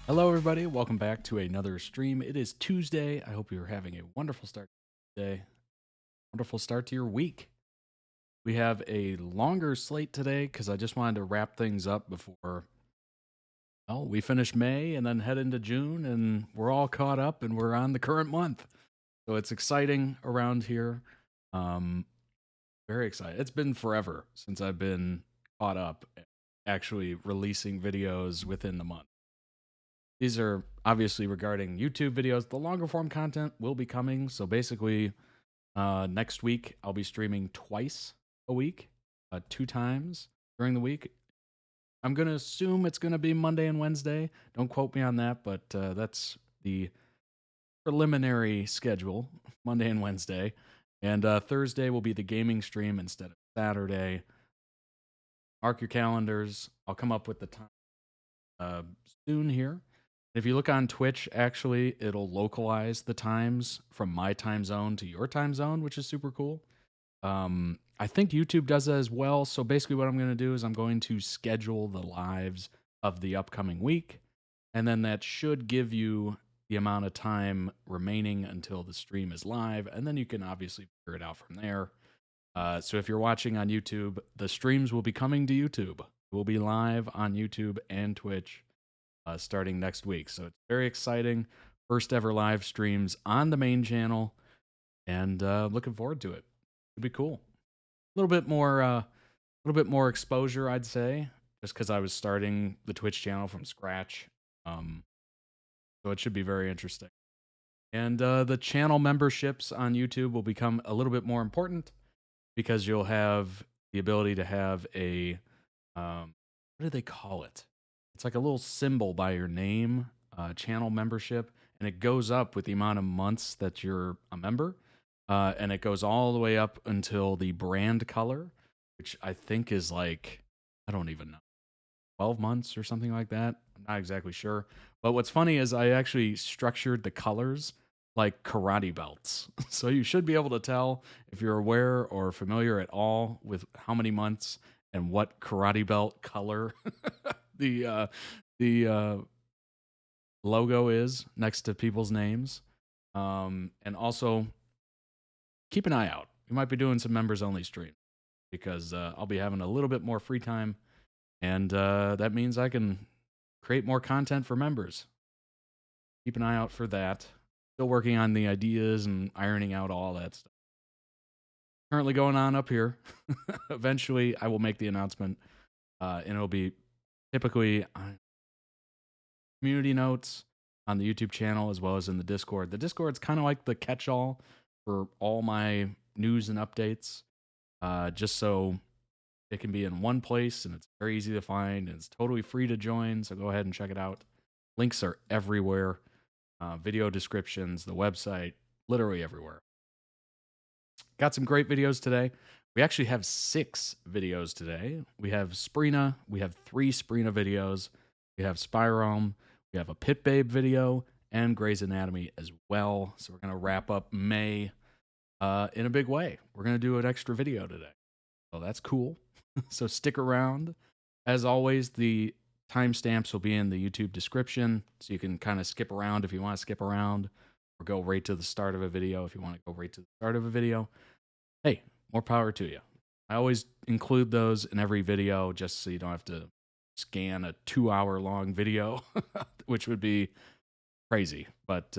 Hello, everybody. Welcome back to another stream. It is Tuesday. I hope you're having a wonderful start to your day, wonderful start to your week. We have a longer slate today because I just wanted to wrap things up before, well, we finish May and then head into June, and we're all caught up and we're on the current month. So it's exciting around here. Very excited. It's been forever since I've been caught up actually releasing videos within the month. These are obviously regarding YouTube videos. The longer form content will be coming. So basically, next week, I'll be streaming twice a week, 2 times during the week. I'm going to assume it's going to be Monday and Wednesday. Don't quote me on that, but that's the preliminary schedule, Monday and Wednesday. And Thursday will be the gaming stream instead of Saturday. Mark your calendars. I'll come up with the time soon here. If you look on Twitch, actually, it'll localize the times from my time zone to your time zone, which is super cool. I think YouTube does that as well. So basically what I'm going to do is I'm going to schedule the lives of the upcoming week. And then that should give you the amount of time remaining until the stream is live. And then you can obviously figure it out from there. So if you're watching on YouTube, the streams will be coming to YouTube. We'll be live on YouTube and Twitch starting next week. So it's very exciting. First ever live streams on the main channel, and looking forward to it. It'll be cool. A little bit more exposure, I'd say, just because I was starting the Twitch channel from scratch. So it should be very interesting. And the channel memberships on YouTube will become a little bit more important because you'll have the ability to have a what do they call it? It's like a little symbol by your name, channel membership, and it goes up with the amount of months that you're a member. And it goes all the way up until the brand color, which I think is like, I don't even know, 12 months or something like that. I'm not exactly sure. But what's funny is I actually structured the colors like karate belts. So you should be able to tell if you're aware or familiar at all with how many months and what karate belt color the logo is next to people's names. And also keep an eye out. We might be doing some members only stream because I'll be having a little bit more free time, and that means I can create more content for members. Keep an eye out for that. Still working on the ideas and ironing out all that stuff. Currently going on up here. Eventually, I will make the announcement, and it'll be typically community notes on the YouTube channel as well as in the Discord. The Discord's kind of like the catch-all for all my news and updates, just so it can be in one place and it's very easy to find and it's totally free to join. So go ahead and check it out. Links are everywhere. Video descriptions, the website, literally everywhere. Got some great videos today. We actually have 6 videos today. We have SPRINA. We have 3 SPRINA videos. We have Spirealm. We have a Pit Babe video and Grey's Anatomy as well. So we're going to wrap up May in a big way. We're going to do an extra video today. So that's cool. So stick around. As always, the timestamps will be in the YouTube description, so you can kind of skip around if you want to skip around, or go right to the start of a video if you want to go right to the start of a video. Hey, more power to you. I always include those in every video just so you don't have to scan a 2-hour-long video, which would be crazy. But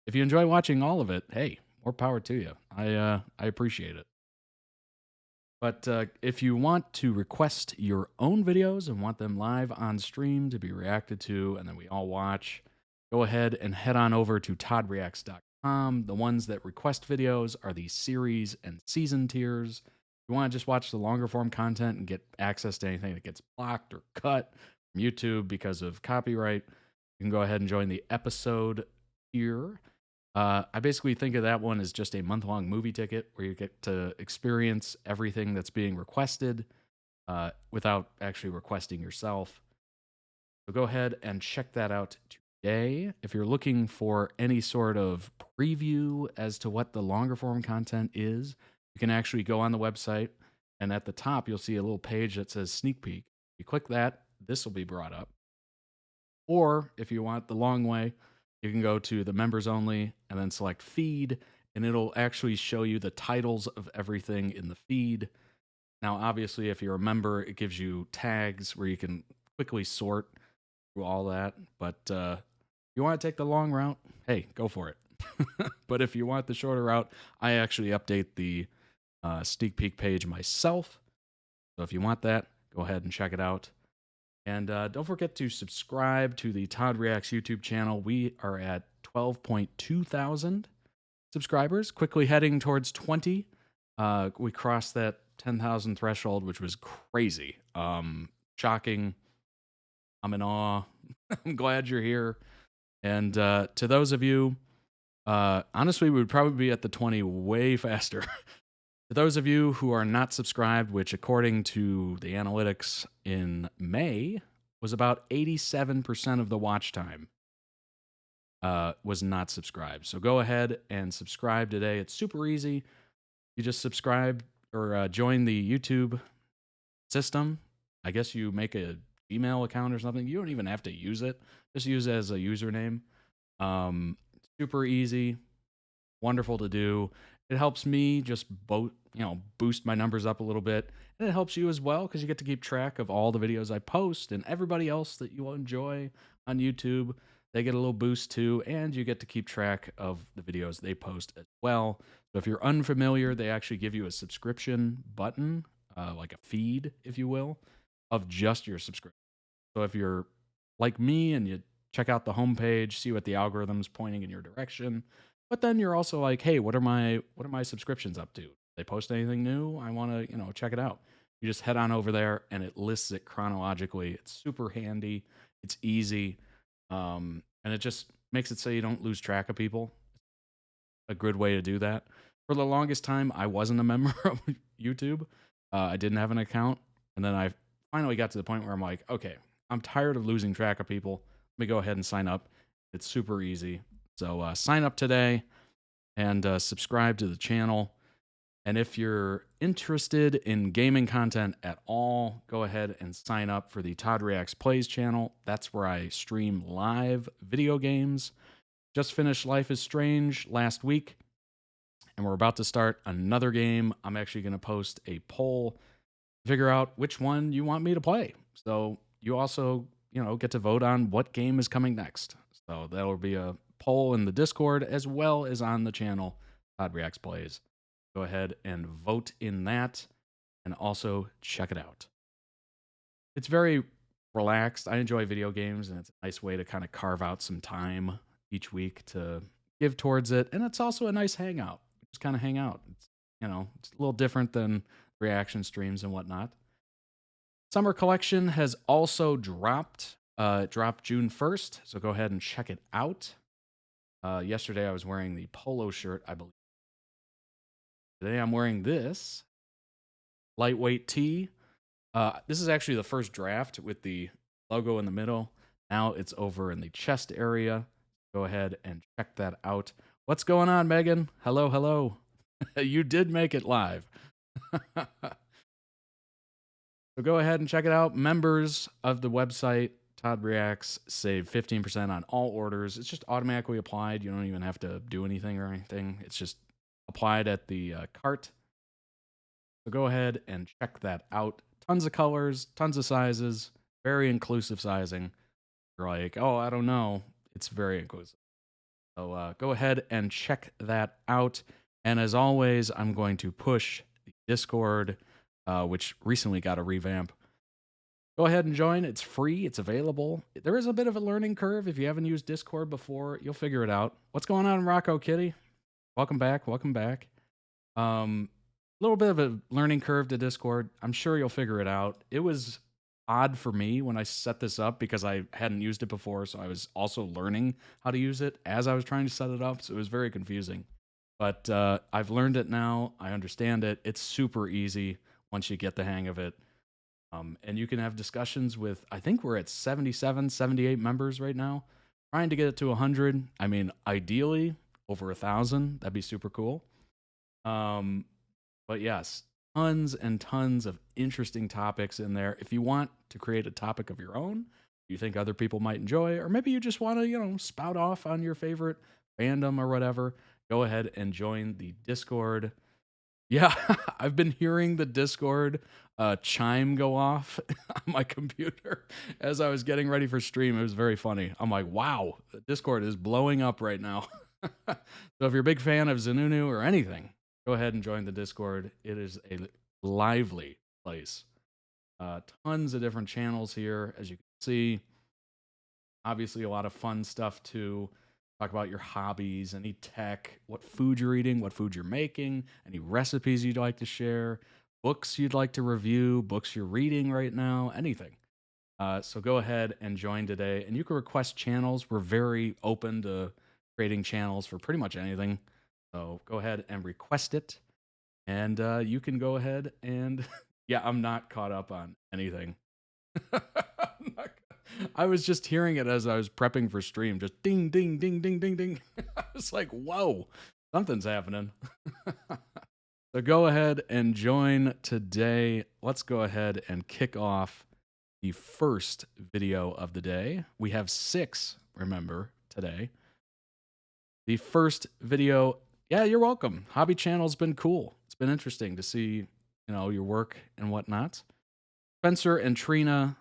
if you enjoy watching all of it, hey, more power to you. I appreciate it. But if you want to request your own videos and want them live on stream to be reacted to and then we all watch, go ahead and head on over to toddreacts.com. The ones that request videos are the series and season tiers. If you want to just watch the longer form content and get access to anything that gets blocked or cut from YouTube because of copyright, you can go ahead and join the episode tier. I basically think of that one as just a month-long movie ticket where you get to experience everything that's being requested without actually requesting yourself. So go ahead and check that out today. If you're looking for any sort of preview as to what the longer form content is, you can actually go on the website, and at the top, you'll see a little page that says sneak peek. You click that, this will be brought up. Or if you want the long way, you can go to the members only and then select feed, and it'll actually show you the titles of everything in the feed. Now, obviously, if you're a member, it gives you tags where you can quickly sort through all that. But if you want to take the long route, hey, go for it. But if you want the shorter route, I actually update the sneak peek page myself. So if you want that, go ahead and check it out. And don't forget to subscribe to the Todd Reacts YouTube channel. We are at 12.2 thousand subscribers, quickly heading towards 20. We crossed that 10,000 threshold, which was crazy. Shocking. I'm in awe. I'm glad you're here. And to those of you, honestly, we would probably be at the 20 way faster. To those of you who are not subscribed, which according to the analytics in May was about 87% of the watch time was not subscribed. So go ahead and subscribe today. It's super easy. You just subscribe or join the YouTube system. I guess you make a Gmail account or something. You don't even have to use it. Just use it as a username. Super easy. Wonderful to do. It helps me just boost my numbers up a little bit, and it helps you as well because you get to keep track of all the videos I post, and everybody else that you will enjoy on YouTube, they get a little boost too, and you get to keep track of the videos they post as well. So if you're unfamiliar, they actually give you a subscription button, like a feed, if you will, of just your subscription. So if you're like me and you check out the homepage, see what the algorithm's pointing in your direction, but then you're also like, hey, what are my subscriptions up to? They post anything new? I want to, check it out. You just head on over there and it lists it chronologically. It's super handy. It's easy. And it just makes it so you don't lose track of people. A good way to do that. For the longest time, I wasn't a member of YouTube. I didn't have an account. And then I finally got to the point where I'm like, okay, I'm tired of losing track of people. Let me go ahead and sign up. It's super easy. So sign up today and subscribe to the channel. And if you're interested in gaming content at all, go ahead and sign up for the Todd Reacts Plays channel. That's where I stream live video games. Just finished Life is Strange last week, and we're about to start another game. I'm actually going to post a poll to figure out which one you want me to play. So you also, get to vote on what game is coming next. So that'll be a poll in the Discord as well as on the channel, Todd Reacts Plays. Go ahead and vote in that and also check it out. It's very relaxed. I enjoy video games, and it's a nice way to kind of carve out some time each week to give towards it. And it's also a nice hangout. Just kind of hang out. It's, it's a little different than reaction streams and whatnot. Summer Collection has also dropped. It dropped June 1st, so go ahead and check it out. Yesterday I was wearing the polo shirt, I believe. Today I'm wearing this lightweight tee. This is actually the first draft with the logo in the middle. Now it's over in the chest area. Go ahead and check that out. What's going on, Megan? Hello, hello. You did make it live. So go ahead and check it out. Members of the website, Todd Reacts, save 15% on all orders. It's just automatically applied. You don't even have to do anything or anything. It's just applied at the cart. So go ahead and check that out. Tons of colors, tons of sizes, very inclusive sizing. You're like, oh, I don't know. It's very inclusive. So go ahead and check that out. And as always, I'm going to push the Discord, which recently got a revamp. Go ahead and join. It's free. It's available. There is a bit of a learning curve. If you haven't used Discord before, you'll figure it out. What's going on, Rocco Kitty? Welcome back. Welcome back. A little bit of a learning curve to Discord. I'm sure you'll figure it out. It was odd for me when I set this up because I hadn't used it before, so I was also learning how to use it as I was trying to set it up, so it was very confusing. But I've learned it now. I understand it. It's super easy once you get the hang of it. And you can have discussions with, I think we're at 77, 78 members right now. Trying to get it to 100. I mean, ideally, over 1,000. That'd be super cool. But yes, tons and tons of interesting topics in there. If you want to create a topic of your own, you think other people might enjoy, or maybe you just want to, you know, spout off on your favorite fandom or whatever, go ahead and join the Discord. Yeah, I've been hearing the Discord chime go off on my computer as I was getting ready for stream. It was very funny. I'm like, wow, the Discord is blowing up right now. So if you're a big fan of Zanunu or anything, go ahead and join the Discord. It is a lively place. Tons of different channels here, as you can see. Obviously, a lot of fun stuff too. Talk about your hobbies, any tech, what food you're eating, what food you're making, any recipes you'd like to share, books you'd like to review, books you're reading right now, anything. So go ahead and join today. And you can request channels. We're very open to creating channels for pretty much anything. So go ahead and request it. And you can go ahead and... yeah, I'm not caught up on anything. I was just hearing it as I was prepping for stream. Just ding, ding, ding, ding, ding, ding. I was like, whoa, something's happening. So go ahead and join today. Let's go ahead and kick off the first video of the day. We have 6, remember, today. The first video, yeah, you're welcome. Hobby channel's been cool. It's been interesting to see, you know, your work and whatnot. Spencer and Trina,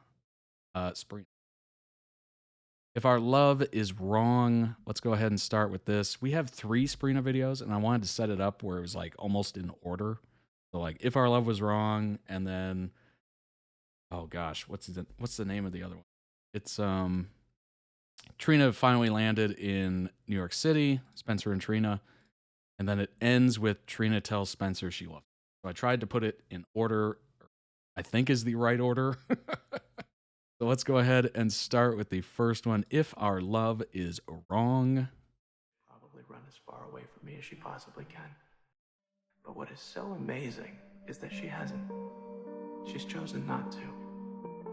SPRINA. If our love is wrong, let's go ahead and start with this. We have 3 SPRINA videos, and I wanted to set it up where it was like almost in order. So like, if our love was wrong, and then, oh gosh, what's the name of the other one? It's Trina finally landed in New York City, Spencer and Trina, and then it ends with Trina tells Spencer she loves him. So I tried to put it in order, I think is the right order. So let's go ahead and start with the first one. If our love is wrong. Probably run as far away from me as she possibly can. But what is so amazing is that she hasn't. She's chosen not to.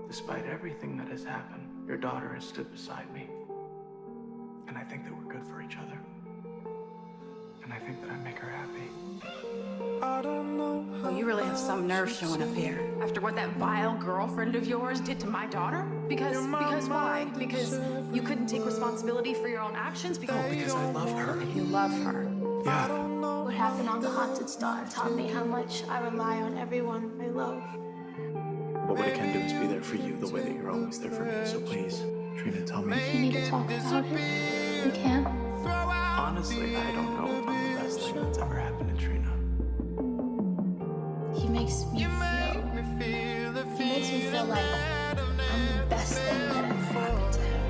Despite everything that has happened, your daughter has stood beside me. And I think that we're good for each other. And I think that I make her happy. Oh, you really have some nerve showing up here. After what that vile girlfriend of yours did to my daughter? Because why? Because you couldn't take responsibility for your own actions? No, because I love her. You love her. Yeah. What happened on the Haunted Star taught me how much I rely on everyone I love. But what I can do is be there for you the way that you're always there for me. So please, Trina, tell me. We need to talk about it. We can. Honestly, I don't know if I'm the best thing that's ever happened to Trina. He makes me feel like I'm the best thing that ever happened to him.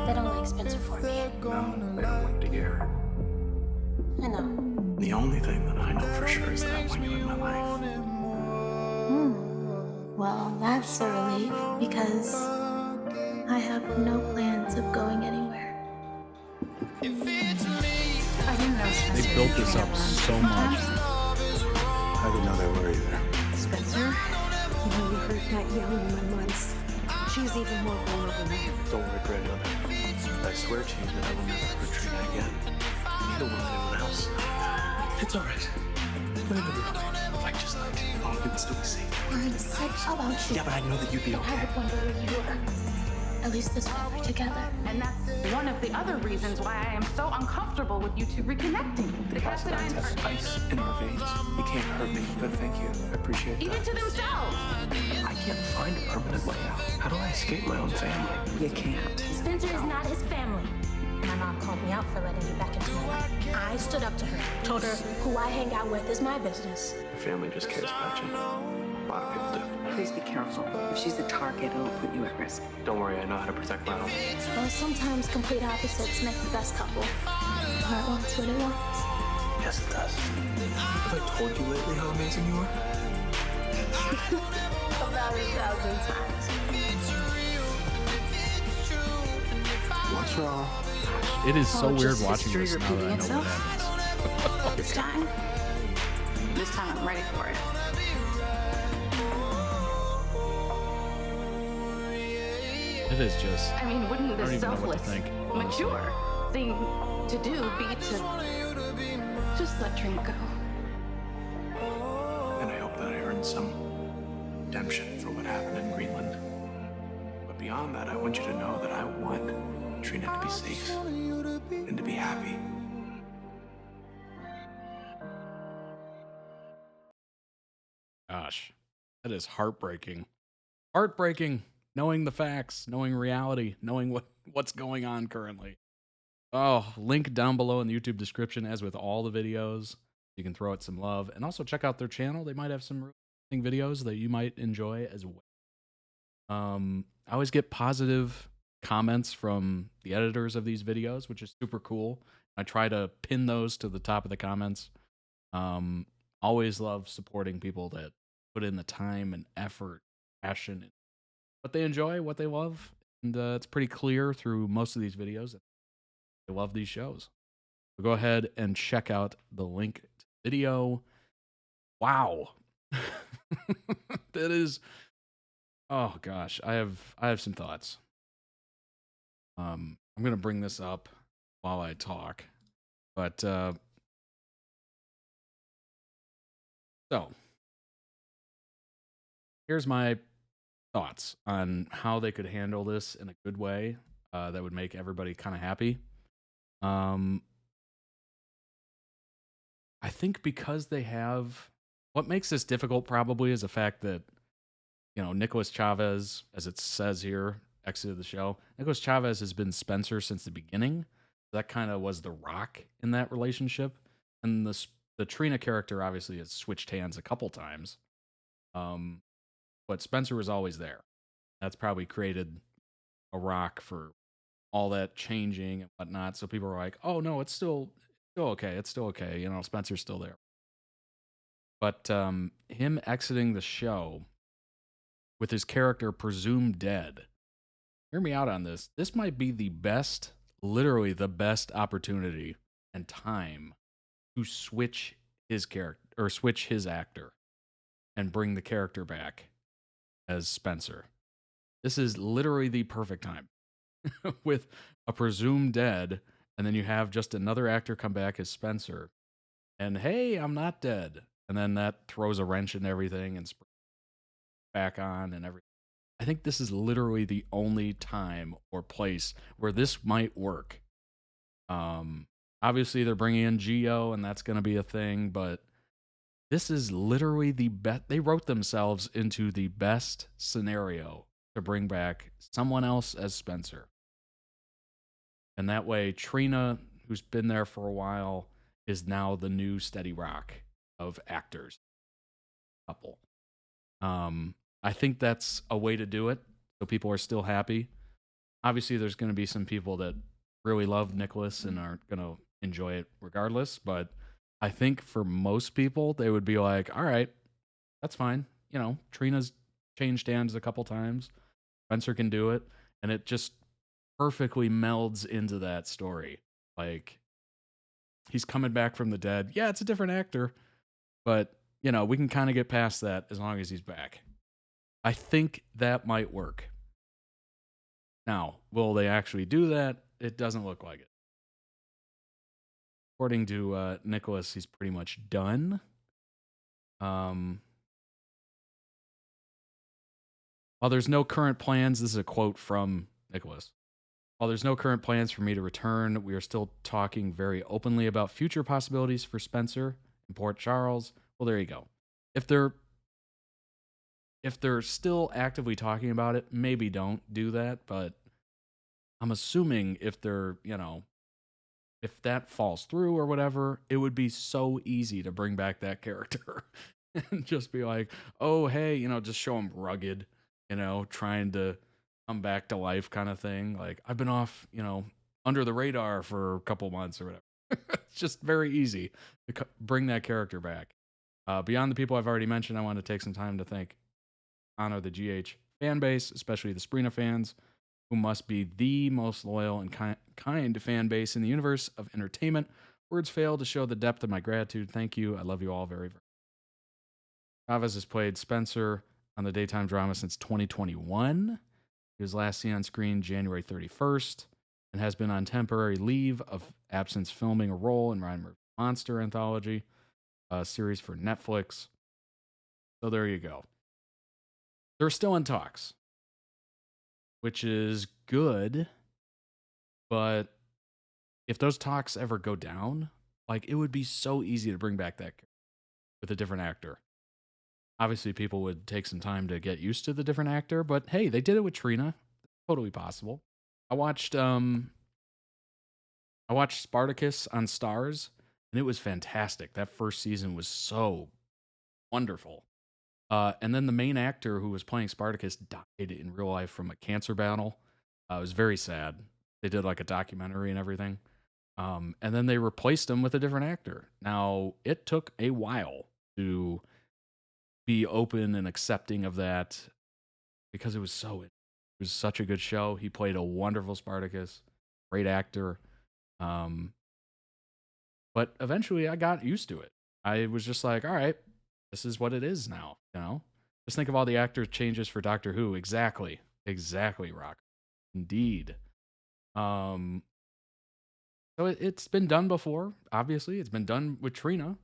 That only Spencer for me. No, I don't like to hear. I know. The only thing that I know for sure is that I want you in my life. Well, that's a relief because I have no plans of going anywhere. I didn't know Spencer. They built this up so much. I didn't know they were either. Spencer? You know, you hurt that young woman once. She's even more vulnerable now. Don't regret it. I swear to you that I will never hurt Trina again. Neither will anyone else. It's alright. Whatever you're fine. Like just like all of it would still be safe. Words said about you. Yeah, but I know that you'd be I okay. would wonder where you were. At least this way we're together. And that's one of the other reasons why I am so uncomfortable with you two reconnecting. The fact that I'm Has ice in her veins. You can't hurt me, but thank you. I appreciate that. even to themselves. I can't find a permanent way out. How do I escape my own family? You can't. Spencer is not his family. My mom called me out for letting you back into my life. I stood up to her, told her who I hang out with is my business. Your family just cares about you. A lot of people do. Please be careful. If she's a target, it'll put you at risk. Don't worry, I know how to protect my own. Well, sometimes complete opposites make the best couple. Heart wants what it wants. Yes, it does. Have I told you lately how amazing you are? About 1,000 times. What's wrong? It is so Oh, weird just watching history this now that I know repeating what itself? happens. This time I'm ready for it. It is just, I mean, wouldn't I don't the even know what to selfless, think. mature thing to do be to just let Trina go? And I hope that I earned some redemption for what happened in Greenland. But beyond that, I want you to know that I want Trina to be safe and to be happy. Gosh, that is heartbreaking. Heartbreaking, knowing the facts, knowing reality, knowing what's going on currently. Oh, link down below in the YouTube description, as with all the videos. You can throw it some love. And also check out their channel. They might have some really interesting videos that you might enjoy as well. I always get positive comments from the editors of these videos, which is super cool. I try to pin those to the top of the comments. Always love supporting people that put in the time and effort, passion, what they enjoy, what they love. And it's pretty clear through most of these videos that they love these shows. So go ahead and check out the link to the video. Wow. That is, oh gosh, I have some thoughts. I'm going to bring this up while I talk. But so here's my thoughts on how they could handle this in a good way that would make everybody kind of happy. I think because they have, what makes this difficult probably is the fact that, you know, Nicholas Chavez, as it says here, exited the show. Nicholas Chavez has been Spencer since the beginning. That kind of was the rock in that relationship. And the Trina character obviously has switched hands a couple times. But Spencer was always there. That's probably created a rock for all that changing and whatnot. So people were like, oh no, it's still okay. It's still okay. You know, Spencer's still there. But him exiting the show with his character presumed dead. Hear me out on this. This might be the best, literally the best opportunity and time to switch his character or switch his actor and bring the character back as Spencer. This is literally the perfect time with a presumed dead, and then you have just another actor come back as Spencer. And hey, I'm not dead. And then that throws a wrench in everything and back on and everything. I think this is literally the only time or place where this might work. Obviously, they're bringing in Geo, and that's going to be a thing, but this is literally the best. They wrote themselves into the best scenario to bring back someone else as Spencer. And that way, Trina, who's been there for a while, is now the new steady rock of actors. Couple. I think that's a way to do it, so people are still happy. Obviously, there's going to be some people that really love Nicholas and are going to enjoy it regardless, but I think for most people, they would be like, all right, that's fine. You know, Trina's changed hands a couple times. Spencer can do it, and it just perfectly melds into that story. Like, he's coming back from the dead. Yeah, it's a different actor, but, you know, we can kind of get past that as long as he's back. I think that might work. Now, will they actually do that? It doesn't look like it. According to Nicholas, he's pretty much done. While there's no current plans, this is a quote from Nicholas. While there's no current plans for me to return, we are still talking very openly about future possibilities for Spencer in Port Charles. Well, there you go. If they're still actively talking about it, maybe don't do that, but I'm assuming if they're, you know, if that falls through or whatever, it would be so easy to bring back that character and just be like, oh, hey, you know, just show him rugged, you know, trying to come back to life kind of thing. Like, I've been off, you know, under the radar for a couple months or whatever. It's just very easy to bring that character back. Beyond the people I've already mentioned, I want to take some time to honor the GH fan base, especially the SPRINA fans, who must be the most loyal and kind fan base in the universe of entertainment. Words fail to show the depth of my gratitude. Thank you. I love you all very, very much. Chavez has played Spencer on the daytime drama since 2021. He was last seen on screen January 31st and has been on temporary leave of absence filming a role in Ryan Murphy's Monster Anthology, a series for Netflix. So there you go. They're still in talks. which is good. But if those talks ever go down, like, it would be so easy to bring back that character with a different actor. Obviously, people would take some time to get used to the different actor, but hey, they did it with Trina. Totally possible. I watched Spartacus on Stars, and it was fantastic. That first season was so wonderful. And then the main actor who was playing Spartacus died in real life from a cancer battle. It was very sad. They did like a documentary and everything. And then they replaced him with a different actor. Now, it took a while to be open and accepting of that because it was such a good show. He played a wonderful Spartacus, great actor. But eventually I got used to it. I was just like, all right, this is what it is now, you know? Just think of all the actor changes for Doctor Who. Exactly, Rock. Indeed. So it's been done before, obviously. It's been done with Trina.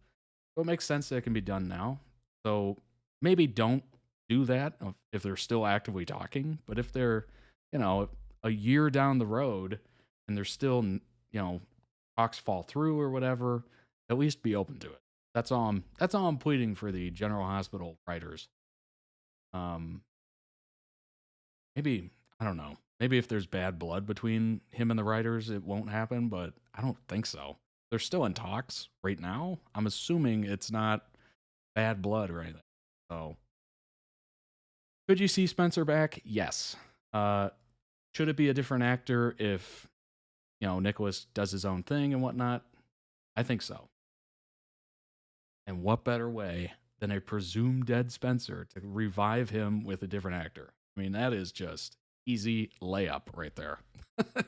So it makes sense that it can be done now. So maybe don't do that if they're still actively talking. But if they're, you know, a year down the road and they're still, you know, talks fall through or whatever, at least be open to it. That's all I'm pleading for the General Hospital writers. Maybe, I don't know. Maybe if there's bad blood between him and the writers, it won't happen, but I don't think so. They're still in talks right now. I'm assuming it's not bad blood or anything. So, could you see Spencer back? Yes. Should it be a different actor if, you know, Nicholas does his own thing and whatnot? I think so. And what better way than a presumed dead Spencer to revive him with a different actor? I mean, that is just easy layup right there.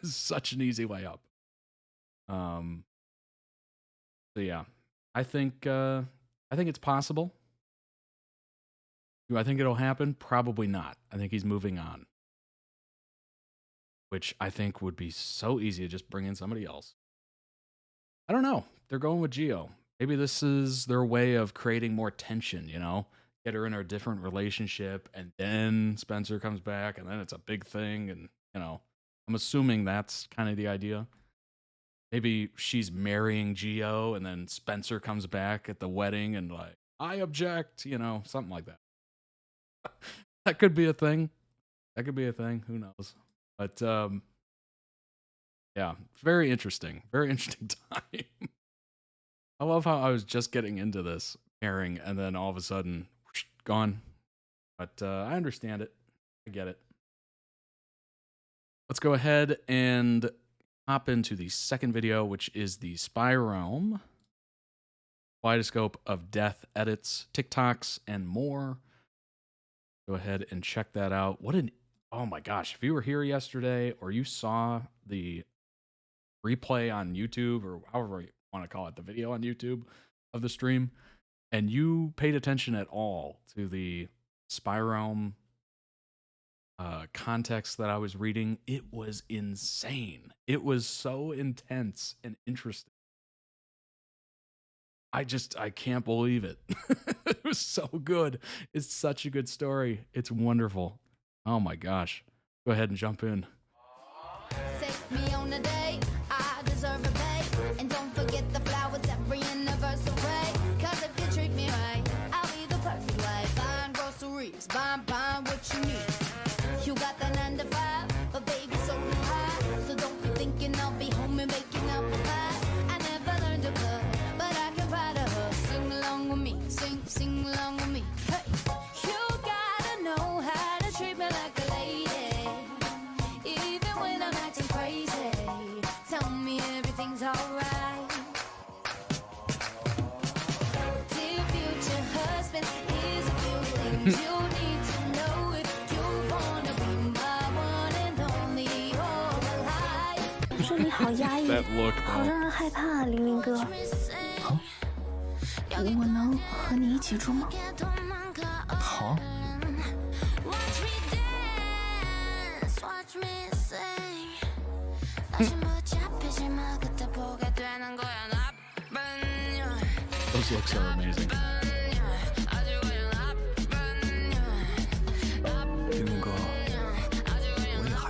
Such an easy layup. So yeah, I think it's possible. Do I think it'll happen? Probably not. I think he's moving on, which I think would be so easy to just bring in somebody else. I don't know. They're going with Geo. Maybe this is their way of creating more tension, you know? Get her in a different relationship, and then Spencer comes back, and then it's a big thing, and, you know, I'm assuming that's kind of the idea. Maybe she's marrying Geo, and then Spencer comes back at the wedding, and like, I object, you know, something like that. That could be a thing. Who knows? But, yeah, very interesting. Very interesting time. I love how I was just getting into this pairing, and then all of a sudden, whoosh, gone. But I understand it. I get it. Let's go ahead and hop into the second video, which is the Spirealm Kaleidoscope of Death edits, TikToks, and more. Go ahead and check that out. Oh my gosh, if you were here yesterday or you saw the replay on YouTube, or however you want to call it, the video on YouTube of the stream, and you paid attention at all to the Spirealm context that I was reading, it was insane. It was so intense and interesting. I can't believe it. It was so good. It's such a good story. It's wonderful. Oh my gosh. Go ahead and jump in. Take me on a date, I deserve a pay. And don't forget the flowers every anniversary. Cause if you treat me right, I'll be the perfect wife. Buying groceries, buying what you need. You got the 9 to 5, but baby so high. So don't be thinking I'll be home and making up for pies. I never learned to cook, but I can ride a hook. Sing along with me, sing along with me. Hey, you gotta know how to treat me like a lady. Even when I'm acting crazy, tell me everything's alright. Dear future husband, here's a few things you need to know if you wanna be my one and only all alive. 这里好压抑， That look, 好 bro. 让人害怕啊，玲玲哥。我能和你一起住吗？好。 Those looks are amazing. 玲玲哥，我也害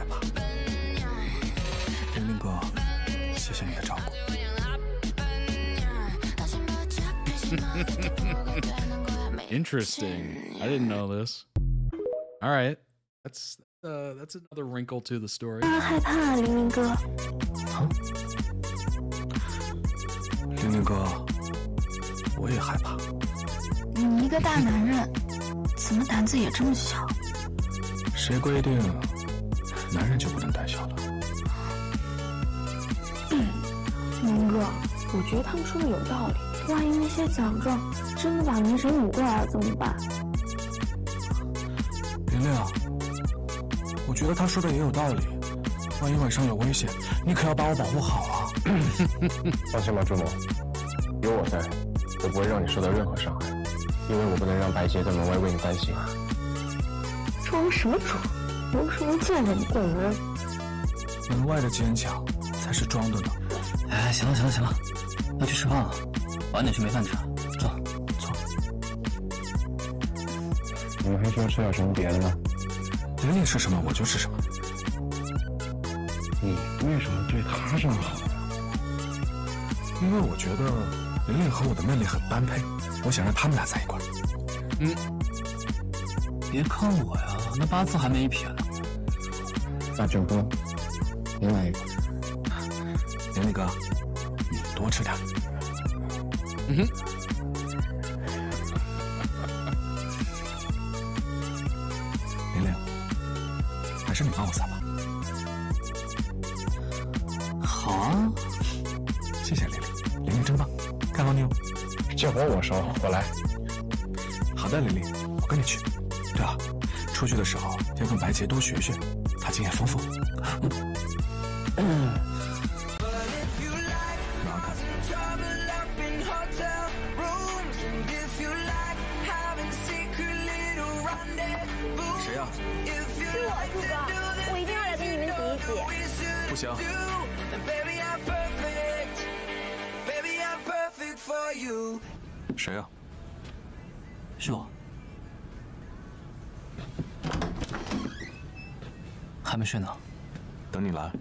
Interesting. I didn't know this. All right, that's another wrinkle to the story. 害怕玲玲哥。玲玲哥，我也害怕。你一个大男人，怎么胆子也这么小？谁规定男人就不能胆小了？玲玲哥，我觉得他们说的有道理。万一那些奖状真的把明神掳过来了怎么办？玲玲，我觉得他说的也有道理。万一晚上有危险，你可要把我保护好啊！放心吧，朱某，有我在，我不会让你受到任何伤害，因为我不能让白洁在门外为你担心。装什么装？我又是没见着你过门。门外的坚强才是装的呢。哎，行了，要去吃饭了，晚点去没饭吃。走。你们还需要吃点什么别的吗？玲玲是什么我就是什么。你为什么对她这么好呢？因为我觉得玲玲和我的魅力很般配，我想让他们俩在一块儿。别看我呀，那8字还没一撇呢。大正哥，您来一个。玲玲哥，你多吃点。玲玲，还是你帮我撒吧。好啊，谢谢玲玲，玲玲真棒，看好你哦。这活我收，我来。好的，玲玲，我跟你去。对了，出去的时候要跟白洁多学学，她经验丰富。谁呀？是我，朱哥，我一定要来跟你们比一比。不行。谁呀？是我。还没睡呢。等你来。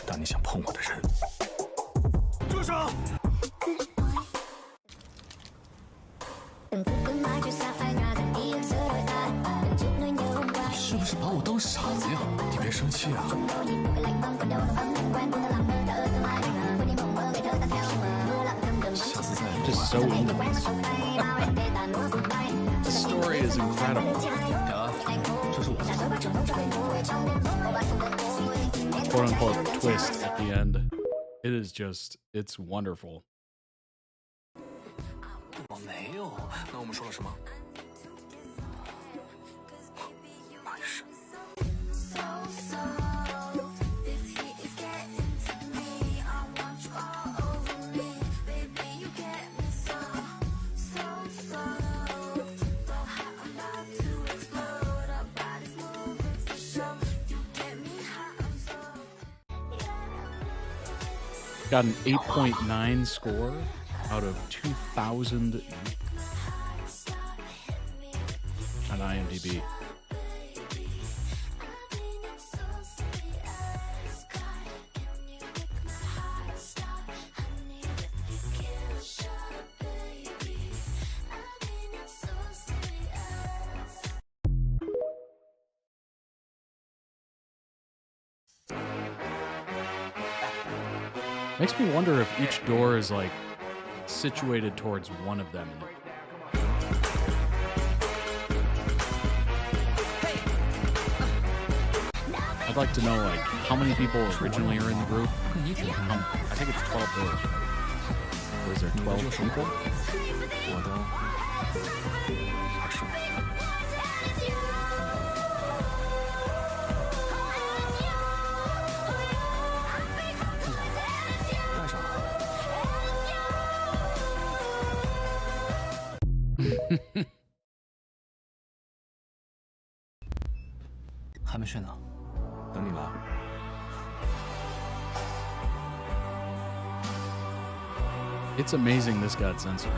当你想碰我的人，住手！是不是把我当傻子呀？你别生气啊。下次再来。 Just so easy. The story is incredible. 这是我。 Quote unquote twist at the end. It is just, it's wonderful. 我没有。那我们说了什么？没事。Got an 8.9 score out of 2,000 on IMDb. Makes me wonder if each door is like situated towards one of them. I'd like to know like how many people originally are in the group. I think it's 12 doors, right? Or is there 12 people? 我的20。还没睡呢。等你来。It's amazing this got censored.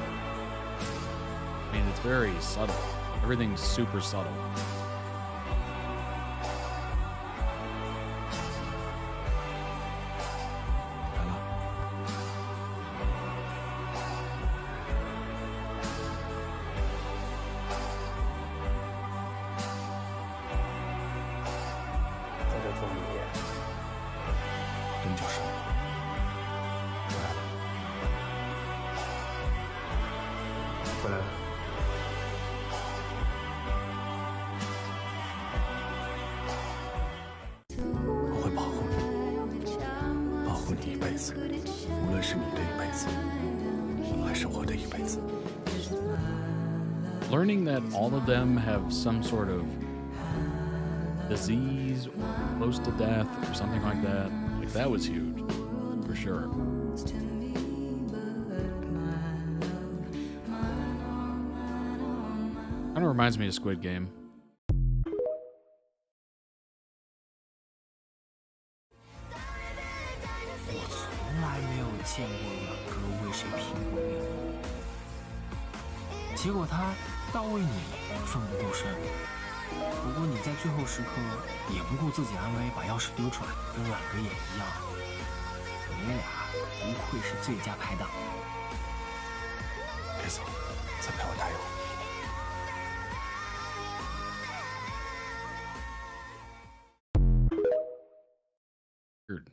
I mean, it's very subtle. Everything's super subtle. Learning that all of them have some sort of disease or close to death or something like that was huge, for sure. Kind of reminds me of Squid Game. Weird.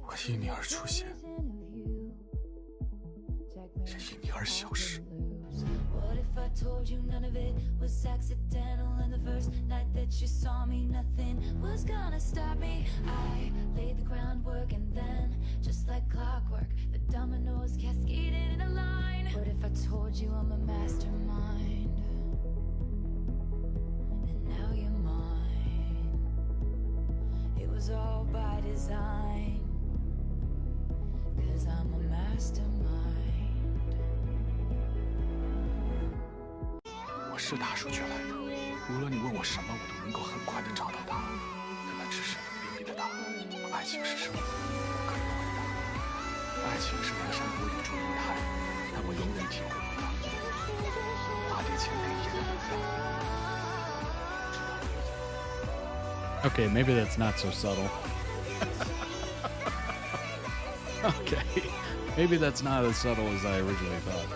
我因你而出现，也因你而消失。 What if I told you none of it was accidental? And the first night that you saw me, nothing was gonna stop me. I laid the groundwork, and then, just like clockwork, the dominoes cascaded in a line. What if I told you I'm a mastermind? And now you're mine. It was all by design, 'cause I'm a mastermind. 我是大数据来的，无论你问我什么，我都能够很快的找到答案。可那只是秘密的答案。爱情是什么？我可以回答。爱情是人生我与众不同，但我永远体会不到。化蝶千里眼的无奈。 Okay, maybe that's not so subtle. Okay, maybe that's not as subtle as I originally thought.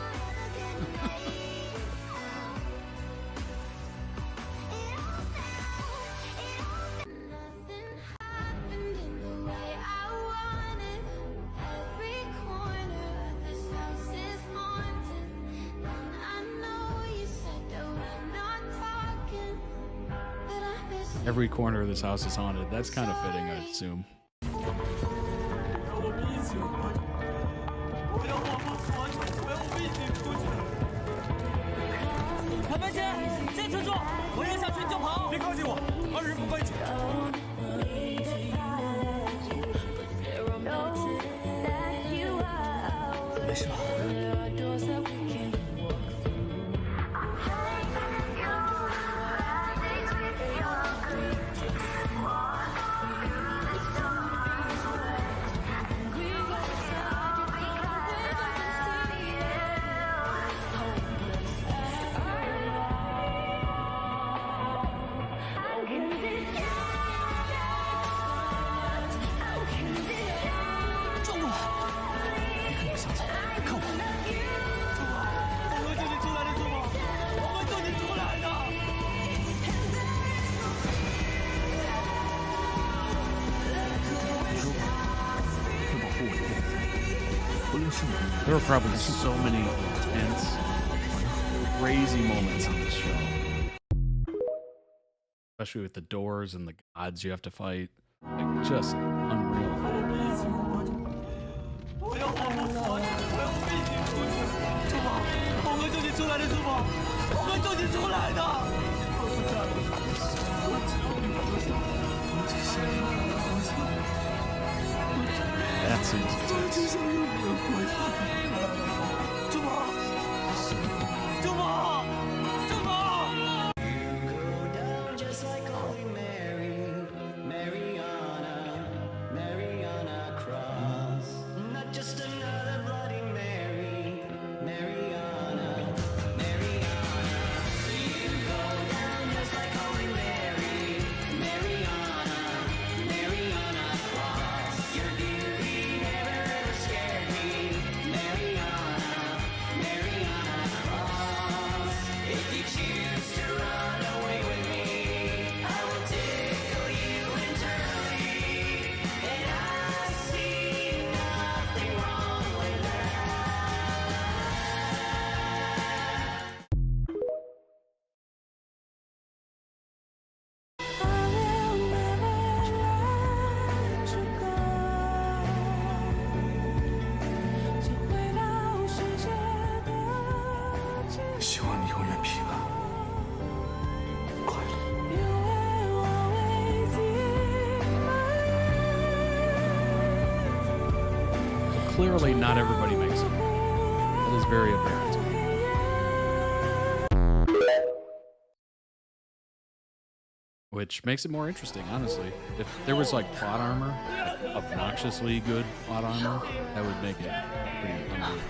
Every corner of this house is haunted. That's kind of fitting, I assume. There were probably so many intense, crazy moments on this show. Especially with the doors and the gods you have to fight. Like, just unreal. That seems intense. Just like clearly not everybody makes it. That is very apparent. Which makes it more interesting, honestly. If there was like plot armor, like obnoxiously good plot armor, that would make it pretty unbelievable.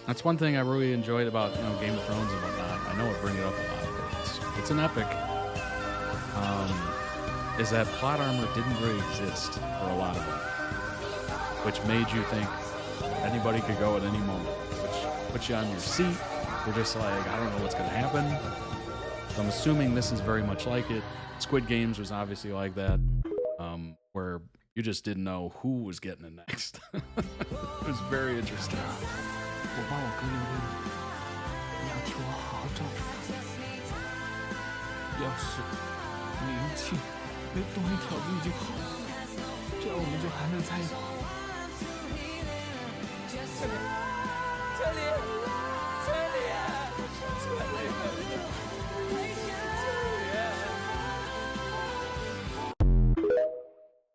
That's one thing I really enjoyed about, you know, Game of Thrones and whatnot. I know I bring it up a lot, but it's an epic. Is that plot armor didn't really exist for a lot of it, which made you think anybody could go at any moment, which puts you on your seat. You're just like, I don't know what's going to happen. So I'm assuming this is very much like it. Squid Games was obviously like that, where you just didn't know who was getting it next. It was very interesting. 我帮我哥留给你，你要替我好好照顾他。要是林庆没动一条命就好，这样我们就还能在一块。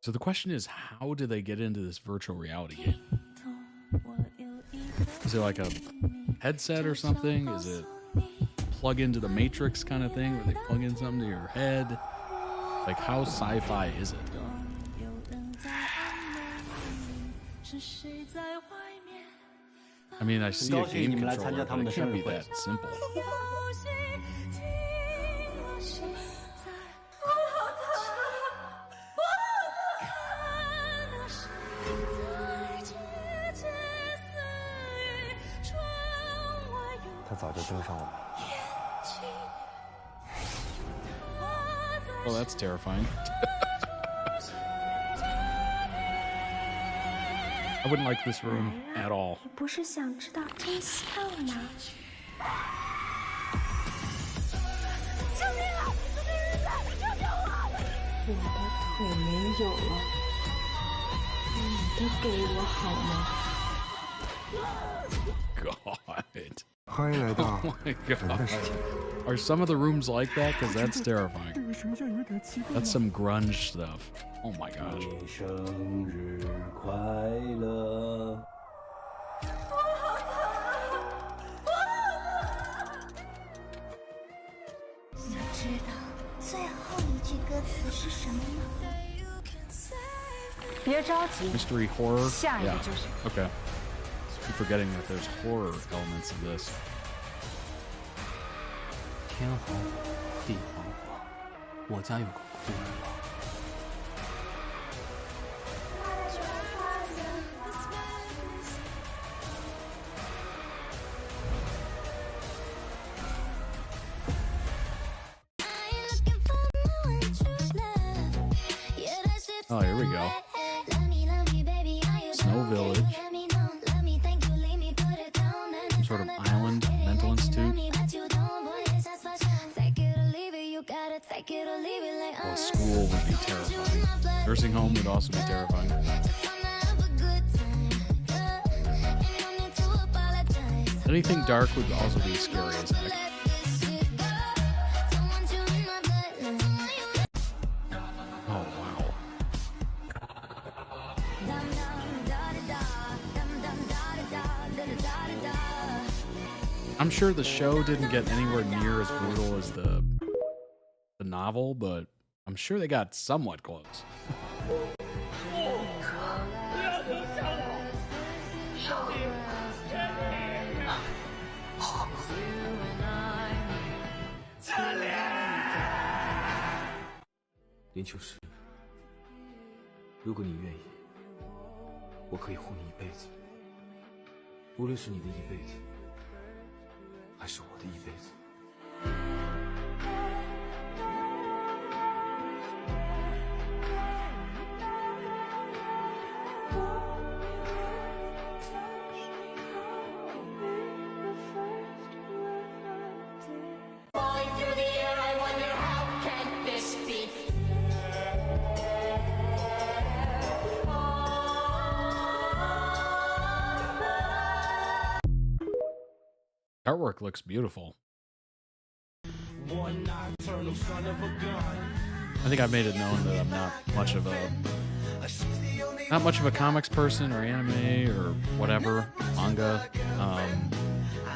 So the question is, how do they get into this virtual reality game? Is it like a headset or something? Is it plug into the Matrix kind of thing where they plug in something to your head? Like, how sci-fi is it? I mean, I see a game controller, but it can't be that simple. Oh, that's terrifying. I wouldn't like this room at all. 你不是想知道真相吗？救命啊！我的腿没有了，你的给我好吗 God. 欢迎来到 Oh my God. Are some of the rooms like that? Because that's terrifying. That's some grunge stuff. Oh my gosh. 生日快乐。想知道最后一句歌词是什么吗？别着急 Mystery horror? 下一个 Yeah. 就是 Okay. Keep forgetting that there's horror elements of this. 天黄黄，地黄黄，我家有个骷髅王。Oh, here we go. Snow Village. Some sort of island mental institute. Well, school would be terrifying. Nursing home would also be terrifying. Anything dark would also be scary as heck. Oh, wow. I'm sure the show didn't get anywhere near as brutal as the novel, but I'm sure they got somewhat close.林秋实，如果你愿意，我可以护你一辈子，无论是你的一辈子，还是我的一辈子。Artwork looks beautiful. I think I've made it known that I'm not much of a comics person or anime or whatever, manga,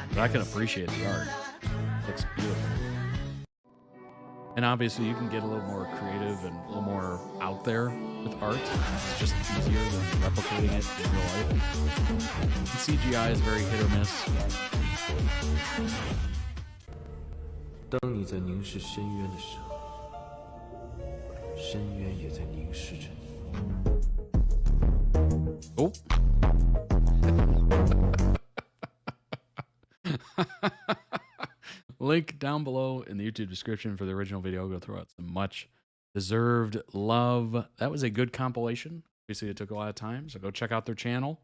but I can appreciate the art. It looks beautiful. And obviously you can get a little more creative and a little more out there with art. It's just easier than replicating it in real life. And CGI is very hit or miss. 当你在凝视深渊的时候，深渊也在凝视着你。Oh. Link down below in the YouTube description for the original video. Go throw out some much deserved love. That was a good compilation. Obviously, it took a lot of time, so go check out their channel.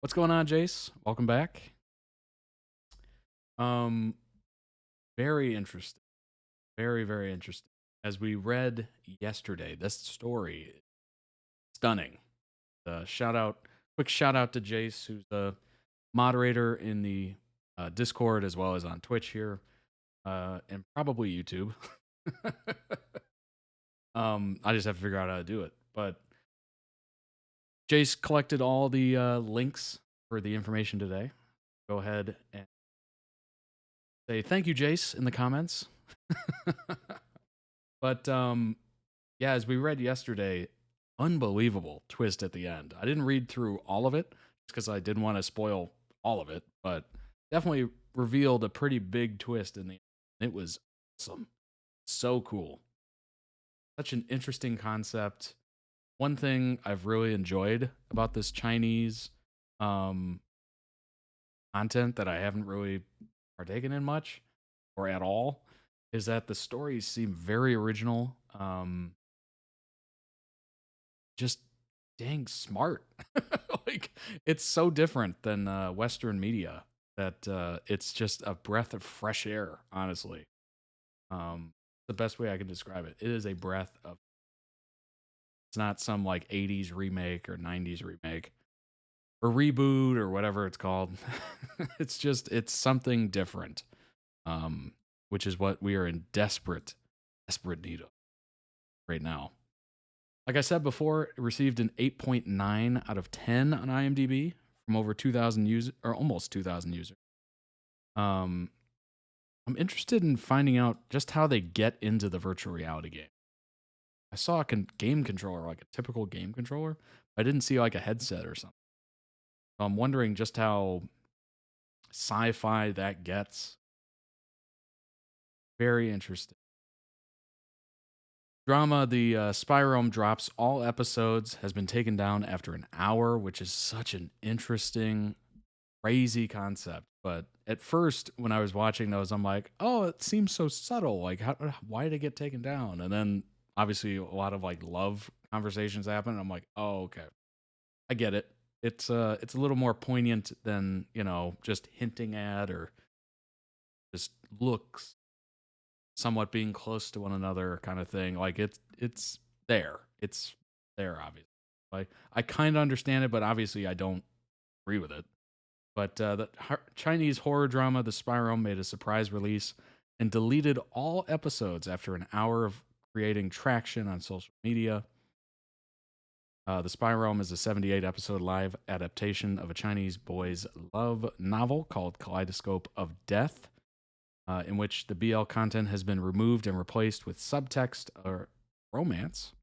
What's going on, Jace? Welcome back. Very interesting. Very, very interesting. As we read yesterday, this story is stunning. Quick shout out to Jace, who's the moderator in the Discord as well as on Twitch here, and probably YouTube. I just have to figure out how to do it. But Jace collected all the links for the information today. Go ahead and say thank you, Jace, in the comments. But yeah, as we read yesterday, unbelievable twist at the end. I didn't read through all of it just because I didn't want to spoil all of it, but definitely revealed a pretty big twist in the end. It was awesome. So cool. Such an interesting concept. One thing I've really enjoyed about this Chinese content that I haven't really partaken in much or at all is that the stories seem very original. Just dang smart. Like, it's so different than Western media that it's just a breath of fresh air, honestly. The best way I can describe it. It is a breath of, it's not some like 80s remake or 90s remake or reboot or whatever it's called. It's something different, which is what we are in desperate need of right now. Like I said before, it received an 8.9 out of 10 on IMDb from over 2,000 users, or almost 2,000 users. I'm interested in finding out just how they get into the virtual reality game. I saw a game controller, like a typical game controller, but I didn't see like a headset or something. So I'm wondering just how sci-fi that gets. Very interesting. Drama, the Spirealm drops all episodes, has been taken down after an hour, which is such an interesting, crazy concept. But at first, when I was watching those, I'm like, oh, it seems so subtle. Like, why did it get taken down? And then, obviously, a lot of like love conversations happen. And I'm like, oh, okay, I get it. It's a little more poignant than, just hinting at or just looks somewhat being close to one another kind of thing. Like it's there. It's there, obviously. Like, I kind of understand it, but obviously I don't agree with it. But the Chinese horror drama, The Spirealm, made a surprise release and deleted all episodes after an hour of creating traction on social media. The Spirealm is a 78-episode live adaptation of a Chinese boys' love novel called Kaleidoscope of Death, in which the BL content has been removed and replaced with subtext or romance.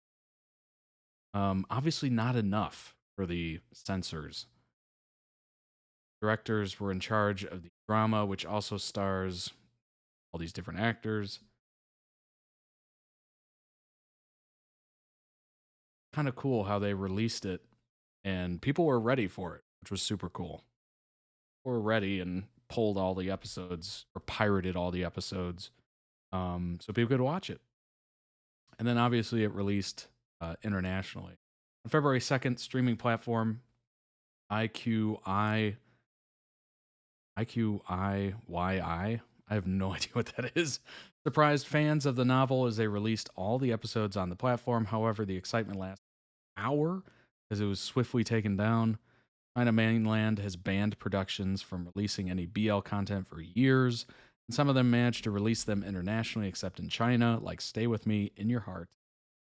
Obviously not enough for the censors. Directors were in charge of the drama, which also stars all these different actors. Kind of cool how they released it, and people were ready for it, which was super cool. People were ready and pulled all the episodes or pirated all the episodes so people could watch it. And then obviously it released internationally. On February 2nd, streaming platform IQIYI. I have no idea what that is. Surprised fans of the novel as they released all the episodes on the platform. However, the excitement lasted an hour as it was swiftly taken down. China mainland has banned productions from releasing any BL content for years. And some of them managed to release them internationally, except in China, like Stay With Me, In Your Heart,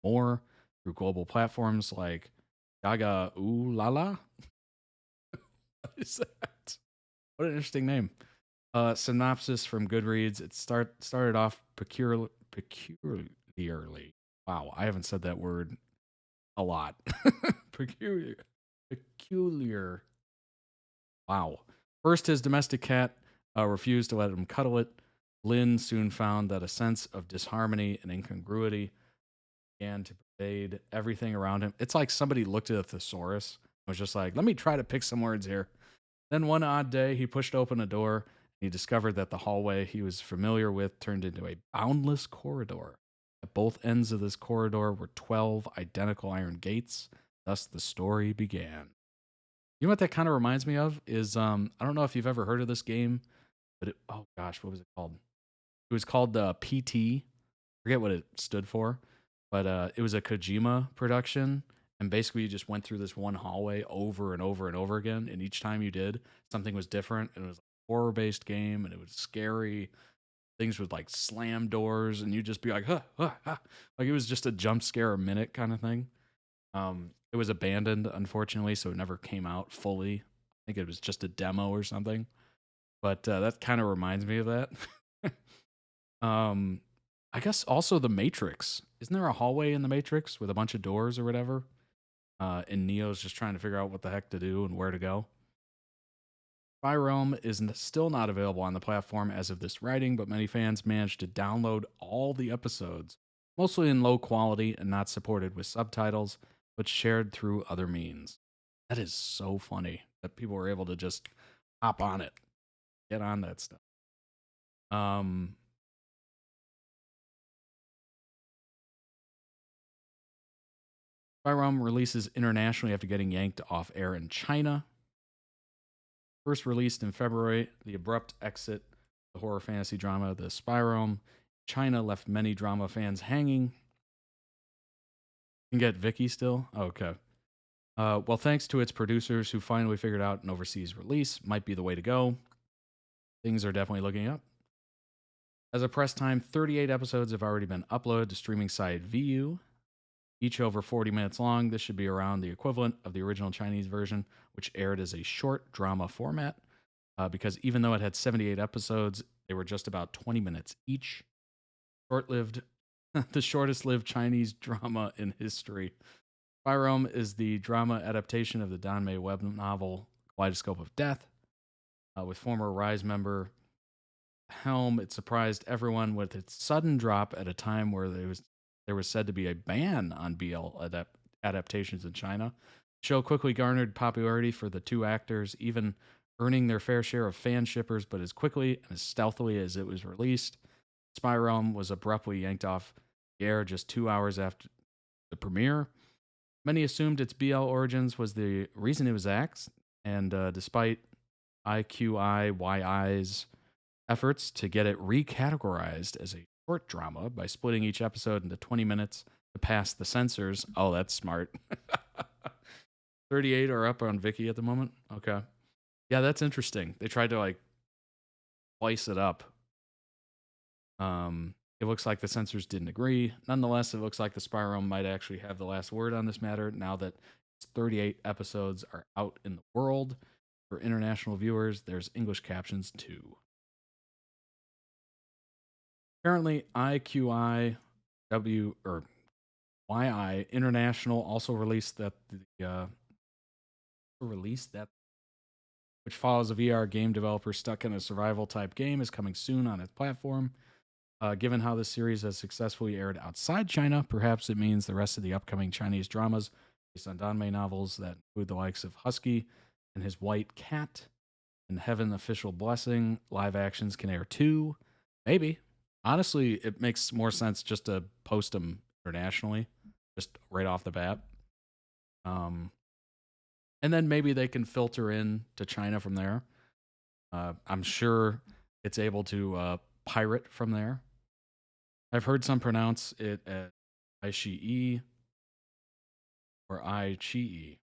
more through global platforms like Gaga Ooh La La. What is that? What an interesting name. Synopsis from Goodreads. It started off peculiarly. Wow, I haven't said that word a lot. Peculiar. Wow. First, his domestic cat refused to let him cuddle it. Lynn soon found that a sense of disharmony and incongruity began to pervade everything around him. It's like somebody looked at a thesaurus and was just like, let me try to pick some words here. Then one odd day, he pushed open a door and he discovered that the hallway he was familiar with turned into a boundless corridor. At both ends of this corridor were 12 identical iron gates. Thus, the story began. You know what that kind of reminds me of is, I don't know if you've ever heard of this game, but oh gosh, what was it called? It was called PT. Forget what it stood for, but it was a Kojima production. And basically, you just went through this one hallway over and over and over again. And each time you did, something was different. And it was a horror-based game, and it was scary. Things would like slam doors, and you'd just be like, huh, huh, huh. Like it was just a jump scare a minute kind of thing. It was abandoned, unfortunately, so it never came out fully. I think it was just a demo or something. But that kind of reminds me of that. I guess also the Matrix. Isn't there a hallway in the Matrix with a bunch of doors or whatever? And Neo's just trying to figure out what the heck to do and where to go. Spirealm is still not available on the platform as of this writing, but many fans managed to download all the episodes, mostly in low quality and not supported with subtitles, but shared through other means. That is so funny that people were able to just hop on it, get on that stuff. Spirealm releases internationally after getting yanked off air in China. First released in February, the abrupt exit of the horror fantasy drama The Spirealm China left many drama fans hanging. You can get Vicky still? Oh, okay. Well, thanks to its producers who finally figured out an overseas release might be the way to go. Things are definitely looking up. As of press time, 38 episodes have already been uploaded to streaming site Viu. Each over 40 minutes long. This should be around the equivalent of the original Chinese version, which aired as a short drama format, because even though it had 78 episodes, they were just about 20 minutes each. Short-lived, the shortest-lived Chinese drama in history. Spirealm is the drama adaptation of the Danmei web novel Kaleidoscope of Death. With former Rise member Helm, it surprised everyone with its sudden drop at a time where there was said to be a ban on BL adaptations in China. The show quickly garnered popularity for the two actors, even earning their fair share of fan shippers, but as quickly and as stealthily as it was released, Spirealm was abruptly yanked off the air just 2 hours after the premiere. Many assumed its BL origins was the reason it was axed, and despite IQIYI's efforts to get it recategorized as a short drama by splitting each episode into 20 minutes to pass the censors. Oh, that's smart. 38 are up on Viki at the moment. Okay. Yeah, that's interesting. They tried to like slice it up. It looks like the censors didn't agree. Nonetheless, it looks like the Spirealm might actually have the last word on this matter now that 38 episodes are out in the world. For international viewers, there's English captions too. Apparently, IQIW or YI International also released that which follows a VR game developer stuck in a survival type game, is coming soon on its platform. Given how this series has successfully aired outside China, perhaps it means the rest of the upcoming Chinese dramas based on Danmei novels that include the likes of Husky and His White Cat and Heaven Official Blessing live actions can air too. Maybe. Honestly, it makes more sense just to post them internationally, just right off the bat. And then maybe they can filter in to China from there. I'm sure it's able to pirate from there. I've heard some pronounce it as Shyy or Chie.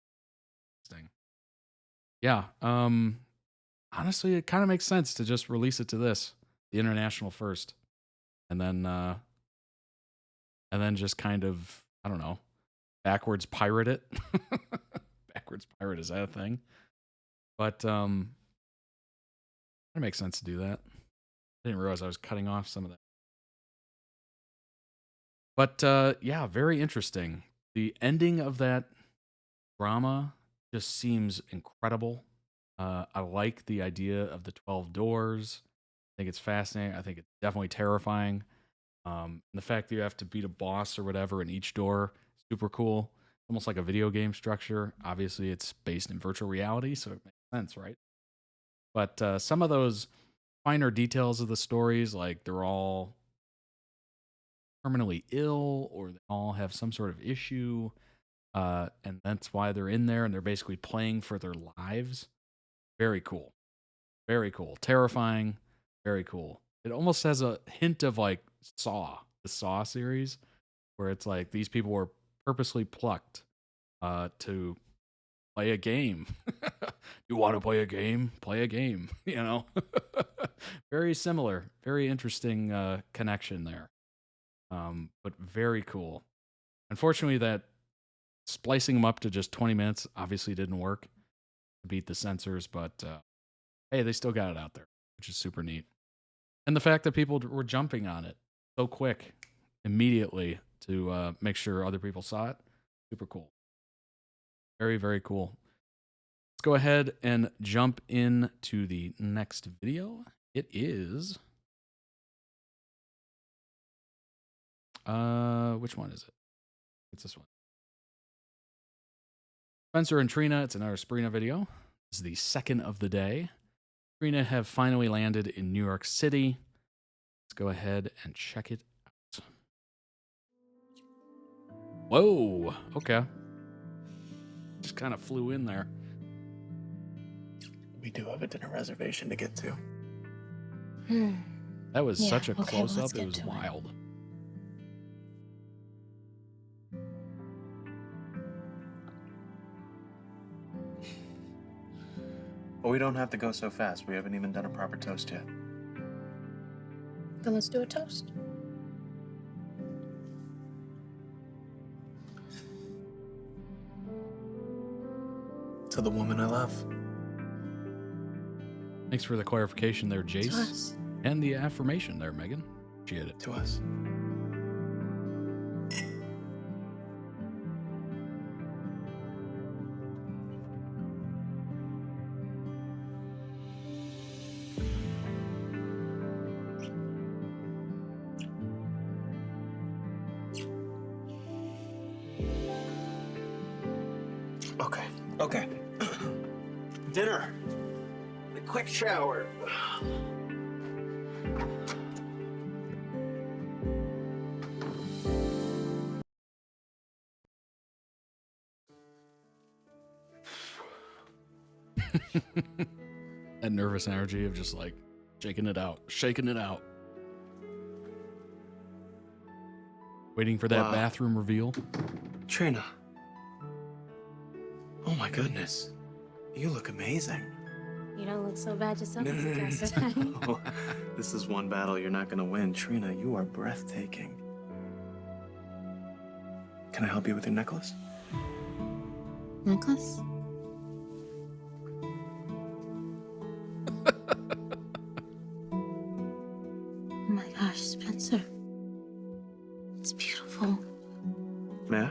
Yeah. Honestly, it kind of makes sense to just release it to this. the international first, and then just kind of, I don't know, backwards pirate it. Backwards pirate, is that a thing? But it makes sense to do that. I didn't realize I was cutting off some of that. But yeah, very interesting. The ending of that drama just seems incredible. I like the idea of the 12 doors. I think it's fascinating. I think it's definitely terrifying. And the fact that you have to beat a boss or whatever in each door, super cool. Almost like a video game structure. Obviously, it's based in virtual reality, so it makes sense, right? But some of those finer details of the stories, like they're all terminally ill or they all have some sort of issue, and that's why they're in there and they're basically playing for their lives. Very cool. Very cool. Terrifying. Very cool. It almost has a hint of like Saw, the Saw series, where it's like these people were purposely plucked to play a game. You want to play a game? Play a game, you know? Very similar. Very interesting connection there. But very cool. Unfortunately, that splicing them up to just 20 minutes obviously didn't work to beat the censors, but hey, they still got it out there, which is super neat. And the fact that people were jumping on it so quick, immediately, to make sure other people saw it, super cool. Very, very cool. Let's go ahead and jump into the next video. It is... which one is it? It's this one. Spencer and Trina, it's another SPRINA video. This is the second of the day. SPRINA have finally landed in New York City. Let's go ahead and check it out. Whoa, okay. Just kind of flew in there. We do have a dinner reservation to get to. That was Yeah, such a okay, close-up, let's it get was to it. wild. But we don't have to go so fast. We haven't even done a proper toast yet. Then let's do a toast. To the woman I love. Thanks for the clarification there, To Jace. us. And the affirmation there, Megan. Appreciate it. To us. Okay. Dinner. A quick shower. That nervous energy of just like shaking it out. Waiting for that Wow. bathroom reveal. Trina. Oh my goodness. You look amazing. You don't look so bad yourself, No, no, no, no, Mr. Cassidy. no. This is one battle you're not gonna win. Trina, you are breathtaking. Can I help you with your necklace? Necklace? Oh my gosh, Spencer. It's beautiful. May I?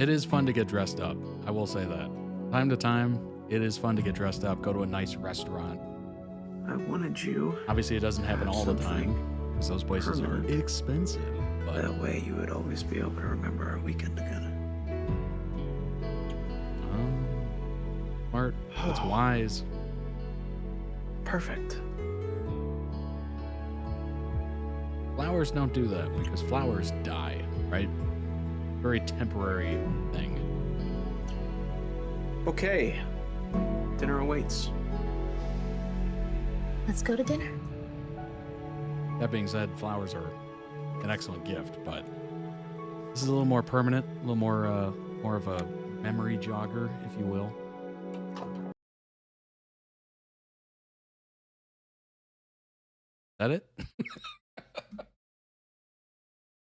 It is fun to get dressed up. I will say that. Time to time, it is fun to get dressed up, go to a nice restaurant. I wanted you. Obviously, it doesn't happen all the Something time because those places are permanent. expensive. But That way you would always be able to remember our weekend together. smart, that's wise. Perfect. Flowers don't do that because flowers die, right? Very temporary thing. Okay. Dinner awaits. Let's go to dinner. That being said, flowers are an excellent gift, but this is a little more permanent, a little more of a memory jogger, if you will. Is that it?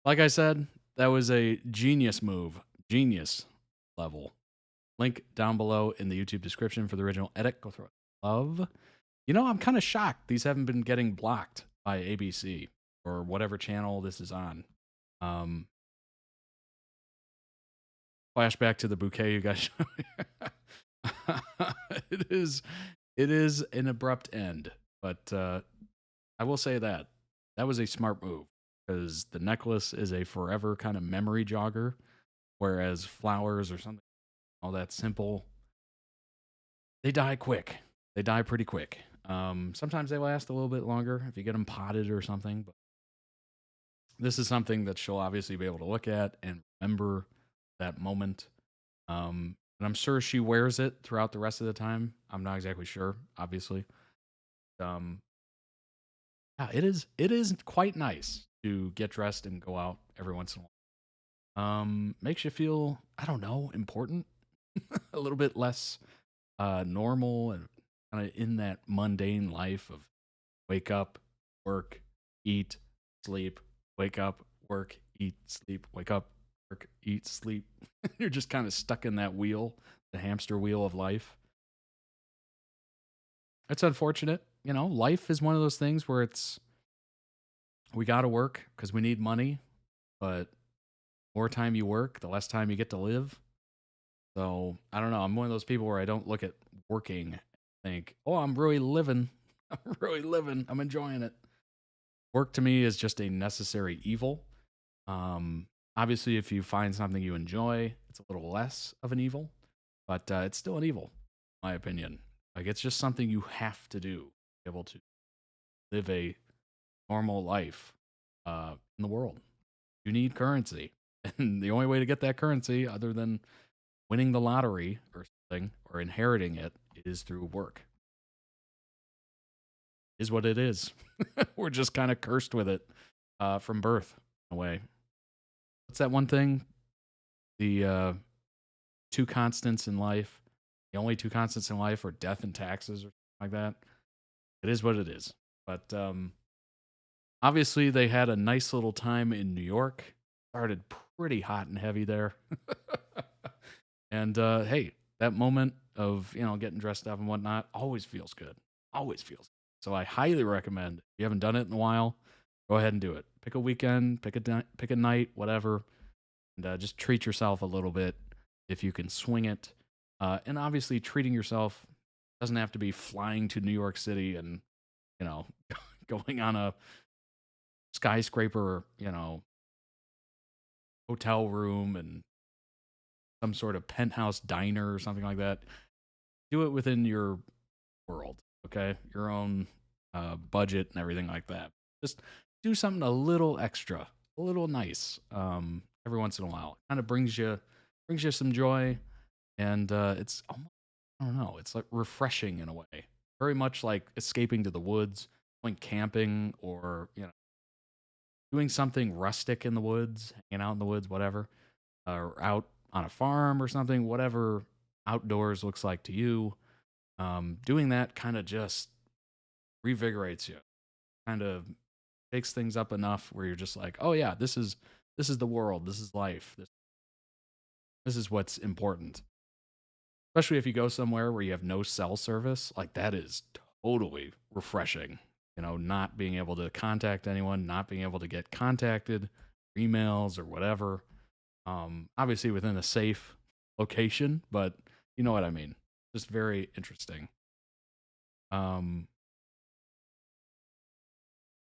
Like I said, that was a genius move. Genius level. Link down below in the YouTube description for the original edit. Go through it. Love. You know, I'm kind of shocked these haven't been getting blocked by ABC or whatever channel this is on. Flashback to the bouquet you guys showed me. It is an abrupt end, but I will say that was a smart move because the necklace is a forever kind of memory jogger, whereas flowers or something, all that simple, they die quick. They die pretty quick. Sometimes they last a little bit longer if you get them potted or something, but this is something that she'll obviously be able to look at and remember that moment. And I'm sure she wears it throughout the rest of the time. I'm not exactly sure, obviously. Yeah, it is quite nice to get dressed and go out every once in a while. Makes you feel, I don't know, important, a little bit less normal and kind of in that mundane life of wake up, work, eat, sleep, wake up, work, eat, sleep, wake up, work, eat, sleep. You're just kind of stuck in that wheel, the hamster wheel of life. It's unfortunate. You know, life is one of those things where we got to work because we need money, but the more time you work, the less time you get to live. So, I don't know. I'm one of those people where I don't look at working and think, oh, I'm really living. I'm really living. I'm enjoying it. Work to me is just a necessary evil. Obviously, if you find something you enjoy, it's a little less of an evil, but it's still an evil, in my opinion. Like, it's just something you have to do to be able to live a normal life in the world. You need currency. And the only way to get that currency, other than winning the lottery or something, or inheriting it, is through work. Is what it is. We're just kind of cursed with it from birth, in a way. What's that one thing? The two constants in life. The only two constants in life are death and taxes or something like that. It is what it is. But obviously they had a nice little time in New York. Started pretty hot and heavy there. And hey, that moment of, you know, getting dressed up and whatnot always feels good. Always feels good. So I highly recommend, if you haven't done it in a while, go ahead and do it. Pick a weekend, pick a night, whatever, and just treat yourself a little bit if you can swing it. And obviously, treating yourself doesn't have to be flying to New York City and, you know, going on a skyscraper, you know, hotel room and some sort of penthouse diner or something like that. Do it within your world, okay? Your own budget and everything like that. Just do something a little extra, a little nice every once in a while. Kind of brings you some joy, and it's almost, I don't know, it's like refreshing in a way. Very much like escaping to the woods, going camping, or, you know, doing something rustic in the woods, hanging out in the woods, whatever, or out on a farm or something, whatever outdoors looks like to you. Doing that kind of just revigorates you, kind of shakes things up enough where you're just like, oh yeah, this is the world, this is life, this is what's important. Especially if you go somewhere where you have no cell service, like that is totally refreshing. You know, not being able to contact anyone, not being able to get contacted, emails or whatever. Obviously within a safe location, but you know what I mean. Just very interesting.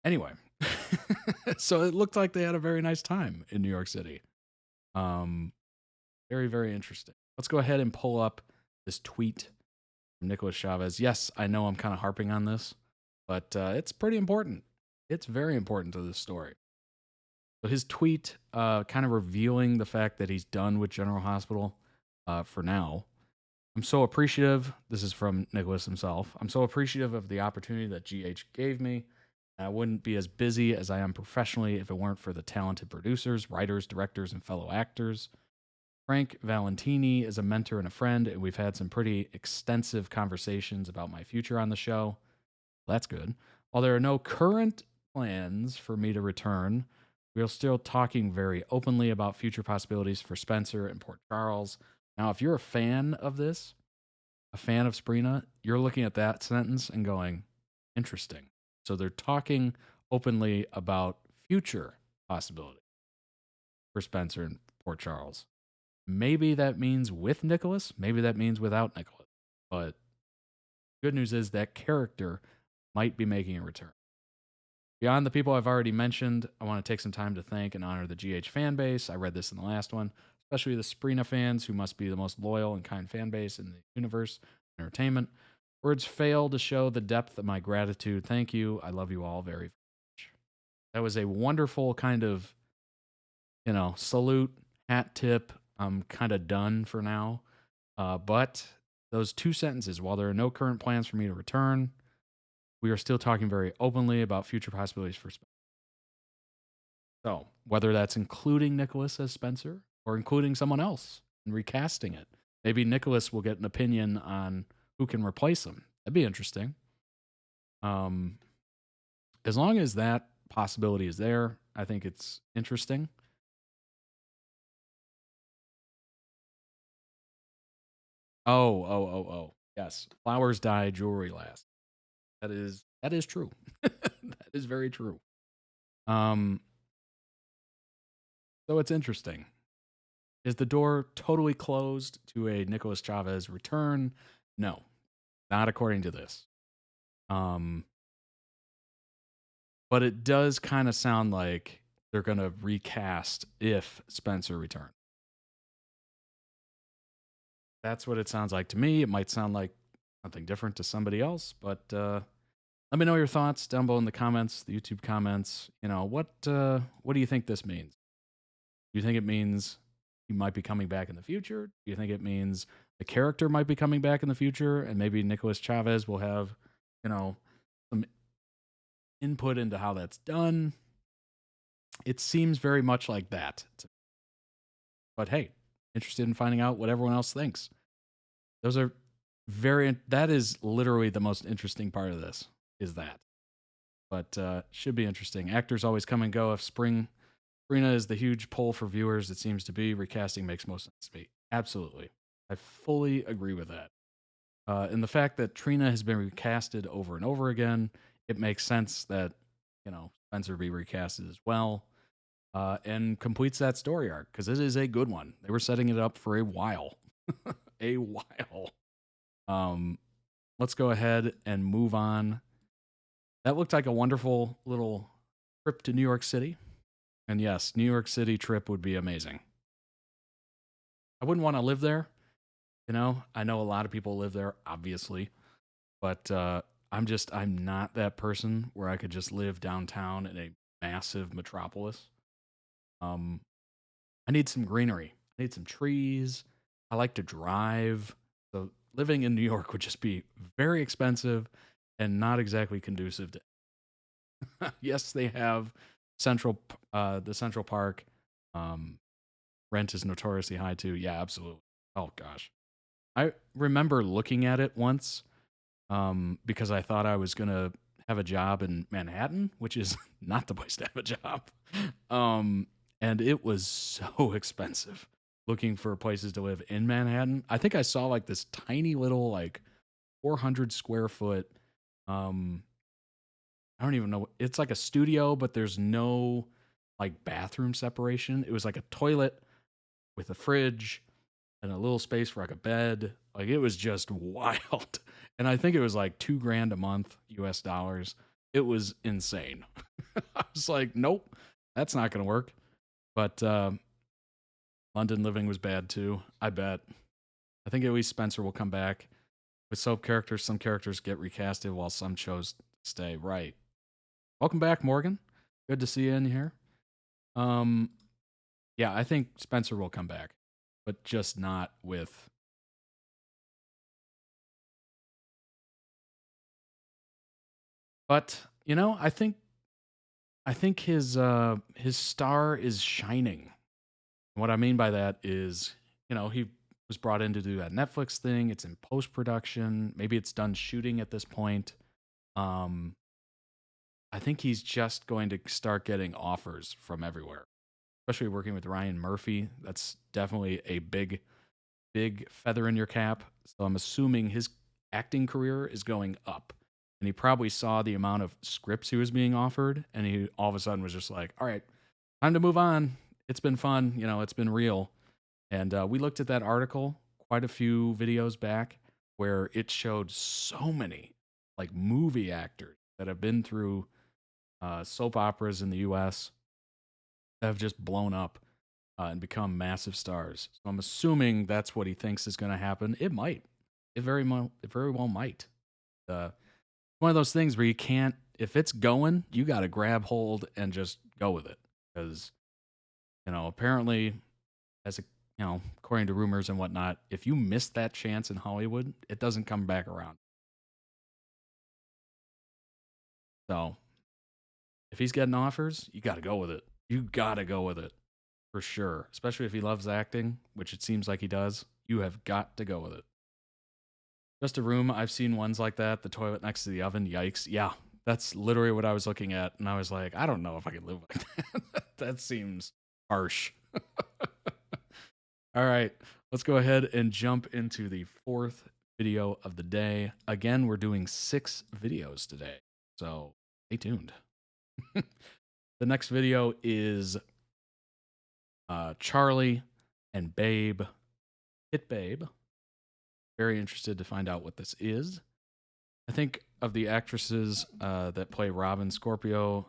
Anyway, so it looked like they had a very nice time in New York City. Very, very interesting. Let's go ahead and pull up this tweet from Nicholas Chavez. Yes, I know I'm kind of harping on this, but it's pretty important. It's very important to this story. So his tweet kind of revealing the fact that he's done with General Hospital for now. I'm so appreciative. This is from Nicholas himself. I'm so appreciative of the opportunity that GH gave me. I wouldn't be as busy as I am professionally if it weren't for the talented producers, writers, directors, and fellow actors. Frank Valentini is a mentor and a friend, and we've had some pretty extensive conversations about my future on the show. That's good. While there are no current plans for me to return, we are still talking very openly about future possibilities for Spencer and Port Charles. Now, if you're a fan of this, a fan of SPRINA, you're looking at that sentence and going, interesting. So they're talking openly about future possibilities for Spencer and Port Charles. Maybe that means with Nicholas. Maybe that means without Nicholas. But good news is that character might be making a return. Beyond the people I've already mentioned, I want to take some time to thank and honor the GH fan base. I read this in the last one, especially the SPRINA fans, who must be the most loyal and kind fan base in the universe of entertainment. Words fail to show the depth of my gratitude. Thank you. I love you all very much. That was a wonderful kind of, salute, hat tip. I'm kind of done for now. But those two sentences, while there are no current plans for me to return, we are still talking very openly about future possibilities for Spencer. So, whether that's including Nicholas as Spencer or including someone else and recasting it, maybe Nicholas will get an opinion on who can replace him. That'd be interesting. As long as that possibility is there, I think it's interesting. Oh. Yes. Flowers die, jewelry lasts. That is true. That is very true. So it's interesting. Is the door totally closed to a Nicholas Chavez return? No, not according to this. But it does kind of sound like they're going to recast if Spencer returns. That's what it sounds like to me. It might sound like something different to somebody else, but let me know your thoughts down below in the comments, the YouTube comments. What do you think this means? Do you think it means he might be coming back in the future? Do you think it means the character might be coming back in the future, and maybe Nicholas Chavez will have, some input into how that's done? It seems very much like that. But hey, interested in finding out what everyone else thinks. That is literally the most interesting part of this, is that. But should be interesting. Actors always come and go. If SPRINA is the huge pull for viewers, it seems to be, recasting makes most sense to me. Absolutely. I fully agree with that. And the fact that Trina has been recasted over and over again, it makes sense that, Spencer be recasted as well. And completes that story arc, because it is a good one. They were setting it up for a while. A while. Let's go ahead and move on. That looked like a wonderful little trip to New York City. And yes, New York City trip would be amazing. I wouldn't want to live there. I know a lot of people live there, obviously. But I'm not that person where I could just live downtown in a massive metropolis. I need some greenery. I need some trees. I like to drive. So living in New York would just be very expensive and not exactly conducive to. Yes, they have the Central Park. Rent is notoriously high too. Yeah, absolutely. Oh gosh. I remember looking at it once because I thought I was going to have a job in Manhattan, which is not the place to have a job. And it was so expensive looking for places to live in Manhattan. I think I saw like this tiny little 400 square foot. I don't even know. It's like a studio, but there's no bathroom separation. It was like a toilet with a fridge and a little space for a bed. It was just wild. And I think it was $2,000 a month, US dollars. It was insane. I was like, nope, that's not going to work. But London living was bad too, I bet. I think at least Spencer will come back. With soap characters, some characters get recasted while some chose to stay. Right. Welcome back, Morgan. Good to see you in here. Yeah, I think Spencer will come back, but just not with. But I think his star is shining. What I mean by that is he was brought in to do that Netflix thing. It's in post-production. Maybe it's done shooting at this point. I think he's just going to start getting offers from everywhere, especially working with Ryan Murphy. That's definitely a big feather in your cap. So I'm assuming his acting career is going up. And he probably saw the amount of scripts he was being offered, and he all of a sudden was just like, all right, time to move on. It's been fun. It's been real. And we looked at that article quite a few videos back where it showed so many like movie actors that have been through soap operas in the U.S. that have just blown up and become massive stars. So I'm assuming that's what he thinks is going to happen. It might. It very well might. One of those things where you can't, if it's going, you got to grab hold and just go with it. Because, apparently, according to rumors and whatnot, if you miss that chance in Hollywood, it doesn't come back around. So, if he's getting offers, you got to go with it. You got to go with it. For sure. Especially if he loves acting, which it seems like he does. You have got to go with it. Just a room. I've seen ones like that. The toilet next to the oven. Yikes. Yeah, that's literally what I was looking at. And I was like, I don't know if I can live like that. That seems harsh. All right. Let's go ahead and jump into the fourth video of the day. Again, we're doing 6 videos today. So stay tuned. The next video is Charlie and Babe. Hit Babe. Very interested to find out what this is. I think of the actresses that play Robin Scorpio,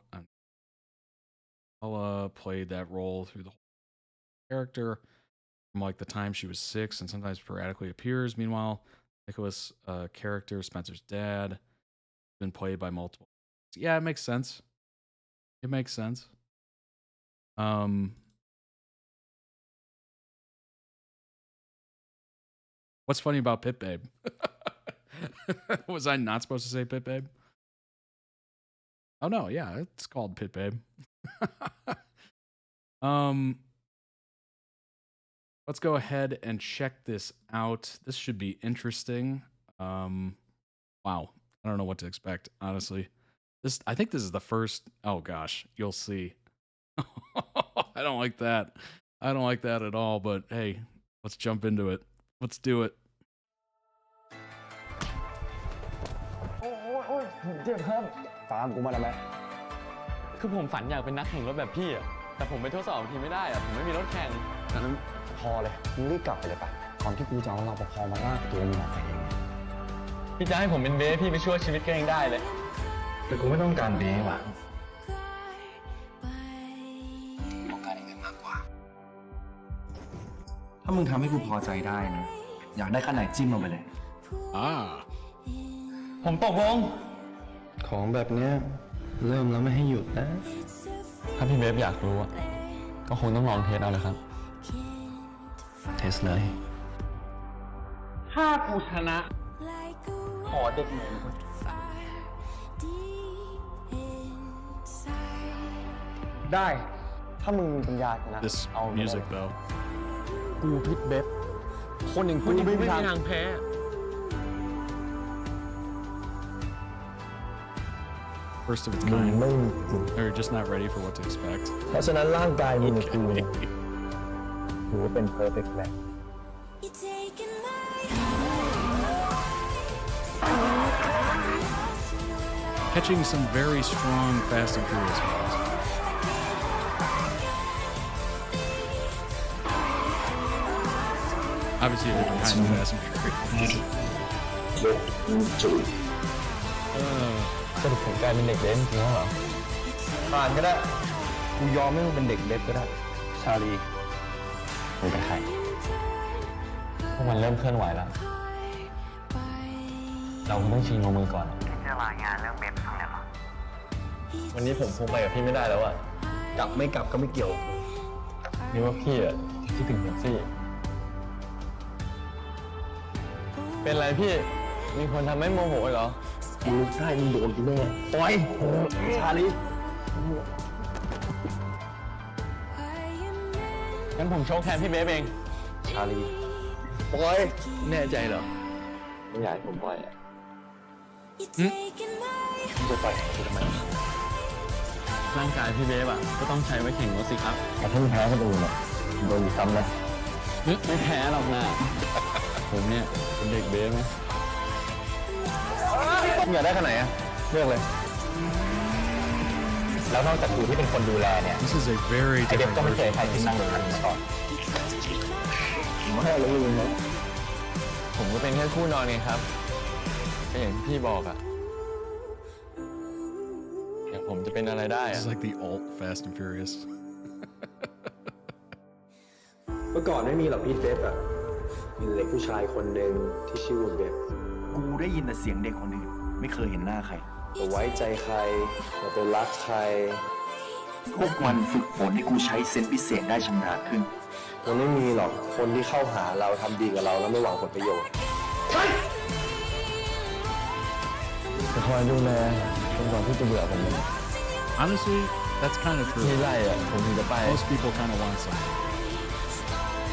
Ella played that role through the whole character from like the time she was 6 and sometimes sporadically appears. Meanwhile, Nicholas' character, Spencer's dad, has been played by multiple. Yeah, it makes sense. It makes sense. What's funny about Pit Babe? Was I not supposed to say Pit Babe? Oh no, yeah, it's called Pit Babe. Let's go ahead and check this out. This should be interesting. Wow, I don't know what to expect, honestly. I think this is the first. Oh gosh, you'll see. I don't like that. I don't like that at all. But hey, let's jump into it. Let's do it. เจ็บครับตามกูมาได้ไหมคือผมฝันอยากเป็นนักแข่งรถแบบพี่อ่ะแต่ผมไปทดสอบทีไม่ได้อ่ะผมไม่มีรถแข่งนั้นพอเลยมึงรีบกลับไปเลยปะก่อนที่กูจะเอารปภมาลากตัวมึงออกไปเองพี่จะให้ผมเป็นเบ้พี่ไปช่วยชีวิตแกเองได้เลยแต่กูไม่ต้องการเบ้ว่ะต้องการอย่างนั้นมากกว่าถ้ามึงทำให้กูพอใจได้นะอยากได้ขั้นไหนจิ้มลงไปเลยผมตกลงของแบบเนี้ยเริ่มแล้วไม่ให้หยุดนะถ้าพี่เบฟอยากรู้อะก็คงต้องลองเทสเอาเลยครับเทสเลยถ้ากูชนะขอเด็กหนุ่มได้ถ้ามึงมีปัญญาชนะเอาเลย music though กูพิษเบฟคนอย่างกูไม่มีทางแพ้First of its kind. They're just not ready for what to expect. เพราะฉะนั้นร่างกายมึงกับกูถือว่าเป็น perfect match. Catching some very strong Fast and Furious movies. Obviously, a different kind of Fast and Furious. สรุปผมกลายเป็นเด็กเล่นจริงเหรอผ่านก็ได้กูยอมให้มึงเป็นเด็กเล็กก็ได้ชาลีมึงเป็นใครพวกมันเริ่มเคลื่อนไหวแล้วเราต้องชิงลงมือก่อนจะรายงานเรื่องเบฟทำไงหรอวันนี้ผมคงไปกับพี่ไม่ได้แล้วอะกลับไม่กลับก็ไม่เกี่ยวนี่ว่าพี่อะคิดถึงผมสิเป็นไรพี่มีคนทำให้โมโหเหรอมึงใช่มึงโดนกูแน่ปล่อยชาลีงั้นผมโชคแทนพี่เบฟเอง ชาลีปล่อยแน่ใจเหรอไม่อยากให้ผมปล่อยอ่ะจะปล่อยกูทำไมร่างกายพี่เบฟอ่ะก็ต้องใช้ไว้แข่งรถสิครับแต่ถ้าแพ้คนอื่นอ่ะโดนซ้ำนะไม่แพ้หรอกนะผมเนี่ยเป็นเด็กเบฟนะอยากได้ขนาดไหนอ่ะเลือกเลยแล้วนอกจากกูที่เป็นคนดูแลเนี่ย This is a very ไอเด็ก different ก็ไม่เคย version. ใครที่นั่งอยู่ข้างมาก่อนไม่รู้เลยนะผมก็เป็นแค่คู่นอนไงครับก็อย่างที่พี่บอกอ่ะอย่างผมจะเป็นอะไรได้ This อ่ะ is like the alt Fast and Furious. เมื่อก่อนไม่มีหรอกพี่เบฟอะมีเด็กผู้ชายคนหนึ่งที่ชื่อว่าเบฟ กูได้ยินแต่เสียงเด็กคนอื่นไม่เคยเห็นหน้าใคร จะไว้ใจใครจะไปรักใคร พวกมันฝึกฝนให้กูใช้เซนส์พิเศษได้ชำนาญขึ้น มันไม่มีหรอกคนที่เข้าหาเราทำดีกับเราแล้วไม่หวังผลประโยชน์จะคอยดูแลจนกว่าที่จะเบื่อผม Honestly, that's kind of true. ที่ไล่อ่ะผมถึงจะไป Most people kind of want something.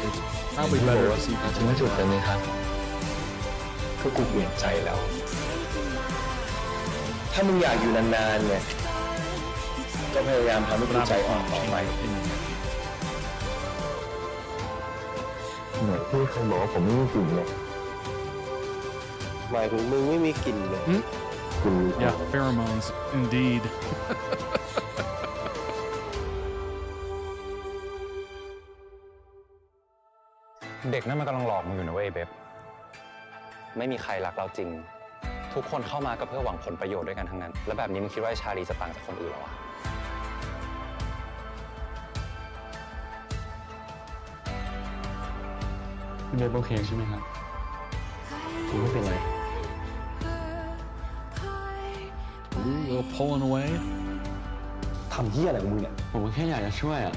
It's probably better to see ถึงจุดเป็นไหมครับ คือกูเปลี่ยนใจแล้ว ถ้ามึงอยากอยู่นานๆเนี่ยก็พยายามทำให้กูใจอ่อนต่อไปเหมือนที่เคยบอกว่าผมไม่มีกลิ่นเลยหมายถึงมึงไม่มีกลิ่นเลย Yeah, pheromones, indeed. เด็กนั่นมันกำลังหลอกมึงอยู่นะเว้ยเบฟไม่มีใครรักเราจริงทุกคนเข้ามาก็เพื่อหวังผลประโยชน์ด้วยกันทั้งนั้นแล้วแบบนี้มึงคิดว่าชาลีจะต่างจากคนอื่นหรอวะเบฟโอเคใช่ไหมครับกูไม่เป็นไร Ooh, a little pulling away. ทำเหี้ยอะไรของมึงเนี่ยผมก็แค่อยากจะช่วยอ่ะ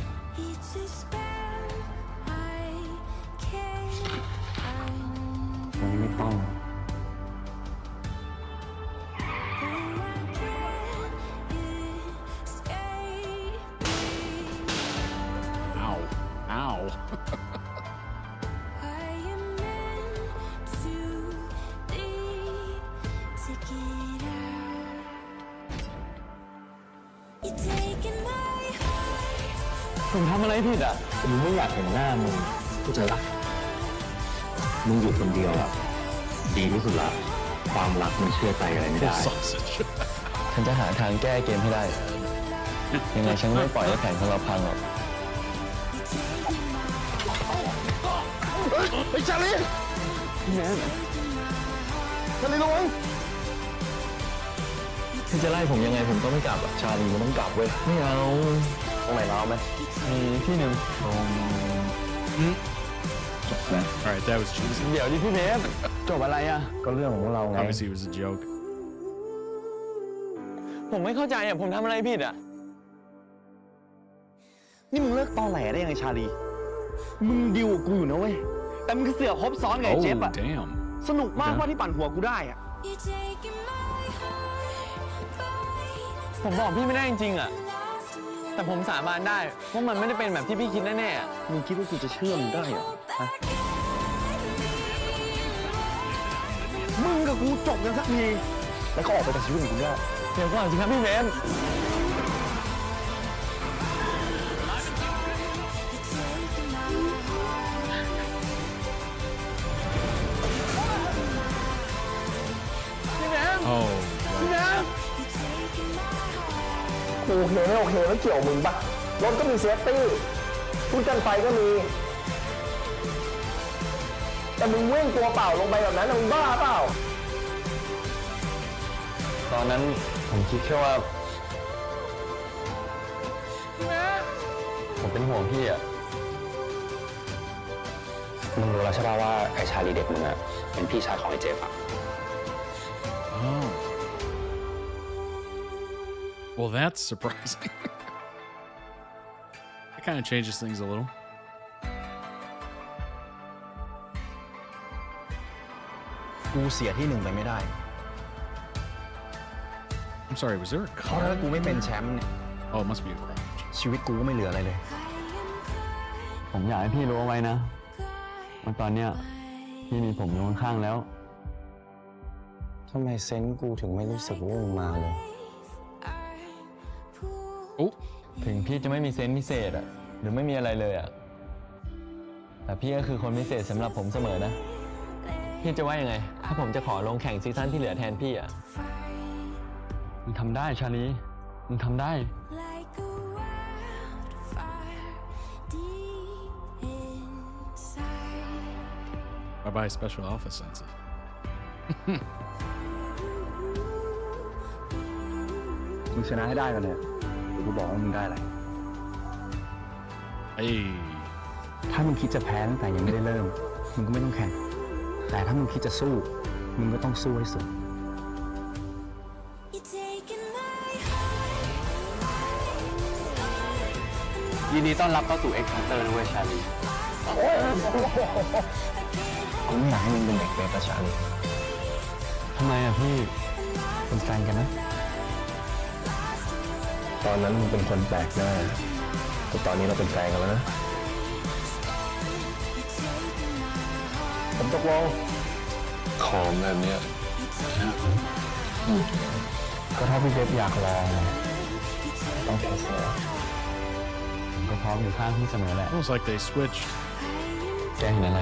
วันนี้ไม่ต้อง Ow. Ow.ผมทำอะไรผิดอ่ะผมไม่อยากเห็นหน้ามึงเข้าใจปะมึงอยู่คนเดียวอ่ะดีที่สุดละความรักมันเชื่อใจอะไรไม่ได้ Sausage. ฉันจะหาทางแก้เกมให้ได้ยังไงฉันไม่ปล่อยให้แผนของเราพังหรอกไอ้ชาลีแม่ชาลีระวังที่จะไล่ผมยังไงผมต้องไม่กลับอ่ะชาลีมันต้องกลับเว้ยไม่เอาตรงไหนเอาไหมมีที่หนึ่งตรงจบแล้ว All right, that was cheesy. เดี๋ยวดิพี่เบฟจบอะไรอ่ะก็เรื่องของเราไง Obviously, it was a joke. ผมไม่เข้าใจอ่ะผมทำอะไรผิดอ่ะนี่มึงเลิกตอแหลได้ยังไงชาลีมึงดิวกับกูอยู่นะเว้ยแต่มึงคือเสือกคบซ้อนกับไอ้เจฟ Oh, อ่ะ damn. สนุกมากว่าที่ปั่นหัวกูได้อ่ะผมบอกพี่ไม่ได้จริงๆอ่ะแต่ผมสาบานได้ว่ามันไม่ได้เป็นแบบที่พี่คิดแน่ๆมึงคิดว่ากูจะเชื่อมึงได้เหรอฮะมึงกับกูจบกันสักทีแล้วก็ออกไปจากชีวิตของกูได้เดี๋ยวก่อนสิครับพี่เบมพี่เบม Oh, พี่เบ right. มโอเคไม่โอเคไม่เกี่ยวมึงปะรถก็มีเซฟตี้ชุดกันไฟก็มีแต่มึงเว้งตัวเปล่าลงไปแบบนั้นมึงบ้าเปล่าตอนนั้นผมคิดแค่ว่าผมเป็นห่วงพี่อ่ะมึงรู้แล้วใช่ป่ะว่าไอ้ชาลีเด็กมึงอ่ะเป็นพี่ชายของไอ้เจฟอ่ะ Oh. Well, that's surprising. It kind of changes things a little.กูเสียที่หนึ่งไปไม่ได้ I'm sorry, was there a เพราะถ้า car? กูไม่เป็นแชมป์เนี่ย Oh, it must be a crowd. ชีวิตกูก็ไม่เหลืออะไรเลย ผมอยากให้พี่รู้เอาไว้นะ ว่าตอนเนี้ยพี่มีผมอยู่ข้างๆแล้วทำไมเซนส์กูถึงไม่รู้สึกว่ามึงมาเลยถึงพี่จะไม่มีเซนส์พิเศษอะหรือไม่มีอะไรเลยอะแต่พี่ก็คือคนพิเศษสำหรับผมเสมอนะพี่จะว่ายังไงถ้าผมจะขอลงแข่งซีซั่นที่เหลือแทนพี่อะมึงทำได้ชาลีมึงทำได้ Bye-bye special alpha senses. มึงชนะให้ได้กันเลยเดี๋ยวกูบอกว่ามึงได้อะไรถ้ามึงคิดจะแพ้ตั้งแต่ยังไม่ได้เริ่มมึงก็ไม่ต้องแข่งแต่ถ้ามึงคิดจะสู้มึงก็ต้องสู้ให้สุดยินดีต้อนรับเข้าสู่ X Hunter นะเว้ยชาลีกูไม่อยากให้มึงเป็นเด็กเบสชาลีทำไมอะพี่เป็นแฟนกันนะตอนนั้นมึงเป็นคนแปลกหน้าแต่ตอนนี้เราเป็นแฟนกันแล้วนะผมตกลงของแบบเนี้ยก็ถ้าพี่เบสอยากลองต้องเทสเลยผมก็พร้อมอยู่ข้างพี่เสมอแหละ Almost like they switched. แกเห็นอะไร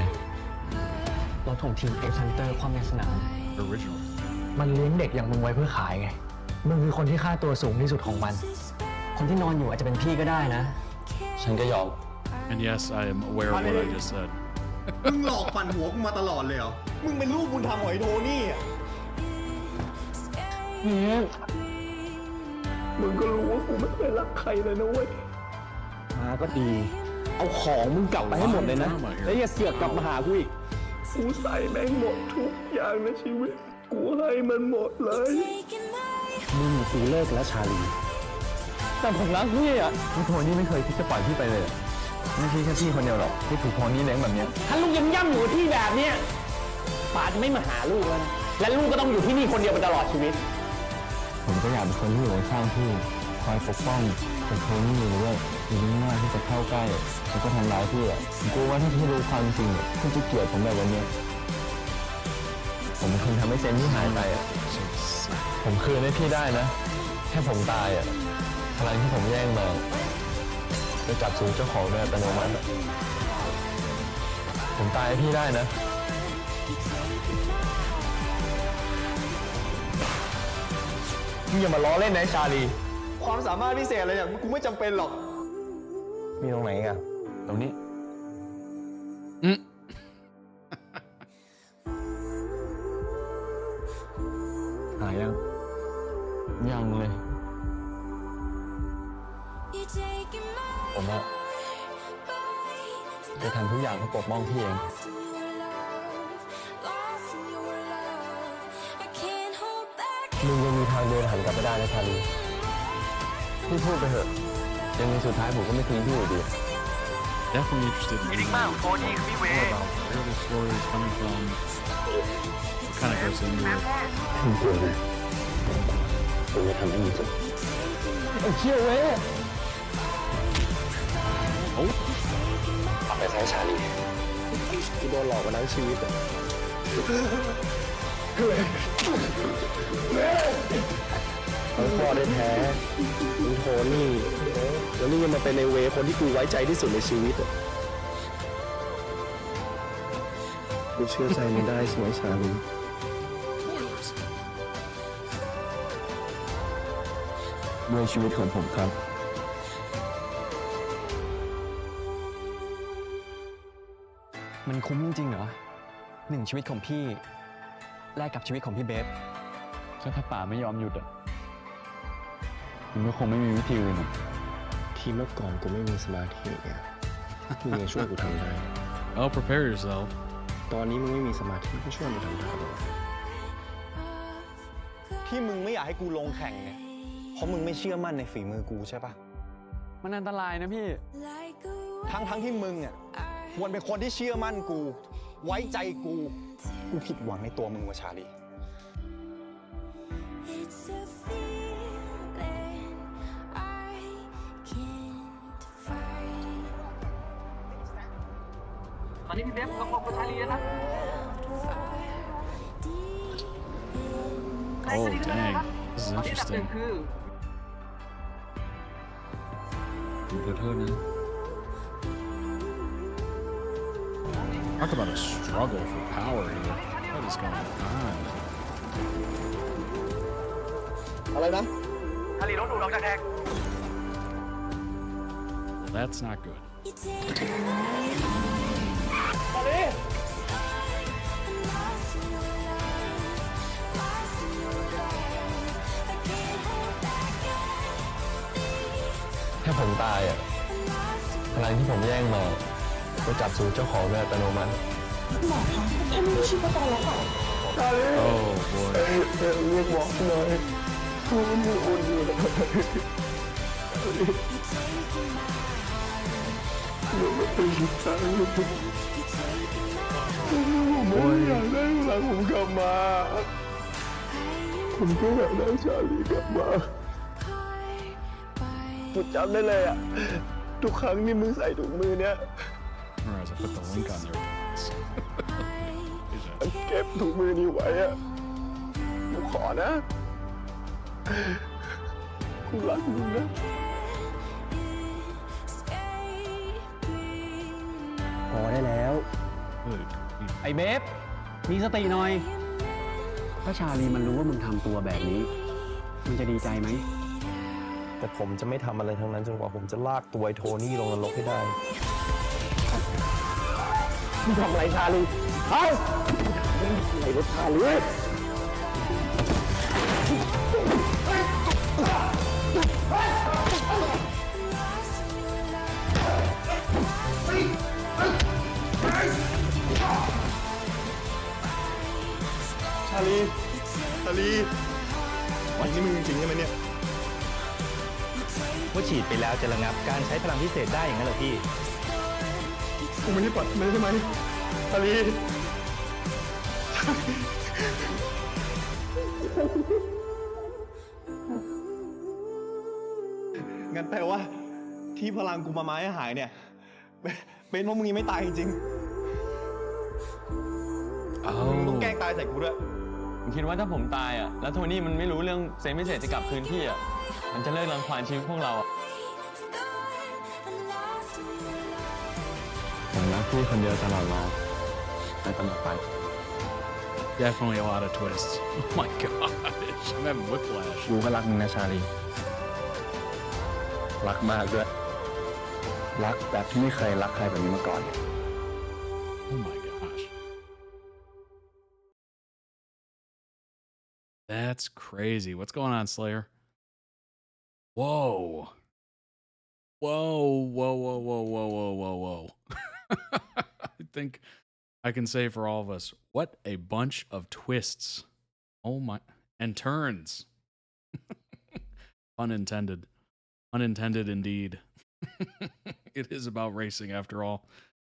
เราถ่งทีม X Hunter ความในสนาม Original. มันเลี้ยงเด็กอย่างมึงไว้เพื่อขายไงมึงคือคนที่ค่าตัวสูงที่สุดของมันคนที่นอนอยู่อาจจะเป็นพี่ก็ได้นะฉันก็ยอม And yes, I am aware of what I just said. มึงหลอกปั่นหัวกูมาตลอดเลยเหรอมึงเป็นลูกบุญธรรมของไอ้โทนี่อ่ะมึงก็รู้ว่ากูไม่เคยรักใครเลยนะเว้ยมาก็ดีเอาของมึงกลับไปให้หมดเลยนะแล้วอย่าเสือกกลับมาหากูอีกกูใส่แม่งหมดทุกอย่างในชีวิตกูให้มันหมดเลยมึงกูเลิกแล้วชาลีแต่ผมรักพี่อ่ะโทนี่ไม่เคยคิดจะปล่อยพี่ไปเลยไม่ใช่แค่พี่คนเดียวหรอกที่ถูกโทนี่เลี้ยงแบบนี้ถ้าลูกยังย่ำอยู่ที่แบบเนี้ยป๋าจะไม่มาหาลูกแล้วนะและลูกก็ต้องอยู่ที่นี่คนเดียวไปตลอดชีวิตผมก็อยากเป็นคนที่อยู่ข้างพี่คอยปกป้องแต่โทนี่หรือว่าอยู่หน้าที่จะเข้าใกล้แล้วก็ทำร้ายพี่อ่ะกูว่าถ้าพี่รู้ความจริงพี่จะเกลียดผมแบบวันนี้ผมเป็นคนทำให้เซนที่หายไปอ่ะผมคืนให้พี่ได้นะแค่ผมตายอ่ะพลังที่ผมแย่งมาจะกลับสู่เจ้าของโดยอัตโนมัติผมตายให้พี่ได้นะมึงอย่ามาล้อเล่นนะชาลีความสามารถพิเศษอะไรเนี่ยกูไม่จำเป็นหรอกมีตรงไหนอ่ะตรงนี้หายยังเลยผมว่าจะทำทุกอย่างเพื่อปกป้องพี่เองมึงยังมีทางเดินหันกลับไปได้นะชาลีพี่พูดไปเถอะยังไงสุดท้ายผมก็ไม่ทิ้งพี่อยู่ดี Definitely interested in more about where the story is coming from. It kind of goes into it. ผมกลัวนะผมจะทำให้มันจบเชี่ยวเว้ยเอาไปใช้ชาลีกูโดนหลอกมาทั้งชีวิตทั้งพ่อได้แท้ทั้งโทนี่แล้วนี่ยังมาเป็นในเวคนที่กูไว้ใจที่สุดในชีวิตกูเชื่อใจมึงได้สวยชาลีด้วยชีวิตของผมครับมันคุ้มจริงๆเหรอ1 ชีวิตของพี่แลกกับชีวิตของพี่เบสก็ถ้าป่าไม่ยอมหยุดอ่ะมันก็คงไม่มีวิธีอื่นทีเมื่อก่อนกูไม่มีสมาธิไงมึงยังช่วยกูทำได้ Oh, prepare yourself. ตอนนี้มึงไม่มีสมาธิก็ช่วยมึงทำได้หรอที่มึงไม่อยากให้กูลงแข่งเนี่ยเพราะมึงไม่เชื่อมั่นในฝีมือกูใช่ปะ มันอันตรายนะพี่ทั้งที่มึงอ่ะควรเป็นคนที่เชื่อมั่นกูไว้ใจกูผิดหวังในตัวมึงว่ะชาลี ตอนนี้พี่เบฟก็คบกับชาลีนะครับ Oh, dang. This is ตอนนี้อันดับหนึ่ interesting. งคือ ขอโทษนะ Talk about a struggle for power here. What is going on? อะไรนะ ชาลีโดนดูดออกจากแท็ก Well, that's not good. ชาลี ถ้าผมตายอ่ะพลังที่ผมแย่งมาจะกลับสู่เจ้าของโดยอัตโนมัติ Oh, boy. เรียกบอกหน่อยมันมีอุ่นอยู่นะผมอยากได้พลังผมกลับมาผมก็อยากได้ชาลีกลับมาผมจำได้เลยอ่ะทุกครั้งที่มึงใส่ถุงมือเนี้ย Alright, I put the link on there. เก็บถุงมือนี้ไว้อะกูขอนะกูรักมึงนะ พอได้แล้ว ไอ้เบฟมีสติหน่อย ถ้าชาลีมันรู้ว่ามึงทำตัวแบบนี้ มันจะดีใจไหม แต่ผมจะไม่ทำอะไรทั้งนั้นจนกว่าผมจะลากตัวไอ้โทนี่ลงนรกให้ได้มึงทำอะไรชาลีเฮ้ยมึงทำอะไรรถชาลีชาลีวันนี้มึงจริงๆใช่ไหมเนี่ย ว่าฉีดไปแล้วจะระงับการใช้พลังพิเศษได้อย่างนั้นเหรอพี่ กูไม่ได้ปัดมันใช่ไหมชาลีงั้นแปลว่าที่พลังกูมาไม้หายเนี่ยเป็นเพราะมึงยังไม่ตายจริงๆมึงต้องแกล้งตายใส่กูด้วย ผมคิดว่าถ้าผมตายอ่ะ แล้วโทนี่มันไม่รู้เรื่องเซนพิเศษจะกลับคืนพี่อ่ะ มันจะเลิกรังควานชีวิตพวกเราอ่ะ ผมรักพี่คนเดียวตลอดมาและตลอดไป Definitely a lot of twists. Oh my gosh. I'm having whiplash. กูก็รักมึงนะชาลีรักมากด้วยรักแบบที่ไม่เคยรักใครแบบนี้มาก่อน Oh my gosh. That's crazy. What's going on, Slayer? Whoa. Whoa, whoa, whoa, whoa, whoa, whoa, whoa, whoa. I think I can say for all of us, what a bunch of twists. Oh my, and turns. Unintended. Unintended indeed. It is about racing after all.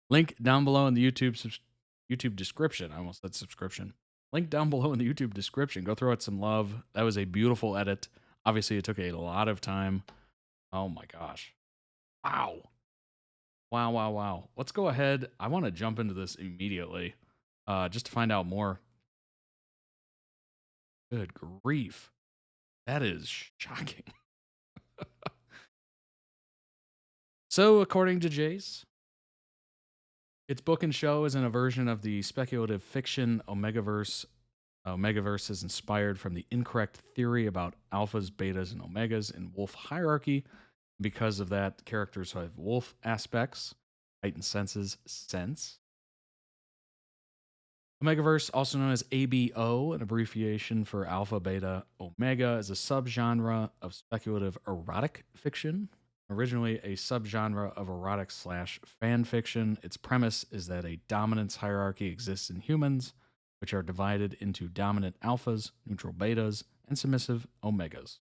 Link down below in the YouTube description. I almost said subscription. Link down below in the YouTube description. Go throw it some love. That was a beautiful edit. Obviously, it took a lot of time. Oh my gosh. Wow. Wow, wow, wow. Let's go ahead. I want to jump into this immediately just to find out more. Good grief. That is shocking. So, according to Jace, its book and show is in a version of the speculative fiction Omegaverse. Omegaverse is inspired from the incorrect theory about alphas, betas, and omegas in wolf hierarchy. Because of that, characters have wolf aspects, heightened senses, sense. Omegaverse, also known as ABO, an abbreviation for Alpha, Beta, Omega, is a subgenre of speculative erotic fiction. Originally a subgenre of erotic / fan fiction, its premise is that a dominance hierarchy exists in humans, which are divided into dominant alphas, neutral betas, and submissive omegas.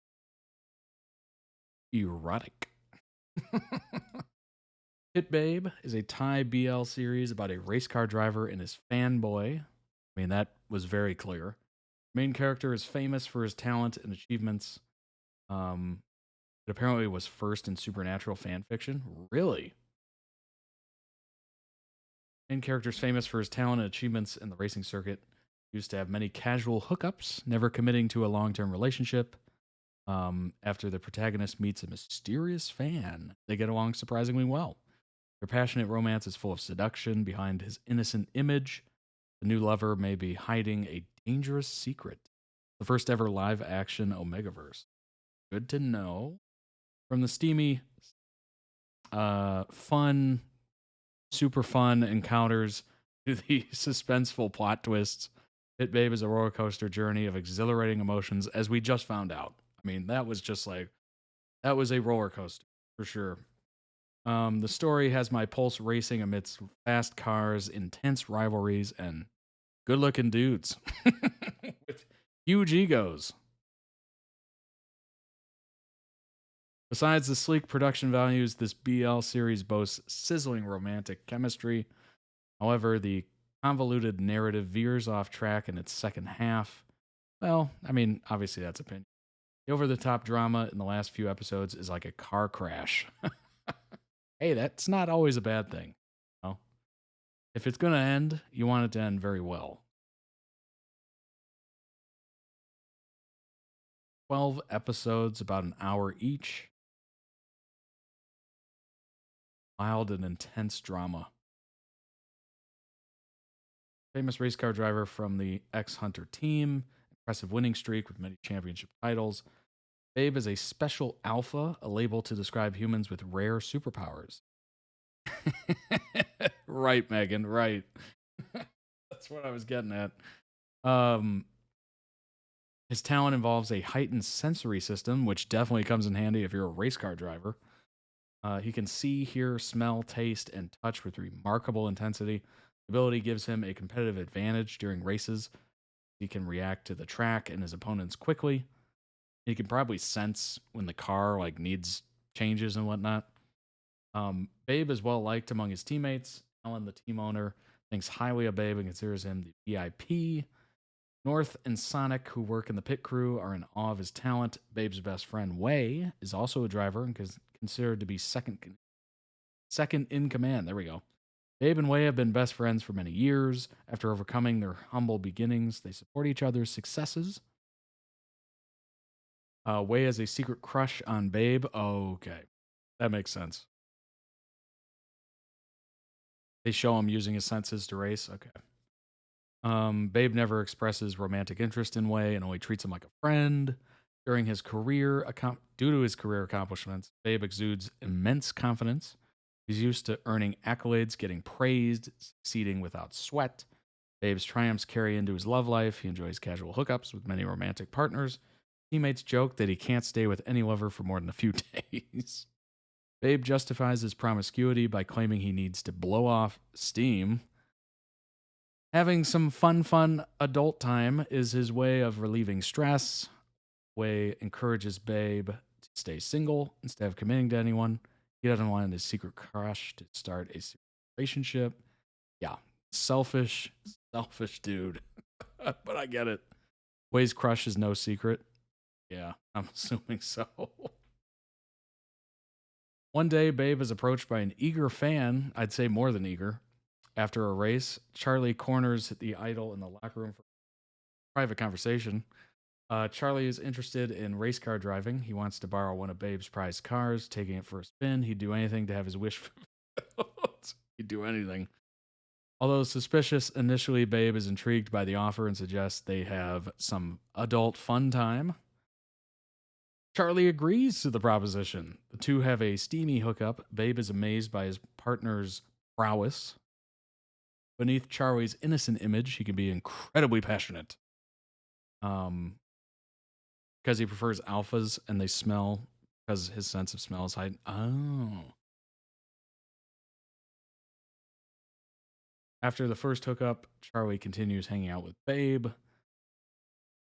Erotic. Hit Babe is a Thai BL series about a race car driver and his fanboy. I mean, that was very clear. Main character is famous for his talent and achievements. It apparently was first in supernatural fan fiction. Really? Main character is famous for his talent and achievements in the racing circuit. He used to have many casual hookups, never committing to a long-term relationship. After the protagonist meets a mysterious fan, they get along surprisingly well. Their passionate romance is full of seduction behind his innocent image. The new lover may be hiding a dangerous secret. The first ever live-action Omegaverse. Good to know. From the steamy, fun, super fun encounters to the suspenseful plot twists, Hit Babe is a roller coaster journey of exhilarating emotions, as we just found out. I mean, that was a roller coaster for sure. The story has my pulse racing amidst fast cars, intense rivalries, and good-looking dudes with huge egos. Besides the sleek production values, this BL series boasts sizzling romantic chemistry. However, the convoluted narrative veers off track in its second half. Well, I mean, obviously that's opinion. The over-the-top drama in the last few episodes is like a car crash. Hey, that's not always a bad thing. You know? If it's going to end, you want it to end very well. 12 episodes, about an hour each. Wild and intense drama. Famous race car driver from the ex-Hunter team. Impressive winning streak with many championship titles. Babe is a special alpha, a label to describe humans with rare superpowers. Right, Megan, right. That's what I was getting at. His talent involves a heightened sensory system, which definitely comes in handy if you're a race car driver. He can see, hear, smell, taste, and touch with remarkable intensity. The ability gives him a competitive advantage during races. He can react to the track and his opponents quickly. He can probably sense when the car needs changes and whatnot. Babe is well liked among his teammates. Ellen, the team owner, thinks highly of Babe and considers him the VIP. North and Sonic, who work in the pit crew, are in awe of his talent. Babe's best friend, Wei, is also a driver and considered to be second in command. There we go. Babe and Wei have been best friends for many years. After overcoming their humble beginnings, they support each other's successes. Wei has a secret crush on Babe. Okay, that makes sense. They show him using his senses to race. Okay. Babe never expresses romantic interest in Wei and only treats him like a friend. During his career, due to his career accomplishments, Babe exudes immense confidence. He's used to earning accolades, getting praised, succeeding without sweat. Babe's triumphs carry into his love life. He enjoys casual hookups with many romantic partners. Teammates joke that he can't stay with any lover for more than a few days. Babe justifies his promiscuity by claiming he needs to blow off steam. Having some fun adult time is his way of relieving stress. Wei encourages Babe to stay single instead of committing to anyone. He doesn't want his secret crush to start a relationship. Yeah, selfish dude. But I get it. Wei's crush is no secret. Yeah, I'm assuming so. One day, Babe is approached by an eager fan, I'd say more than eager. After a race, Charlie corners the idol in the locker room for a private conversation. Charlie is interested in race car driving. He wants to borrow one of Babe's prized cars, taking it for a spin. He'd do anything to have his wish fulfilled. He'd do anything. Although suspicious initially, Babe is intrigued by the offer and suggests they have some adult fun time. Charlie agrees to the proposition. The two have a steamy hookup. Babe is amazed by his partner's prowess. Beneath Charlie's innocent image, he can be incredibly passionate. Because he prefers alphas and they smell, because his sense of smell is heightened. Oh. After the first hookup, Charlie continues hanging out with Babe.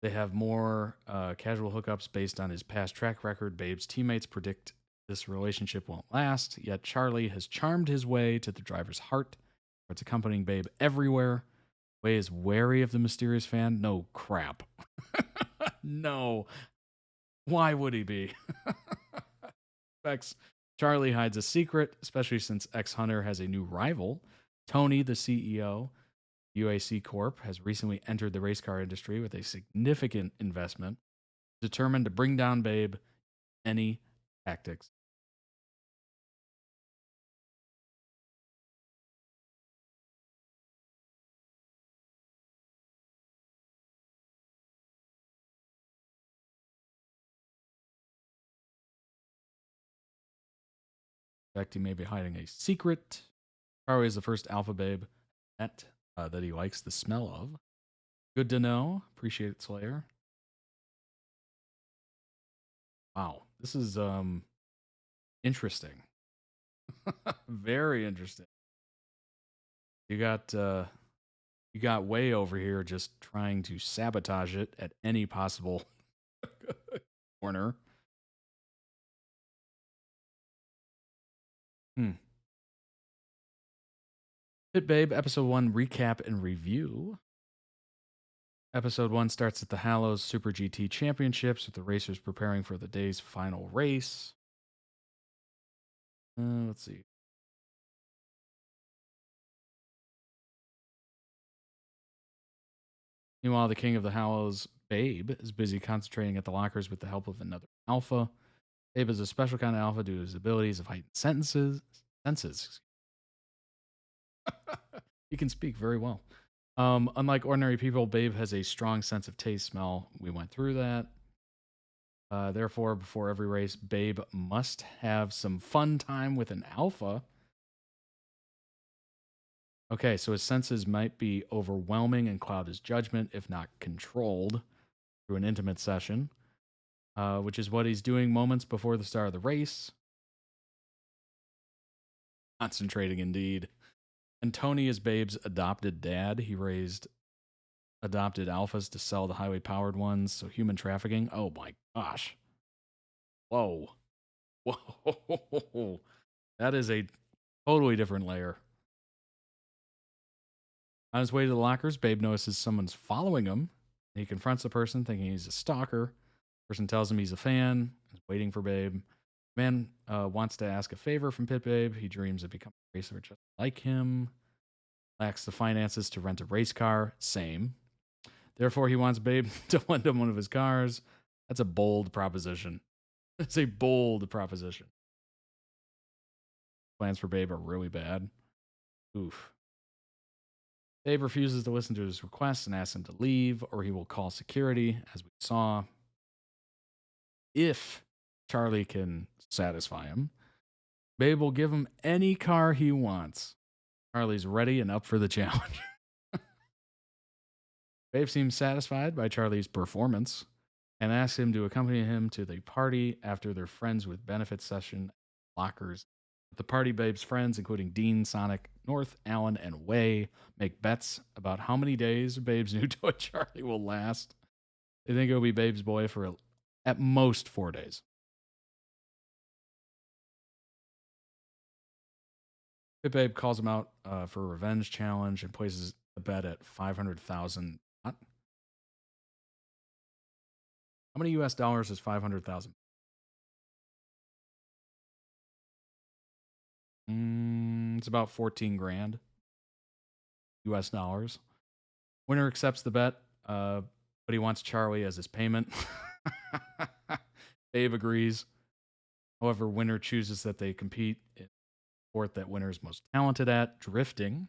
They have more casual hookups based on his past track record. Babe's teammates predict this relationship won't last, yet Charlie has charmed his way to the driver's heart. It's accompanying Babe everywhere. Wei is wary of the mysterious fan. No crap. No. Why would he be? Charlie hides a secret, especially since ex-Hunter has a new rival. Tony, the CEO, UAC Corp, has recently entered the race car industry with a significant investment, determined to bring down Babe any tactics. In fact, he may be hiding a secret. Charlie is the first alpha babe that he likes the smell of. Good to know. Appreciate it, Slayer. Wow, this is interesting. Very interesting. You got Way over here just trying to sabotage it at any possible corner. Pit Babe, Episode 1 recap and review. Episode 1 starts at the Hallows Super GT Championships with the racers preparing for the day's final race. Let's see. Meanwhile, the king of the Hallows, Babe, is busy concentrating at the lockers with the help of another alpha. Babe is a special kind of alpha due to his abilities of heightened senses. He can speak very well. Unlike ordinary people, Babe has a strong sense of taste smell. We went through that. Therefore, before every race, Babe must have some fun time with an alpha. Okay, so his senses might be overwhelming and cloud his judgment if not controlled through an intimate session, which is what he's doing moments before the start of the race. Concentrating indeed. And Tony is Babe's adopted dad. He raised adopted alphas to sell the highway-powered ones, so human trafficking. Oh my gosh. Whoa. Whoa. That is a totally different layer. On his way to the lockers, Babe notices someone's following him. He confronts the person, thinking he's a stalker. The person tells him he's a fan, is waiting for Babe. The man wants to ask a favor from Pit Babe. He dreams of becoming a racer just like him. Lacks the finances to rent a race car. Same. Therefore, he wants Babe to lend him one of his cars. That's a bold proposition. It's a bold proposition. Plans for Babe are really bad. Oof. Babe refuses to listen to his request and asks him to leave, or he will call security, as we saw. If Charlie can satisfy him, Babe will give him any car he wants. Charlie's ready and up for the challenge. Babe seems satisfied by Charlie's performance and asks him to accompany him to the party after their friends with benefit session lockers. The party, Babe's friends, including Dean, Sonic, North, Alan, and Way, make bets about how many days Babe's new toy Charlie will last. They think it'll be Babe's boy for at most 4 days. Pit Babe calls him out for a revenge challenge and places a bet at 500,000. How many US dollars is 500,000? It's about 14 grand US dollars. Winner accepts the bet, but he wants Charlie as his payment. Babe agrees. However, winner chooses that they compete in the sport that winner is most talented at, drifting.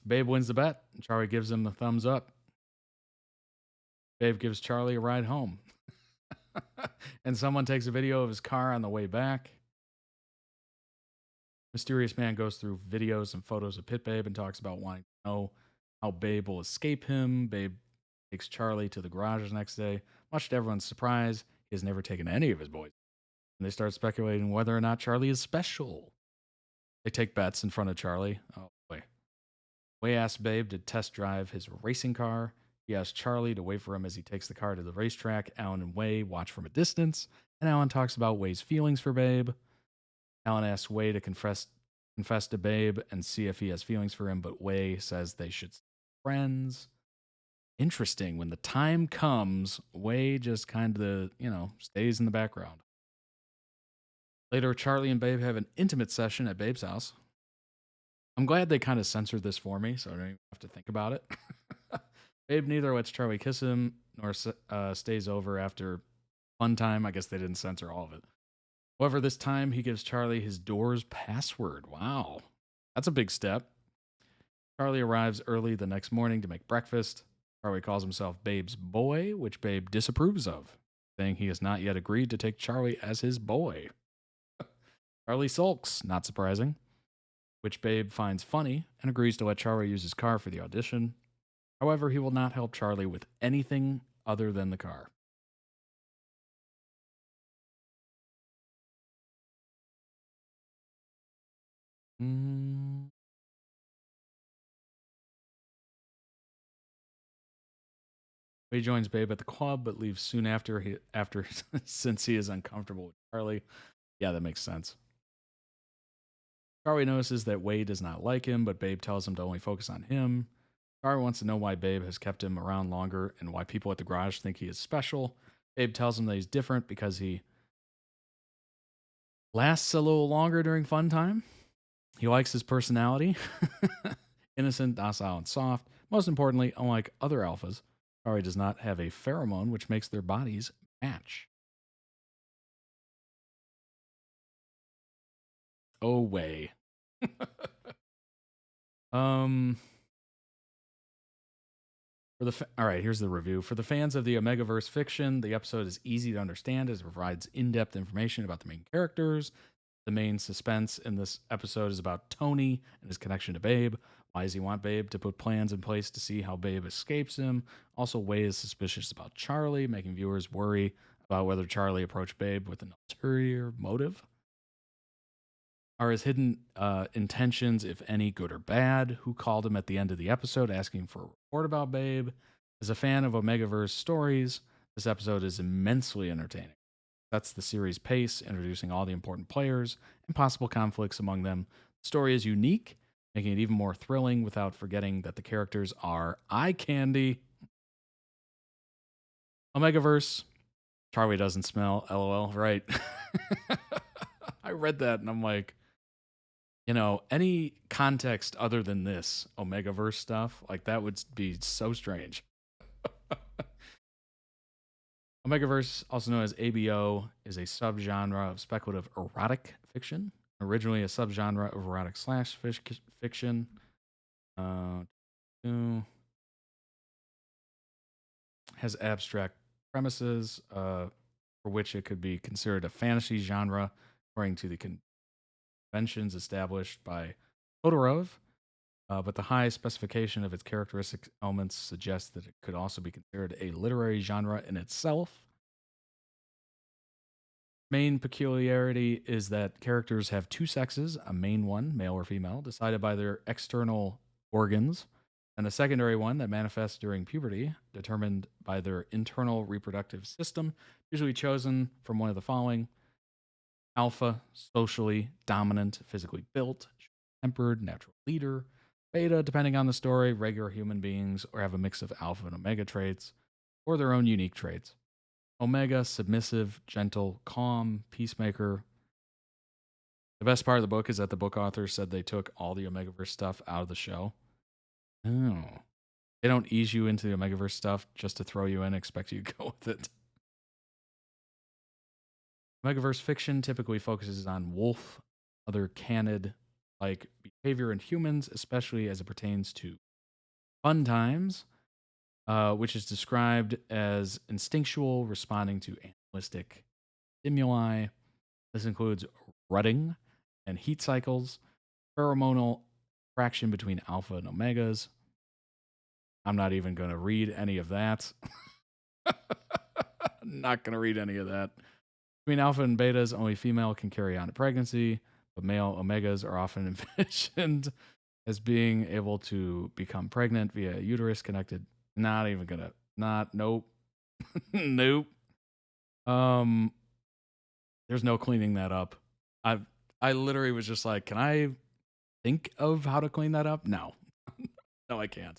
Babe wins the bet. Charlie gives him the thumbs up. Babe gives Charlie a ride home. And someone takes a video of his car on the way back. Mysterious man goes through videos and photos of Pit Babe and talks about wanting to know how Babe will escape him. Babe takes Charlie to the garage the next day. Much to everyone's surprise, he has never taken any of his boys. And they start speculating whether or not Charlie is special. They take bets in front of Charlie. Oh boy. Way asks Babe to test drive his racing car. He asks Charlie to wait for him as he takes the car to the racetrack. Alan and Way watch from a distance, and Alan talks about Way's feelings for Babe. Alan asks Way to confess to Babe and see if he has feelings for him, but Way says they should be friends. Interesting. When the time comes, Way just kind of, stays in the background. Later, Charlie and Babe have an intimate session at Babe's house. I'm glad they kind of censored this for me, so I don't even have to think about it. Babe neither lets Charlie kiss him, nor stays over after fun time. I guess they didn't censor all of it. However, this time he gives Charlie his door's password. Wow. That's a big step. Charlie arrives early the next morning to make breakfast. Charlie calls himself Babe's boy, which Babe disapproves of, saying he has not yet agreed to take Charlie as his boy. Charlie sulks, not surprising, which Babe finds funny and agrees to let Charlie use his car for the audition. However, he will not help Charlie with anything other than the car. He joins Babe at the club, but leaves soon after since he is uncomfortable with Charlie. Yeah, that makes sense. Charlie notices that Wade does not like him, but Babe tells him to only focus on him. Charlie wants to know why Babe has kept him around longer and why people at the garage think he is special. Babe tells him that he's different because he lasts a little longer during fun time. He likes his personality. Innocent, docile, and soft. Most importantly, unlike other alphas, Charlie does not have a pheromone which makes their bodies match. Oh, way. All right, here's the review. For the fans of the Omegaverse fiction, the episode is easy to understand as it provides in-depth information about the main characters. The main suspense in this episode is about Tony and his connection to Babe. Why does he want Babe to put plans in place to see how Babe escapes him? Also, Wei is suspicious about Charlie, making viewers worry about whether Charlie approached Babe with an ulterior motive. Are his hidden intentions, if any, good or bad? Who called him at the end of the episode asking for a report about Babe? As a fan of Omegaverse stories, this episode is immensely entertaining. That's the series' pace, introducing all the important players and possible conflicts among them. The story is unique, making it even more thrilling without forgetting that the characters are eye candy. Omegaverse, Charlie doesn't smell, LOL, right? I read that and I'm like, you know, any context other than this Omegaverse stuff, like that would be so strange. Omegaverse, also known as ABO, is a subgenre of speculative erotic fiction. Originally a subgenre of erotic / fiction. Has abstract premises, for which it could be considered a fantasy genre, according to the conventions established by Todorov, but the high specification of its characteristic elements suggests that it could also be considered a literary genre in itself. Main peculiarity is that characters have two sexes, a main one, male or female, decided by their external organs, and a secondary one that manifests during puberty, determined by their internal reproductive system, usually chosen from one of the following: alpha, socially dominant, physically built, tempered, natural leader; beta, depending on the story, regular human beings, or have a mix of alpha and omega traits, or their own unique traits. Omega, submissive, gentle, calm, peacemaker. The best part of the book is that the book authors said they took all the Omegaverse stuff out of the show. Oh. They don't ease you into the Omegaverse stuff just to throw you in and expect you to go with it. Omegaverse fiction typically focuses on wolf, other canid-like behavior in humans, especially as it pertains to fun times, which is described as instinctual, responding to animalistic stimuli. This includes rutting and heat cycles, pheromonal attraction between alpha and omegas. I'm not even going to read any of that. Not going to read any of that. Between alpha and betas, only female can carry on a pregnancy, but male omegas are often envisioned as being able to become pregnant via a uterus connected. Not even gonna. Nope. Nope. There's no cleaning that up. I literally was just like, can I think of how to clean that up? No. No, I can't.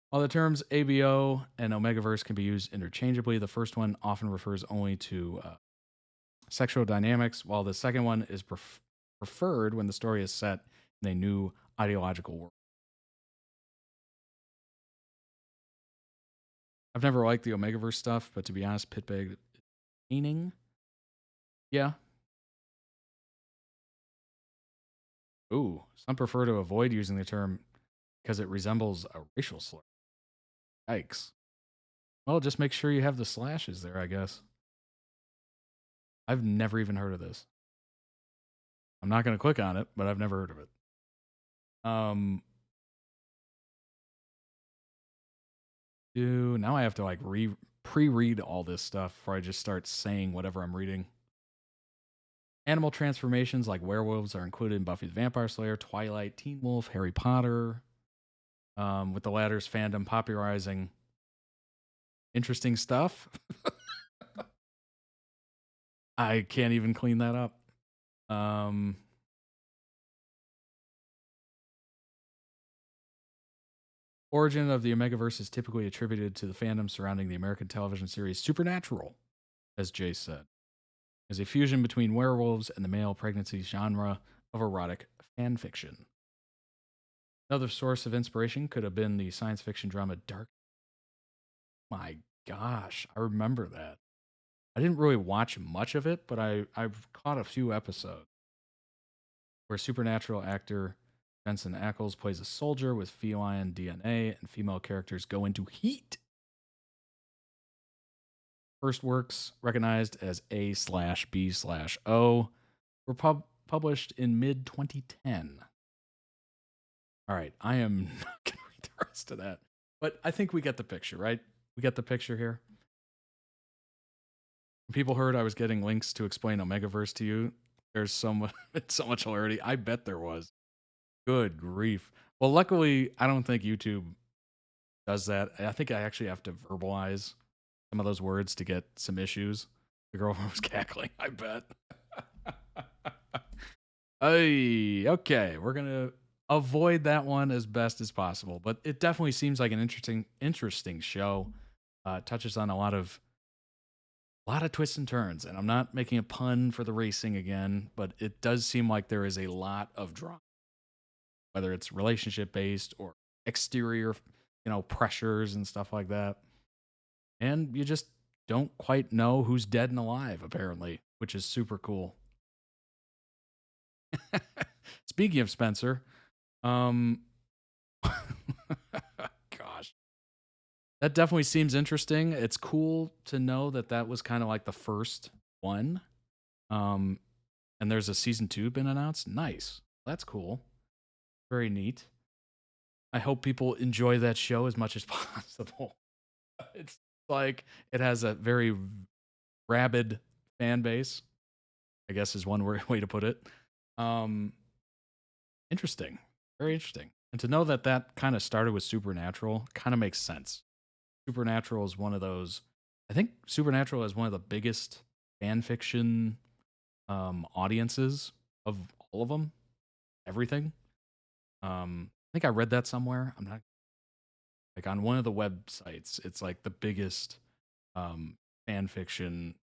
While the terms ABO and Omegaverse can be used interchangeably, the first one often refers only to sexual dynamics, while the second one is preferred when the story is set in a new ideological world. I've never liked the Omegaverse stuff, but to be honest, Pitbag is meaning. Yeah. Ooh, some prefer to avoid using the term because it resembles a racial slur. Yikes. Well, just make sure you have the slashes there, I guess. I've never even heard of this. I'm not going to click on it, but I've never heard of it. Now I have to like pre-read all this stuff before I just start saying whatever I'm reading. Animal transformations like werewolves are included in Buffy the Vampire Slayer, Twilight, Teen Wolf, Harry Potter, with the latter's fandom popularizing interesting stuff. I can't even clean that up. Origin of the Omegaverse is typically attributed to the fandom surrounding the American television series Supernatural, as Jace said, as a fusion between werewolves and the male pregnancy genre of erotic fan fiction. Another source of inspiration could have been the science fiction drama Dark. My gosh, I remember that. I didn't really watch much of it, but I've caught a few episodes where Supernatural actor Jensen Ackles plays a soldier with feline DNA, and female characters go into heat. First works, recognized as A/B/O, were published in mid-2010. All right, I am not going to read the rest of that, but I think we get the picture, right? We get the picture here. When people heard I was getting links to explain Omegaverse to you, there's so much hilarity. I bet there was. Good grief. Well, luckily, I don't think YouTube does that. I think I actually have to verbalize some of those words to get some issues. The girlfriend was cackling, I bet. Hey, okay, we're going to avoid that one as best as possible, but it definitely seems like an interesting show. Touches on a lot of twists and turns, and I'm not making a pun for the racing again, but it does seem like there is a lot of drama, whether it's relationship based or exterior, pressures and stuff like that. And you just don't quite know who's dead and alive, apparently, which is super cool. Speaking of Spencer, gosh, that definitely seems interesting. It's cool to know that was kind of like the first one. And there's a season 2 been announced. Nice. That's cool. Very neat. I hope people enjoy that show as much as possible. It's like it has a very rabid fan base, I guess is one way to put it. Interesting. Very interesting. And to know that kind of started with Supernatural kind of makes sense. Supernatural is one of those, I think Supernatural is one of the biggest fan fiction audiences of all of them. Everything. I think I read that somewhere. I'm not like on one of the websites. It's like the biggest fan fiction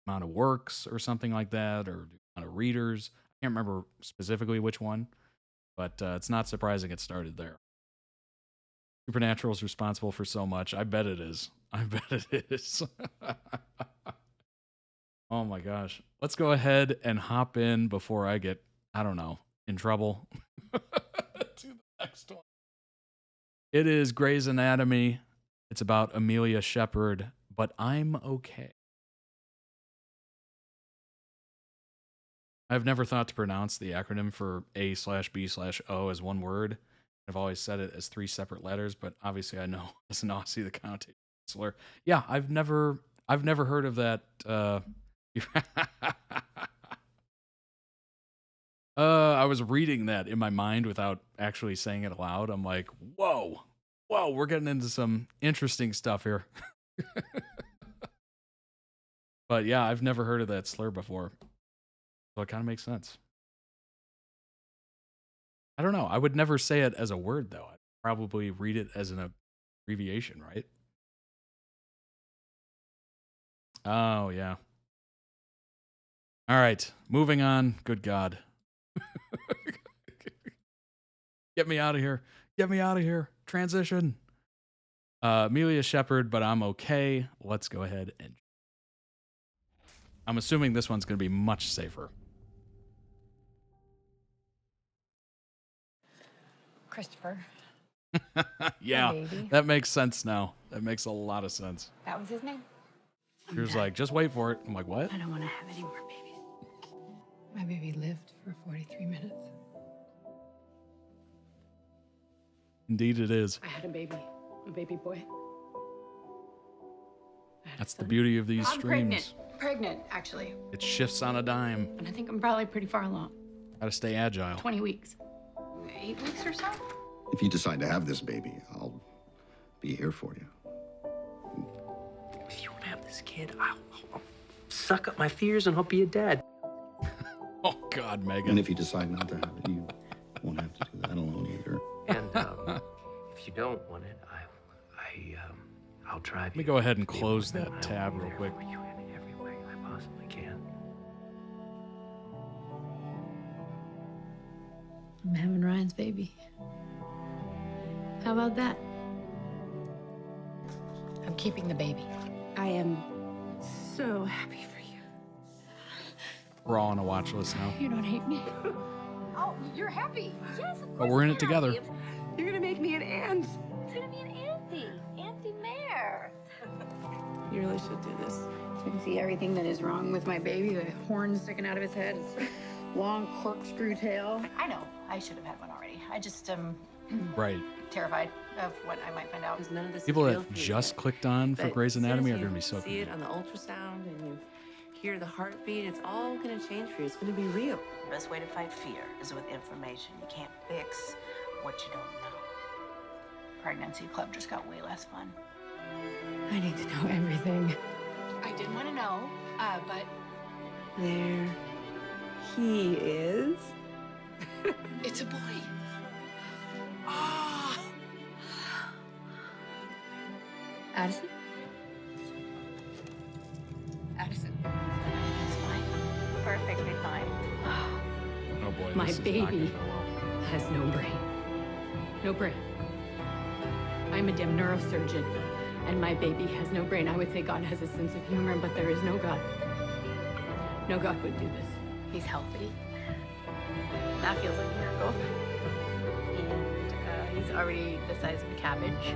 amount of works or something like that, or amount of readers. I can't remember specifically which one, but it's not surprising it started there. Supernatural is responsible for so much. I bet it is. Oh my gosh. Let's go ahead and hop in before I get, I don't know, in trouble. To the next one. It is Grey's Anatomy. It's about Amelia Shepherd, but I'm okay. I've never thought to pronounce the acronym for A/B/O as one word. I've always said it as 3 separate letters, but obviously I know as an Aussie the county slur. Yeah, I've never heard of that. I was reading that in my mind without actually saying it aloud. I'm like, whoa, we're getting into some interesting stuff here. But yeah, I've never heard of that slur before. So it kind of makes sense. I don't know. I would never say it as a word, though. I'd probably read it as an abbreviation, right? Oh, yeah. All right, moving on. Good God. Get me out of here. Get me out of here. Transition. Amelia Shepherd, but I'm okay. Let's go ahead and... I'm assuming this one's going to be much safer. Christopher. Yeah, that makes sense now. That makes a lot of sense. That was his name? She was like, just wait for it. I'm like, what? I don't want to have any more babies. My baby lived for 43 minutes. Indeed it is. I had a baby boy. That's the beauty of these I'm streams. Pregnant, actually. It shifts on a dime. And I think I'm probably pretty far along. Gotta stay agile. 20 weeks. 8 weeks or so? If you decide to have this baby, I'll be here for you. If you want to have this kid, I'll suck up my fears and I'll be a dad. Oh, God, Megan. And if you decide not to have it, you won't have to do that alone either. And if you don't want it, I'll drive you. Let me go ahead and close that tab real quick. For you in every way I possibly can. I'm having Ryan's baby. How about that? I'm keeping the baby. I am so happy for you. We're all on a watch list now. You don't hate me. Oh, you're happy? Yes, of course. But we're in it together. You're gonna make me an ant. It's gonna be an Auntie Mare. You really should do this. So you can see everything that is wrong with my baby. The horns sticking out of his head, his long corkscrew tail. I know. I should have had one already. I just Right. terrified of what I might find out. None of this People is real that for you just yet. clicked on for But Grey's as soon Anatomy as are you going to be so see it on the ultrasound and you hear the heartbeat, it's all going to change for you. It's going to be real. The best way to fight fear is with information. You can't fix what you don't know. Pregnancy club just got way less fun. I need to know everything. I did want to know, but... There he is. It's a boy. Ah! Addison? Addison. It's fine. Perfectly fine. Oh boy, My this is not baby gonna go well. has no brain. No brain. I'm a damn neurosurgeon, and my baby has no brain. I would say God has a sense of humor, but there is no God. No God would do this. He's healthy. That feels like a miracle. And he's already the size of a cabbage.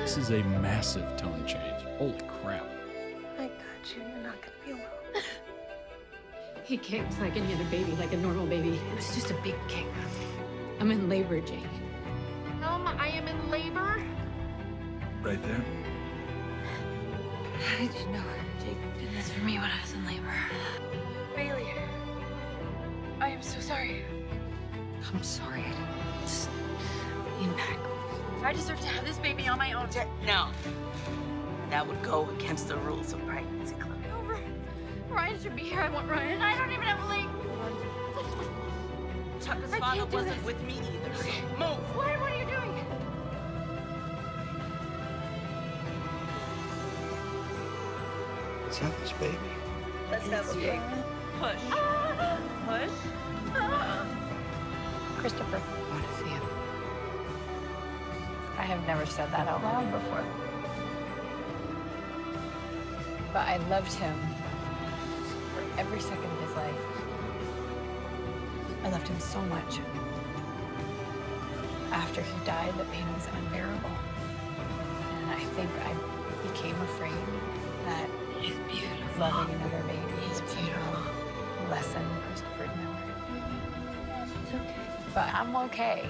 This is a massive tone change. Holy crap. I got you. You're not gonna be alone. He kicks like any other baby, like a normal baby. It's just a big kick. I'm in labor, Jake. I am in labor. Right there. How did you know Jake did this for me when I was in labor? Bailey, I am so sorry. I'm sorry. Just Lean back. I deserve to have this baby on my own. no. That would go against the rules of pregnancy club. Ryan should be here. I want Ryan. I don't even have a leg. Tucker's I father can't do wasn't this. with me either, so move. What are you doing? Let's have this baby. Let's have a big push. Push. Christopher. I want to see him. I have never said that out loud before. But I loved him for every second of his life. I loved him so much. After he died, the pain was unbearable. And I think I became afraid that loving another baby is beautiful. Lessen Christopher's memory. It's okay. But I'm okay.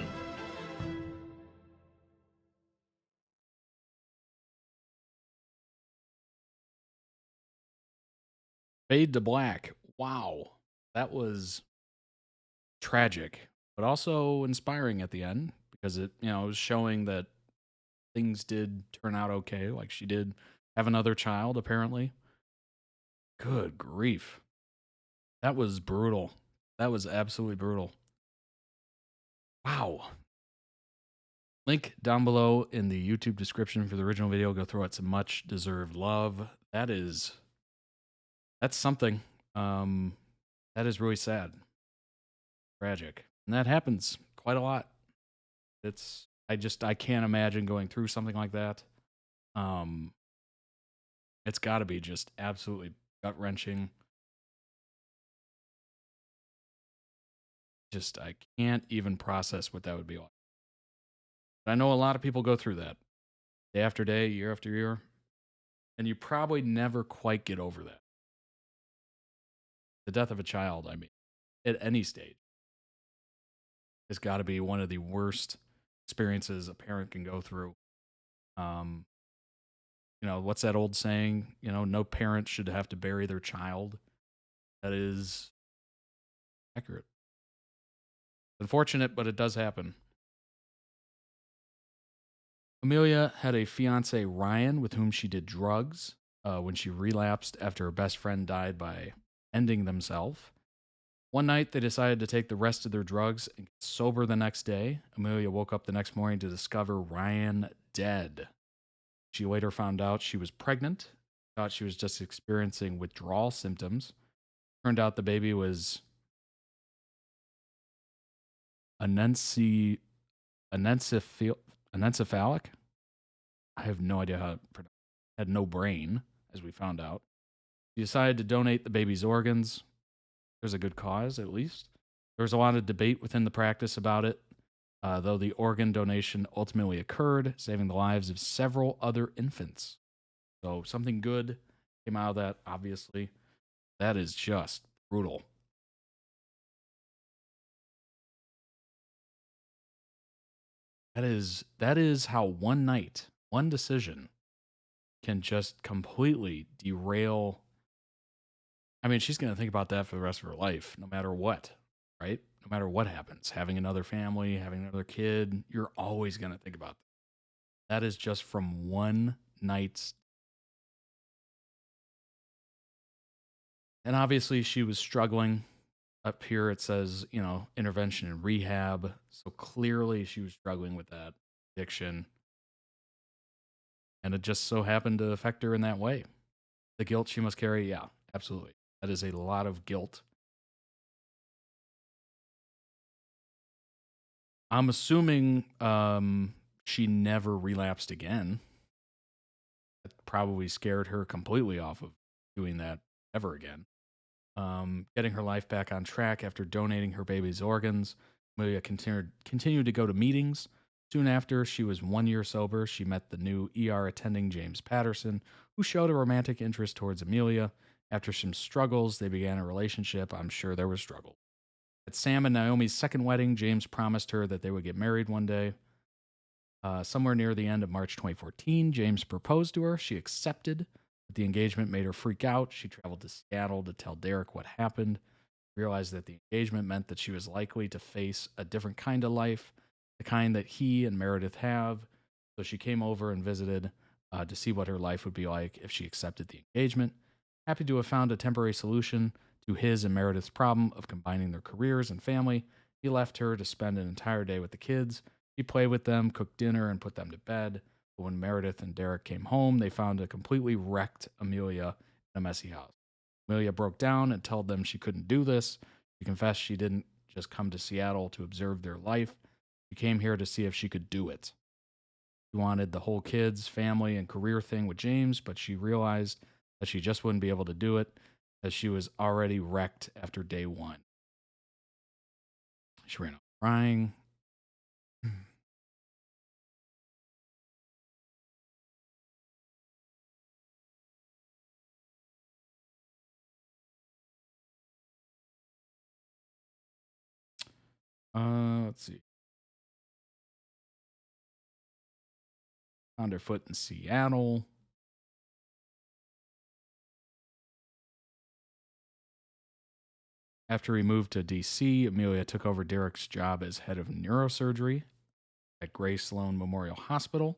Fade to black. Wow. That was tragic, but also inspiring at the end because it, was showing that things did turn out okay. Like she did have another child, apparently. Good grief. That was brutal. That was absolutely brutal. Wow. Link down below in the YouTube description for the original video. Go throw it some much deserved love. That's something. That is really sad. Tragic. And that happens quite a lot. I can't imagine going through something like that. It's got to be just absolutely gut-wrenching. Just, I can't even process what that would be like. But I know a lot of people go through that day after day, year after year, and you probably never quite get over that. The death of a child, I mean, at any stage, has got to be one of the worst experiences a parent can go through. What's that old saying? No parent should have to bury their child. That is accurate. Unfortunate, but it does happen. Amelia had a fiance, Ryan, with whom she did drugs when she relapsed after her best friend died by ending themselves. One night, they decided to take the rest of their drugs and get sober the next day. Amelia woke up the next morning to discover Ryan dead. She later found out she was pregnant, thought she was just experiencing withdrawal symptoms. Turned out the baby was anencephalic. I have no idea how to pronounce it. Had no brain, as we found out. She decided to donate the baby's organs. There's a good cause, at least. There was a lot of debate within the practice about it, though the organ donation ultimately occurred, saving the lives of several other infants. So something good came out of that, obviously. That is just brutal. That is how one night, one decision can just completely derail. I mean, she's going to think about that for the rest of her life, no matter what, right? No matter what happens. Having another family, having another kid, you're always going to think about that. That is just from one night's. And obviously, she was struggling. Up here, it says, intervention and rehab. So clearly, she was struggling with that addiction. And it just so happened to affect her in that way. The guilt she must carry, yeah, absolutely. That is a lot of guilt. I'm assuming she never relapsed again. That probably scared her completely off of doing that ever again. Getting her life back on track after donating her baby's organs, Amelia continued to go to meetings. Soon after she was 1 year sober, she met the new ER attending James Patterson, who showed a romantic interest towards Amelia. After some struggles, they began a relationship. I'm sure there was struggle. At Sam and Naomi's second wedding, James promised her that they would get married one day. Somewhere near the end of March 2014, James proposed to her. She accepted, but the engagement made her freak out. She traveled to Seattle to tell Derek what happened. Realized that the engagement meant that she was likely to face a different kind of life, the kind that he and Meredith have. So she came over and visited to see what her life would be like if she accepted the engagement. Happy to have found a temporary solution to his and Meredith's problem of combining their careers and family, he left her to spend an entire day with the kids. He played with them, cooked dinner, and put them to bed. But when Meredith and Derek came home, they found a completely wrecked Amelia in a messy house. Amelia broke down and told them she couldn't do this. She confessed she didn't just come to Seattle to observe their life. She came here to see if she could do it. She wanted the whole kids, family, and career thing with James, but she realized that she just wouldn't be able to do it as she was already wrecked after day one. She ran out crying. Let's see. Found her foot in Seattle. After he moved to D.C., Amelia took over Derek's job as head of neurosurgery at Gray Sloan Memorial Hospital.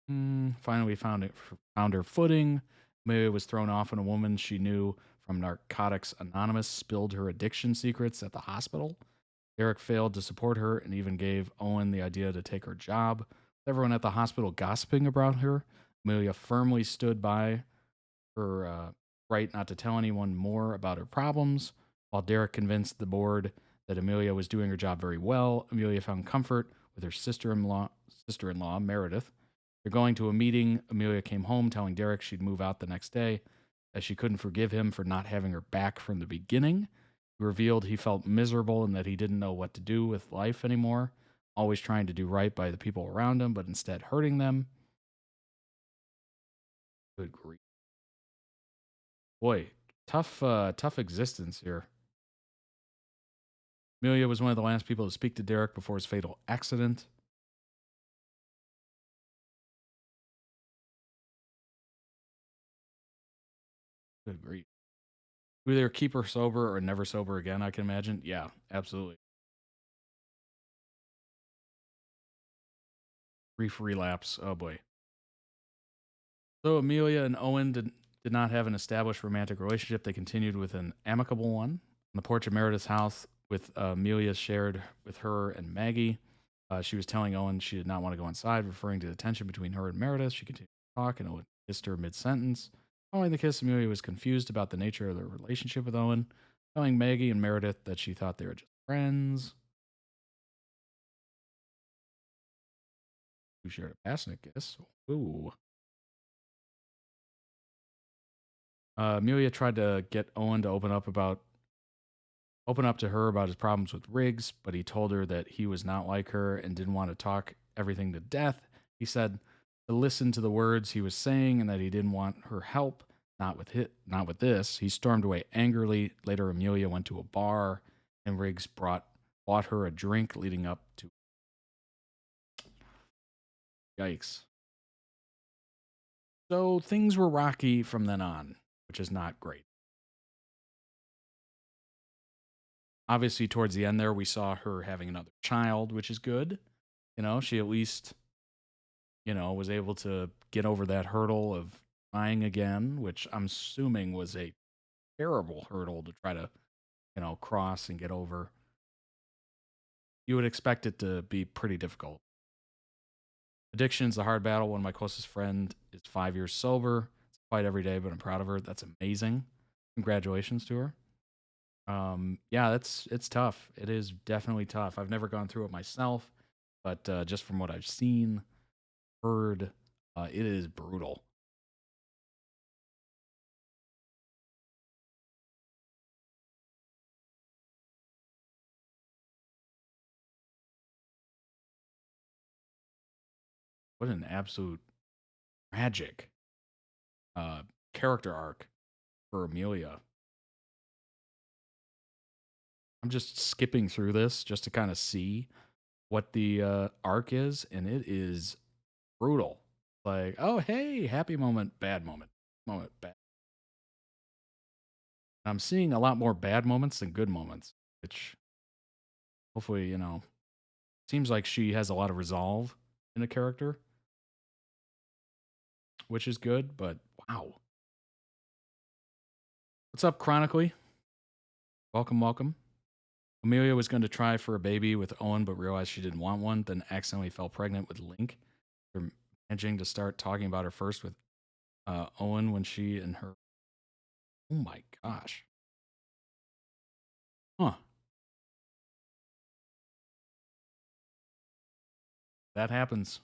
Finally found her footing. Amelia was thrown off when a woman she knew from Narcotics Anonymous spilled her addiction secrets at the hospital. Derek failed to support her and even gave Owen the idea to take her job. With everyone at the hospital gossiping about her, Amelia firmly stood by her right not to tell anyone more about her problems. While Derek convinced the board that Amelia was doing her job very well, Amelia found comfort with her sister-in-law, Meredith. They're going to a meeting. Amelia came home telling Derek she'd move out the next day, as she couldn't forgive him for not having her back from the beginning. He revealed he felt miserable and that he didn't know what to do with life anymore, always trying to do right by the people around him, but instead hurting them. Good grief. Boy, tough existence here. Amelia was one of the last people to speak to Derek before his fatal accident. Good grief. Either keep her sober or never sober again, I can imagine. Yeah, absolutely. Brief relapse. Oh, boy. So Amelia and Owen did not have an established romantic relationship. They continued with an amicable one. On the porch of Meredith's house, with Amelia shared with her and Maggie. She was telling Owen she did not want to go inside, referring to the tension between her and Meredith. She continued to talk, and Owen kissed her mid-sentence. Following the kiss, Amelia was confused about the nature of their relationship with Owen, telling Maggie and Meredith that she thought they were just friends. Who shared a passionate kiss? Ooh. Amelia tried to get Owen to open up to her about his problems with Riggs, but he told her that he was not like her and didn't want to talk everything to death. He said to listen to the words he was saying and that he didn't want her help, not with this. He stormed away angrily. Later, Amelia went to a bar and Riggs bought her a drink leading up to. Yikes. So things were rocky from then on, which is not great. Obviously, towards the end there, we saw her having another child, which is good. You know, she at least, was able to get over that hurdle of trying again, which I'm assuming was a terrible hurdle to try to, cross and get over. You would expect it to be pretty difficult. Addiction's a hard battle. One of my closest friends is 5 years sober. It's a fight every day, but I'm proud of her. That's amazing. Congratulations to her. Yeah, it's tough. It is definitely tough. I've never gone through it myself, but just from what I've seen, heard, it is brutal. What an absolute tragic character arc for Amelia. I'm just skipping through this just to kind of see what the arc is, and it is brutal. Like, oh, hey, happy moment, bad moment, bad. I'm seeing a lot more bad moments than good moments, which hopefully, seems like she has a lot of resolve in a character, which is good, but wow. What's up, Chronically? Welcome. Amelia was going to try for a baby with Owen, but realized she didn't want one, then accidentally fell pregnant with Link. They're managing to start talking about her first with Owen when she and her... Oh my gosh. Huh. That happens.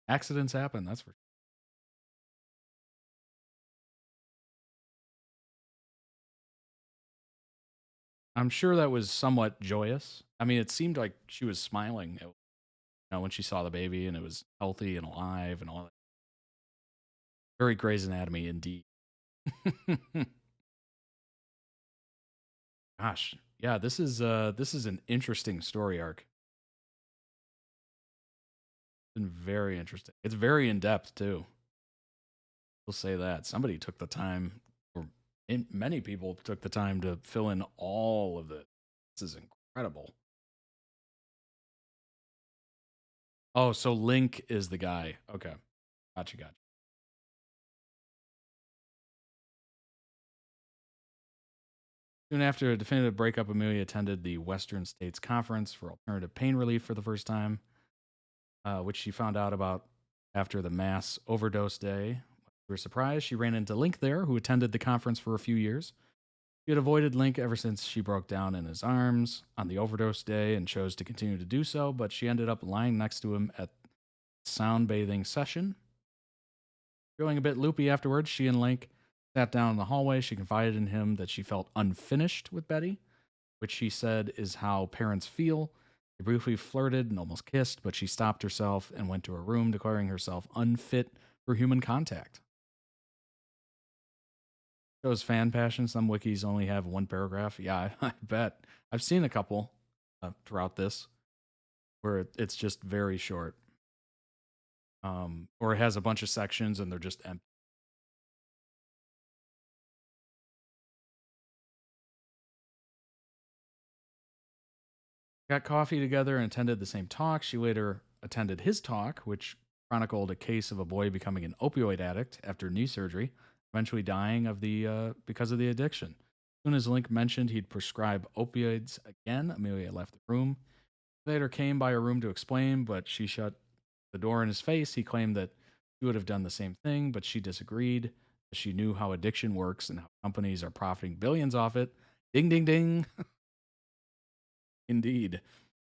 Accidents happen, that's for sure. I'm sure that was somewhat joyous. I mean, it seemed like she was smiling when she saw the baby and it was healthy and alive and all that. Very Grey's Anatomy indeed. Gosh, yeah, this is an interesting story arc. It's been very interesting. It's very in depth too. We'll say that somebody took the time, or many people took the time to fill in all of this. This is incredible. Oh, so Link is the guy. Okay. Gotcha. Soon after a definitive breakup, Amelia attended the Western States Conference for Alternative Pain Relief for the first time, which she found out about after the mass overdose day. To her surprise, she ran into Link there, who attended the conference for a few years. She had avoided Link ever since she broke down in his arms on the overdose day and chose to continue to do so, but she ended up lying next to him at the sound bathing session. Feeling a bit loopy afterwards, she and Link sat down in the hallway. She confided in him that she felt unfinished with Betty, which she said is how parents feel. They briefly flirted and almost kissed, but she stopped herself and went to her room, declaring herself unfit for human contact. Shows fan passion. Some wikis only have one paragraph. Yeah, I bet. I've seen a couple throughout this where it's just very short. Or it has a bunch of sections and they're just empty. Got coffee together and attended the same talk. She later attended his talk, which chronicled a case of a boy becoming an opioid addict after knee surgery, eventually dying of because of the addiction. As soon as Link mentioned he'd prescribe opioids again, Amelia left the room. He later came by her room to explain, but she shut the door in his face. He claimed that she would have done the same thing, but she disagreed. She knew how addiction works and how companies are profiting billions off it. Ding, ding, ding. Indeed.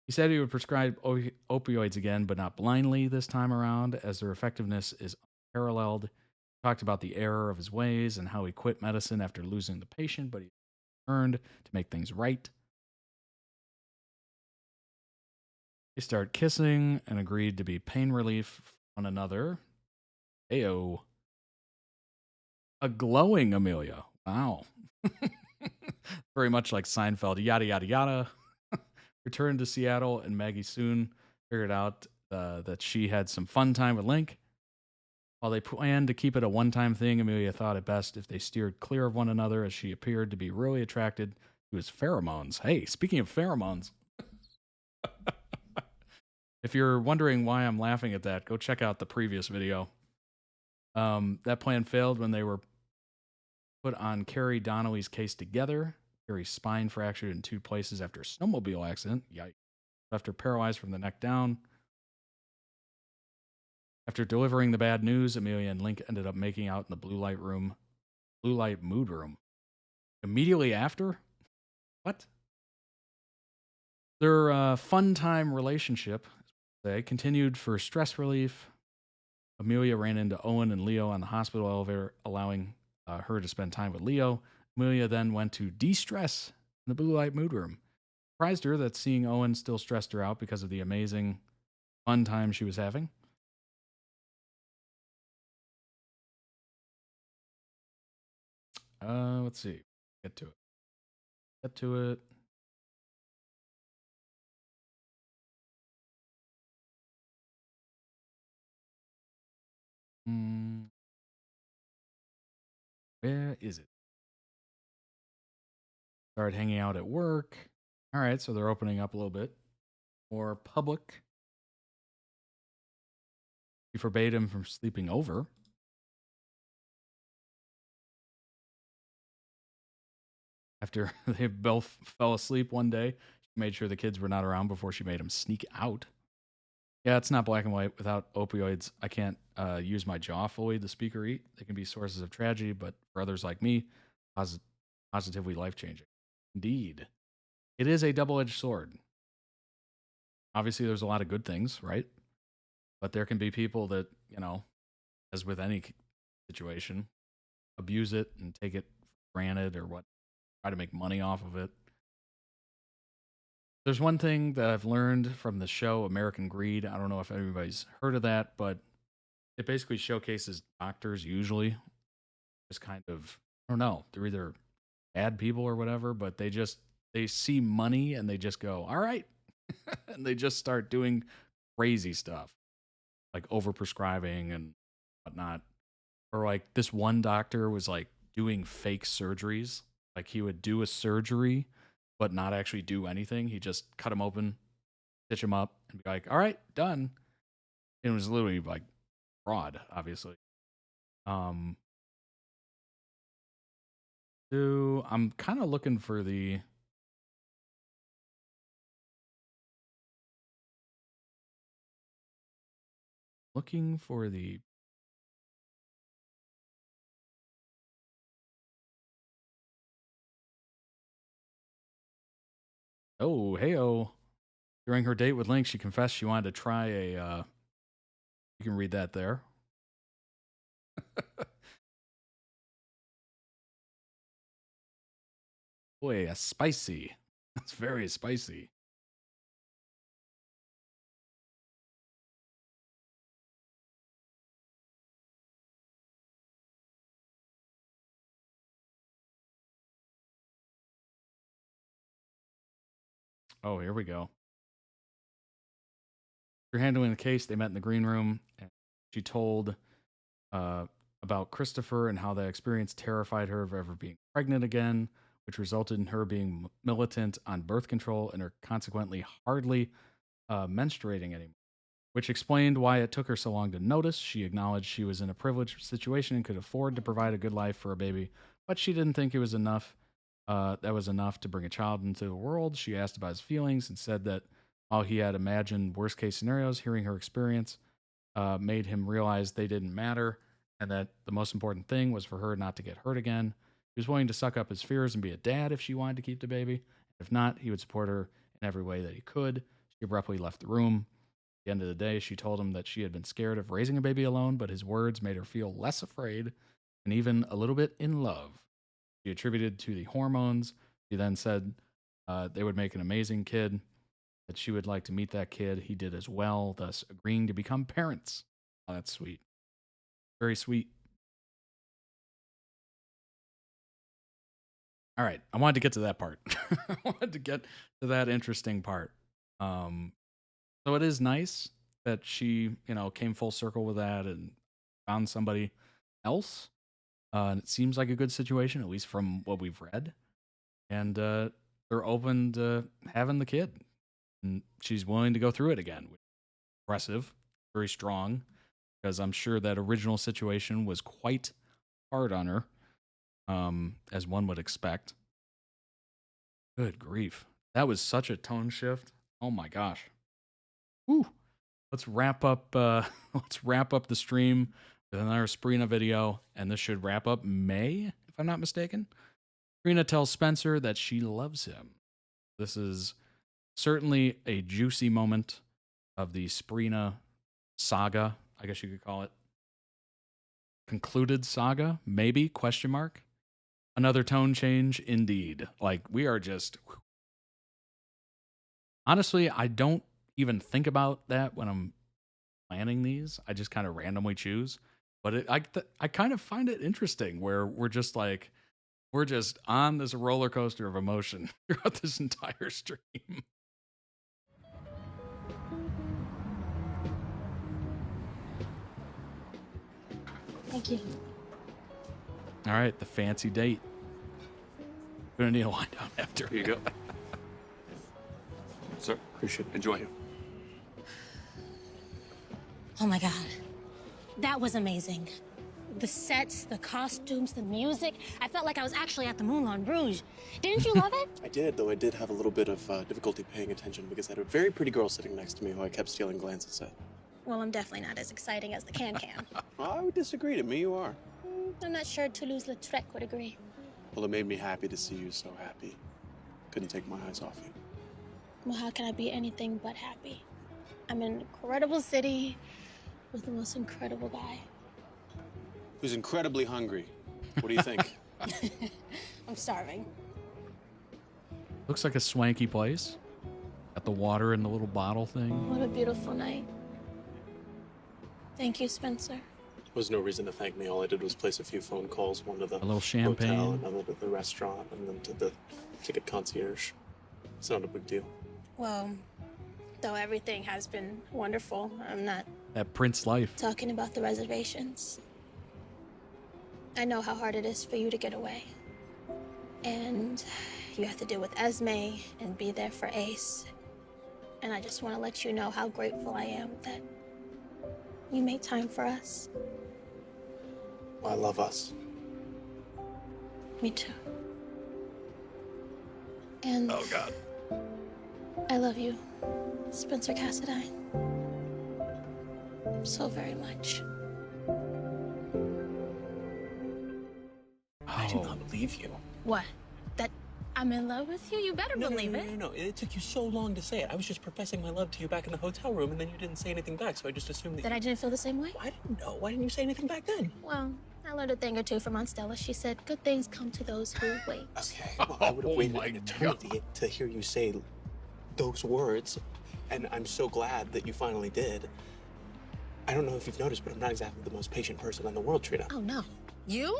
He said he would prescribe opioids again, but not blindly this time around, as their effectiveness is unparalleled. He talked about the error of his ways and how he quit medicine after losing the patient, but he returned to make things right. They start kissing and agreed to be pain relief for one another. Ayo. A glowing Amelia. Wow. Very much like Seinfeld. Yada, yada, yada. Returned to Seattle, and Maggie soon figured out that she had some fun time with Link. While they planned to keep it a one-time thing, Amelia thought it best if they steered clear of one another, as she appeared to be really attracted to his pheromones. Hey, speaking of pheromones, if you're wondering why I'm laughing at that, go check out the previous video. That plan failed when they were put on Carrie Donnelly's case together. Carrie's spine fractured in 2 places after a snowmobile accident. Yikes. Left her paralyzed from the neck down. After delivering the bad news, Amelia and Link ended up making out in the blue light mood room. Immediately after? What? Their fun time relationship, they continued for stress relief. Amelia ran into Owen and Leo on the hospital elevator, allowing her to spend time with Leo. Amelia then went to de-stress in the blue light mood room. Surprised her that seeing Owen still stressed her out because of the amazing fun time she was having. Let's see. Get to it. Where is it? Started hanging out at work. All right, so they're opening up a little bit more public. She forbade him from sleeping over. After they both fell asleep one day, she made sure the kids were not around before she made him sneak out. Yeah, it's not black and white. Without opioids, I can't use my jaw fully to speak or eat. They can be sources of tragedy, but for others like me, positively life-changing. Indeed. It is a double-edged sword. Obviously, there's a lot of good things, right? But there can be people that, as with any situation, abuse it and take it for granted or what, try to make money off of it. There's one thing that I've learned from the show American Greed. I don't know if everybody's heard of that, but it basically showcases doctors usually just kind of, I don't know, they're either bad people or whatever, but they see money and they just go, all right. And they just start doing crazy stuff like overprescribing and whatnot. Or like this one doctor was like doing fake surgeries. Like he would do a surgery, but not actually do anything. He just cut him open, stitch him up, and be like, all right, done. And it was literally like fraud, obviously. I'm kind of looking for the oh, heyo. During her date with Link, she confessed she wanted to try a you can read that there. Boy, a spicy. That's very spicy. Oh, here we go. After handling the case, they met in the green room, and she told about Christopher and how that experience terrified her of ever being pregnant again, which resulted in her being militant on birth control and her consequently hardly menstruating anymore, which explained why it took her so long to notice. She acknowledged she was in a privileged situation and could afford to provide a good life for a baby, but she didn't think it was enough. That was enough to bring a child into the world. She asked about his feelings and said that while he had imagined worst case scenarios, hearing her experience made him realize they didn't matter, and that the most important thing was for her not to get hurt again. He was willing to suck up his fears and be a dad if she wanted to keep the baby. If not, he would support her in every way that he could. She abruptly left the room. At the end of the day, she told him that she had been scared of raising a baby alone, but his words made her feel less afraid and even a little bit in love. She attributed to the hormones. She then said they would make an amazing kid, that she would like to meet that kid. He did as well, thus agreeing to become parents. Oh, that's sweet. Very sweet. All right, I wanted to get to that part. I wanted to get to that interesting part. So it is nice that she, came full circle with that and found somebody else. And it seems like a good situation, at least from what we've read. And they're open to having the kid. And she's willing to go through it again. Impressive, very strong, because I'm sure that original situation was quite hard on her, as one would expect. Good grief. That was such a tone shift. Oh my gosh. Whew. Let's wrap up the stream with another SPRINA video, and this should wrap up May, if I'm not mistaken. SPRINA tells Spencer that she loves him. This is certainly a juicy moment of the SPRINA saga, I guess you could call it. Concluded saga, maybe, question mark. Another tone change, indeed. Like, we are just... Honestly, I don't even think about that when I'm planning these. I just kind of randomly choose. But I kind of find it interesting where we're just on this roller coaster of emotion throughout this entire stream. Thank you. All right, the fancy date. Gonna need a wind down after. Here you go. Sir, appreciate it. Enjoy. Oh my God. That was amazing. The sets, the costumes, the music. I felt like I was actually at the Moulin Rouge. Didn't you love it? I did, though I did have a little bit of difficulty paying attention because I had a very pretty girl sitting next to me who I kept stealing glances at. Well, I'm definitely not as exciting as the Can-Can. Well, I would disagree. To me, you are. I'm not sure Toulouse-Lautrec would agree. Well, it made me happy to see you so happy. Couldn't take my eyes off you. Well, how can I be anything but happy? I'm in an incredible city with the most incredible guy. Who's incredibly hungry. What do you think? I'm starving. Looks like a swanky place. Got the water in the little bottle thing. What a beautiful night. Thank you, Spencer. There was no reason to thank me. All I did was place a few phone calls, one to the little champagne, hotel, another to the restaurant, and then to the ticket concierge. It's not a big deal. Well, though everything has been wonderful, I'm not that Prince life. Talking about the reservations. I know how hard it is for you to get away. And you have to deal with Esmee and be there for Ace. And I just want to let you know how grateful I am that You make time for us. I love us. Me too. And oh God, I love you, Spencer Cassadine, so very much. I do not believe you. What? That I'm in love with you? You better believe it. No. It took you so long to say it. I was just professing my love to you back in the hotel room, and then you didn't say anything back, so I just assumed that. That I didn't feel the same way? I didn't know. Why didn't you say anything back then? Well, I learned a thing or two from Aunt Stella. She said, good things come to those who wait. Okay, well, I would have waited an eternity to hear you say those words, and I'm so glad that you finally did. I don't know if you've noticed, but I'm not exactly the most patient person in the world, Trina. Oh, no. You?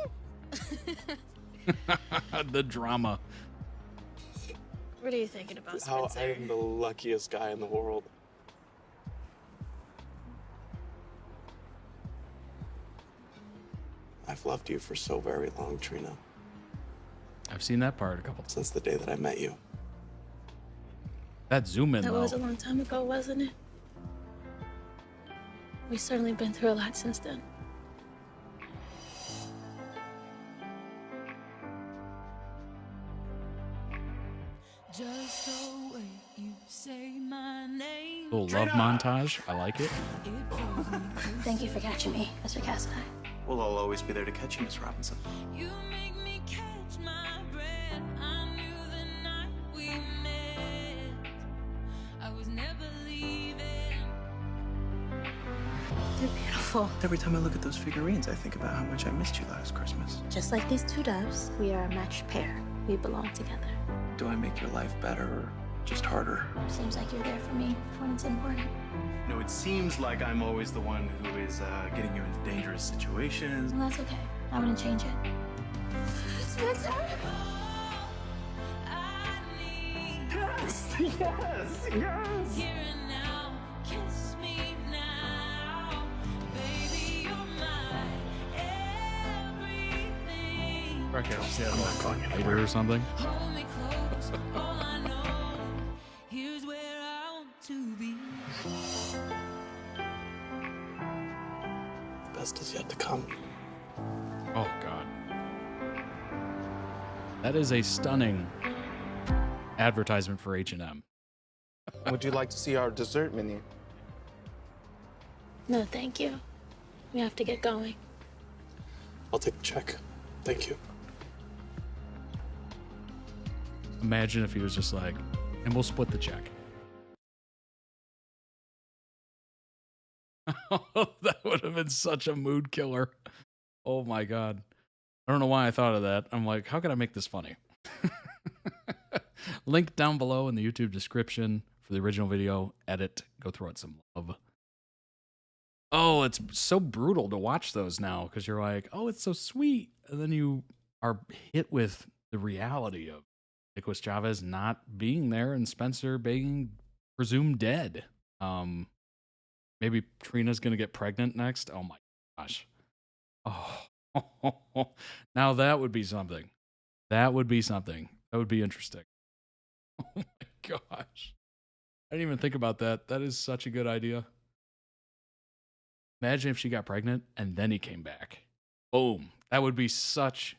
The drama. What are you thinking about, How Spencer? I am the luckiest guy in the world. I've loved you for so very long, Trina. I've seen that part a couple times. Since the day that I met you. That zoom in, That though. was a long time ago, wasn't it? We've certainly been through a lot since then. Just the way you say my name. Little love montage. I like it. Thank you for catching me, Mr. Cassadine. Well, I'll always be there to catch you, Miss Robinson. You make me catch my breath. I knew the night we met I was never leaving. They're beautiful. Every time I look at those figurines, I think about how much I missed you last Christmas. Just like these two doves, we are a matched pair. We belong together. Do I make your life better or just harder? Seems like you're there for me when it's important. No, it seems like I'm always the one who is getting you into dangerous situations. Well, that's okay. I wouldn't change it. Spencer! Yes! Yes! Yes! Here and now, kiss me now. Baby, you're my everything. I'm not calling you later or something. Hold me close, all I know. Here's where I want to be. The best is yet to come. Oh God, that is a stunning advertisement for H&M. Would you like to see our dessert menu? No, thank you. We have to get going. I'll take the check. Thank you. Imagine if he was just like, and we'll split the check. That would have been such a mood killer. Oh my God. I don't know why I thought of that. I'm like, how can I make this funny? Link down below in the YouTube description for the original video. Edit. Go throw it some love. Oh, it's so brutal to watch those now because you're like, oh, it's so sweet. And then you are hit with the reality of Nicholas Chavez not being there and Spencer being presumed dead. Maybe Trina's going to get pregnant next. Oh my gosh. Oh, now that would be something. That would be something. That would be interesting. Oh my gosh. I didn't even think about that. That is such a good idea. Imagine if she got pregnant and then he came back. Boom. That would be such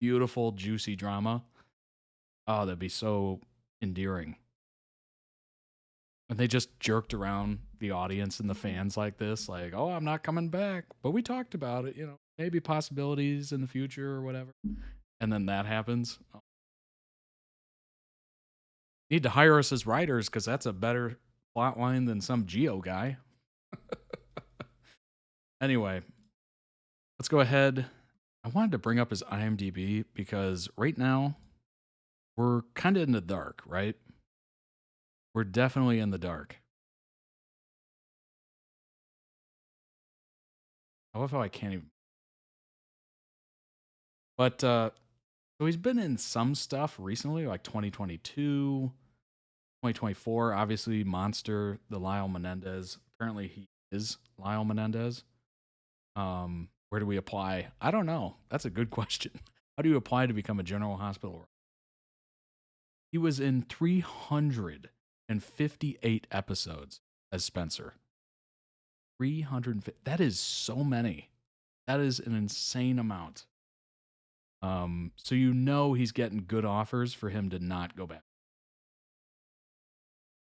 beautiful, juicy drama. Oh, that'd be so endearing. And they just jerked around the audience and the fans like this, like, oh, I'm not coming back. But we talked about it, you know, maybe possibilities in the future or whatever. And then that happens. Oh. Need to hire us as writers because that's a better plot line than some Geo guy. Anyway, let's go ahead. I wanted to bring up his IMDb because right now we're kind of in the dark, right? We're definitely in the dark. I love how I can't even. But, so he's been in some stuff recently, like 2022, 2024, obviously Monster, the Lyle Menendez. Apparently he is Lyle Menendez. Where do we apply? I don't know. That's a good question. How do you apply to become a General Hospital? He was in 358 episodes as Spencer. 350. That is so many. That is an insane amount. So you know he's getting good offers for him to not go back.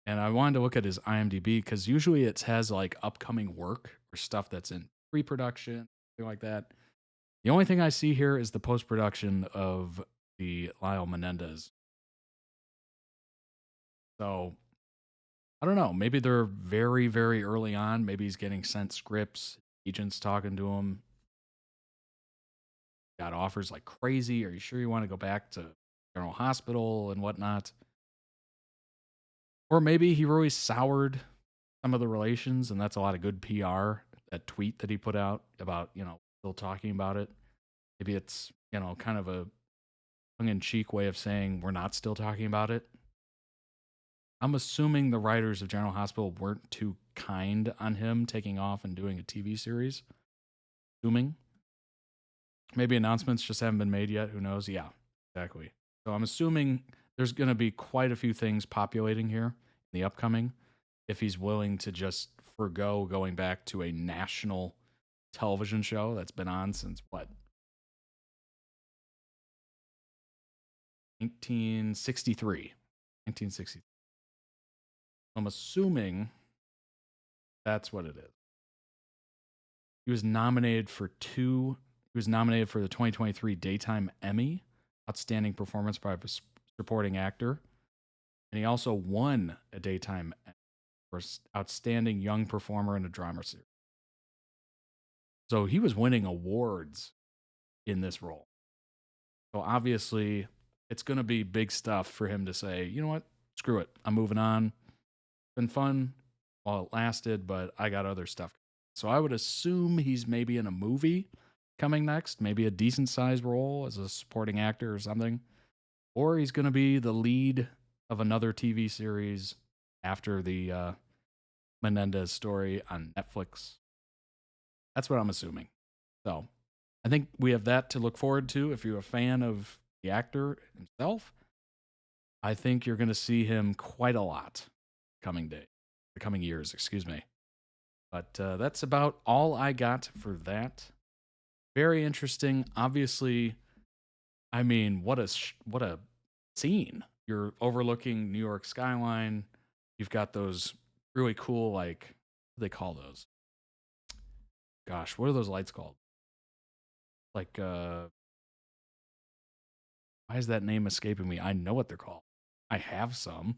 And I wanted to look at his IMDb because usually it has like upcoming work or stuff that's in pre-production, something like that. The only thing I see here is the post-production of the Lyle Menendez. So I don't know. Maybe they're very, very early on. Maybe he's getting sent scripts. Agents talking to him. Got offers like crazy. Are you sure you want to go back to General Hospital and whatnot? Or maybe he really soured some of the relations, and that's a lot of good PR. That tweet that he put out about, still talking about it. Maybe it's, kind of a tongue-in-cheek way of saying we're not still talking about it. I'm assuming the writers of General Hospital weren't too kind on him taking off and doing a TV series. Assuming. Maybe announcements just haven't been made yet. Who knows? Yeah, exactly. So I'm assuming there's going to be quite a few things populating here in the upcoming if he's willing to just forgo going back to a national television show that's been on since what? 1963. I'm assuming that's what it is. He was nominated for the 2023 Daytime Emmy, Outstanding Performance by Supporting Actor. And he also won a Daytime Emmy for Outstanding Young Performer in a Drama Series. So he was winning awards in this role. So obviously, it's going to be big stuff for him to say, you know what, screw it. I'm moving on. It's been fun while it lasted, but I got other stuff. So I would assume he's maybe in a movie coming next, maybe a decent-sized role as a supporting actor or something. Or he's going to be the lead of another TV series after the Menendez story on Netflix. That's what I'm assuming. So I think we have that to look forward to. If you're a fan of the actor himself, I think you're going to see him quite a lot the coming years, excuse me. But that's about all I got for that. Very interesting. Obviously, I mean, what a scene. You're overlooking New York skyline. You've got those really cool, like, what do they call those? Gosh, what are those lights called? Like, why is that name escaping me? I know what they're called. I have some.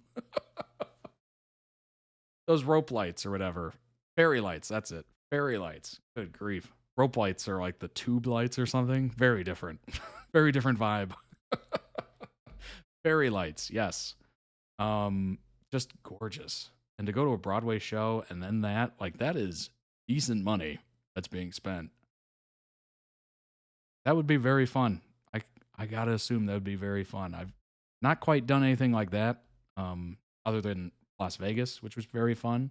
Those rope lights or whatever. Fairy lights, that's it. Fairy lights. Good grief. Rope lights are like the tube lights or something. Very different. Very different vibe. Fairy lights, yes. Just gorgeous. And to go to a Broadway show and then that is decent money that's being spent. That would be very fun. I gotta assume that would be very fun. I've not quite done anything like that, other than Las Vegas, which was very fun.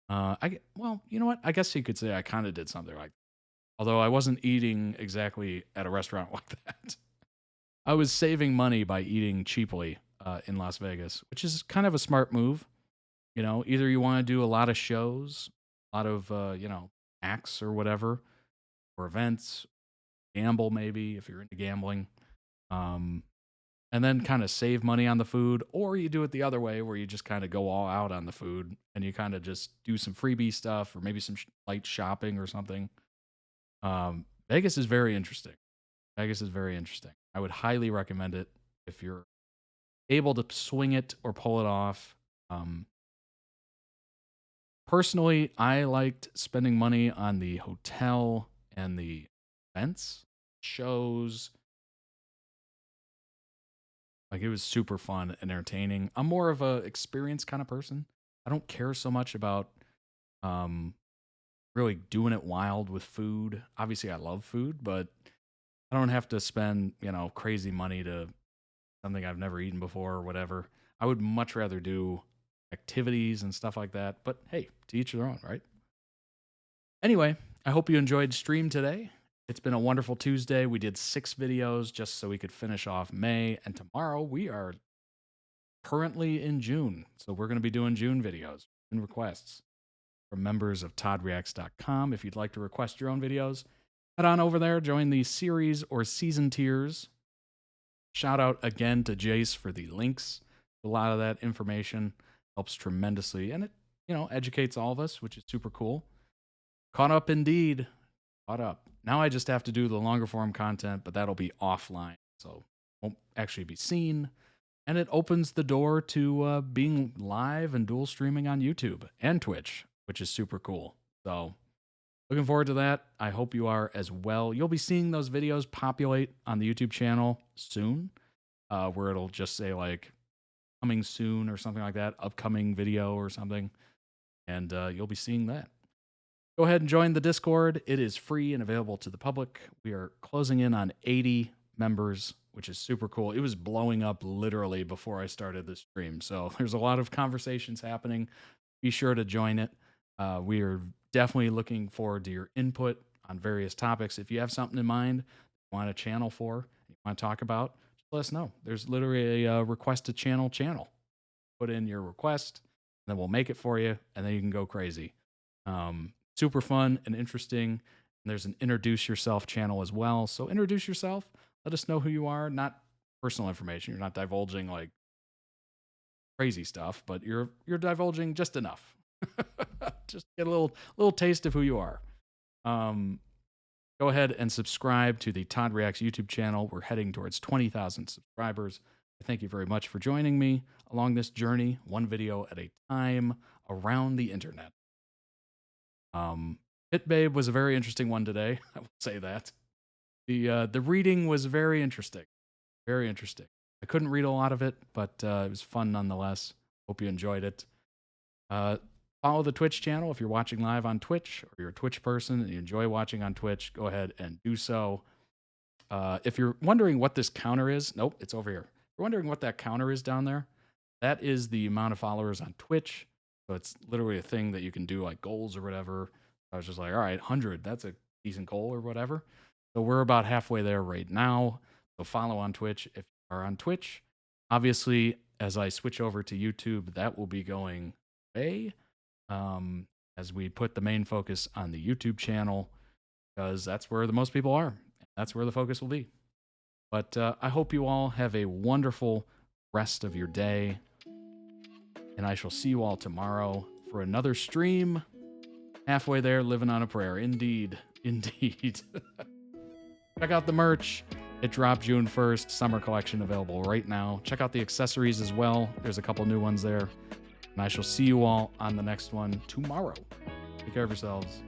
Well, you know what? I guess you could say I kind of did something like that. Although I wasn't eating exactly at a restaurant like that. I was saving money by eating cheaply in Las Vegas, which is kind of a smart move. Either you want to do a lot of shows, a lot of, acts or whatever, or events, gamble maybe if you're into gambling, and then kind of save money on the food, or you do it the other way where you just kind of go all out on the food and you kind of just do some freebie stuff or maybe some light shopping or something. Vegas is very interesting. I would highly recommend it if you're able to swing it or pull it off. Personally, I liked spending money on the hotel and the events, shows. Like, it was super fun and entertaining. I'm more of a experience kind of person. I don't care so much about really doing it wild with food. Obviously, I love food, but I don't have to spend, crazy money to something I've never eaten before or whatever. I would much rather do activities and stuff like that. But hey, to each their own, right? Anyway, I hope you enjoyed stream today. It's been a wonderful Tuesday. We did 6 videos just so we could finish off May. And tomorrow we are currently in June. So we're going to be doing June videos and requests. from members of toddreacts.com. If you'd like to request your own videos, head on over there, join the series or season tiers. Shout out again to Jace for the links. A lot of that information helps tremendously, and it, educates all of us, which is super cool. Caught up indeed. Caught up. Now I just have to do the longer form content, but that'll be offline, so won't actually be seen. And it opens the door to being live and dual streaming on YouTube and Twitch, which is super cool. So looking forward to that. I hope you are as well. You'll be seeing those videos populate on the YouTube channel soon, where it'll just say like coming soon or something like that, upcoming video or something. And you'll be seeing that. Go ahead and join the Discord. It is free and available to the public. We are closing in on 80 members, which is super cool. It was blowing up literally before I started the stream. So there's a lot of conversations happening. Be sure to join it. We are definitely looking forward to your input on various topics. If you have something in mind you want a channel for, you want to talk about, just let us know. There's literally a request a channel. Put in your request, and then we'll make it for you, and then you can go crazy. Super fun and interesting. And there's an introduce yourself channel as well. So introduce yourself. Let us know who you are. Not personal information. You're not divulging like crazy stuff, but you're divulging just enough. Just get a little taste of who you are. Go ahead and subscribe to the Todd Reacts YouTube channel. We're heading towards 20,000 subscribers. Thank you very much for joining me along this journey, one video at a time around the internet. Pit Babe was a very interesting one today. I will say that. The reading was very interesting. Very interesting. I couldn't read a lot of it, but it was fun nonetheless. Hope you enjoyed it. Follow the Twitch channel if you're watching live on Twitch, or you're a Twitch person and you enjoy watching on Twitch, go ahead and do so. If you're wondering what this counter is, nope, it's over here. If you're wondering what that counter is down there, that is the amount of followers on Twitch. So it's literally a thing that you can do like goals or whatever. I was just like, all right, 100, that's a decent goal or whatever. So we're about halfway there right now. So follow on Twitch if you are on Twitch. Obviously, as I switch over to YouTube, that will be going away as we put the main focus on the YouTube channel, because that's where the most people are. That's where the focus will be. But I hope you all have a wonderful rest of your day. And I shall see you all tomorrow for another stream. Halfway there, living on a prayer. Indeed. Indeed. Check out the merch. It dropped June 1st. Summer collection available right now. Check out the accessories as well. There's a couple new ones there. And I shall see you all on the next one tomorrow. Take care of yourselves.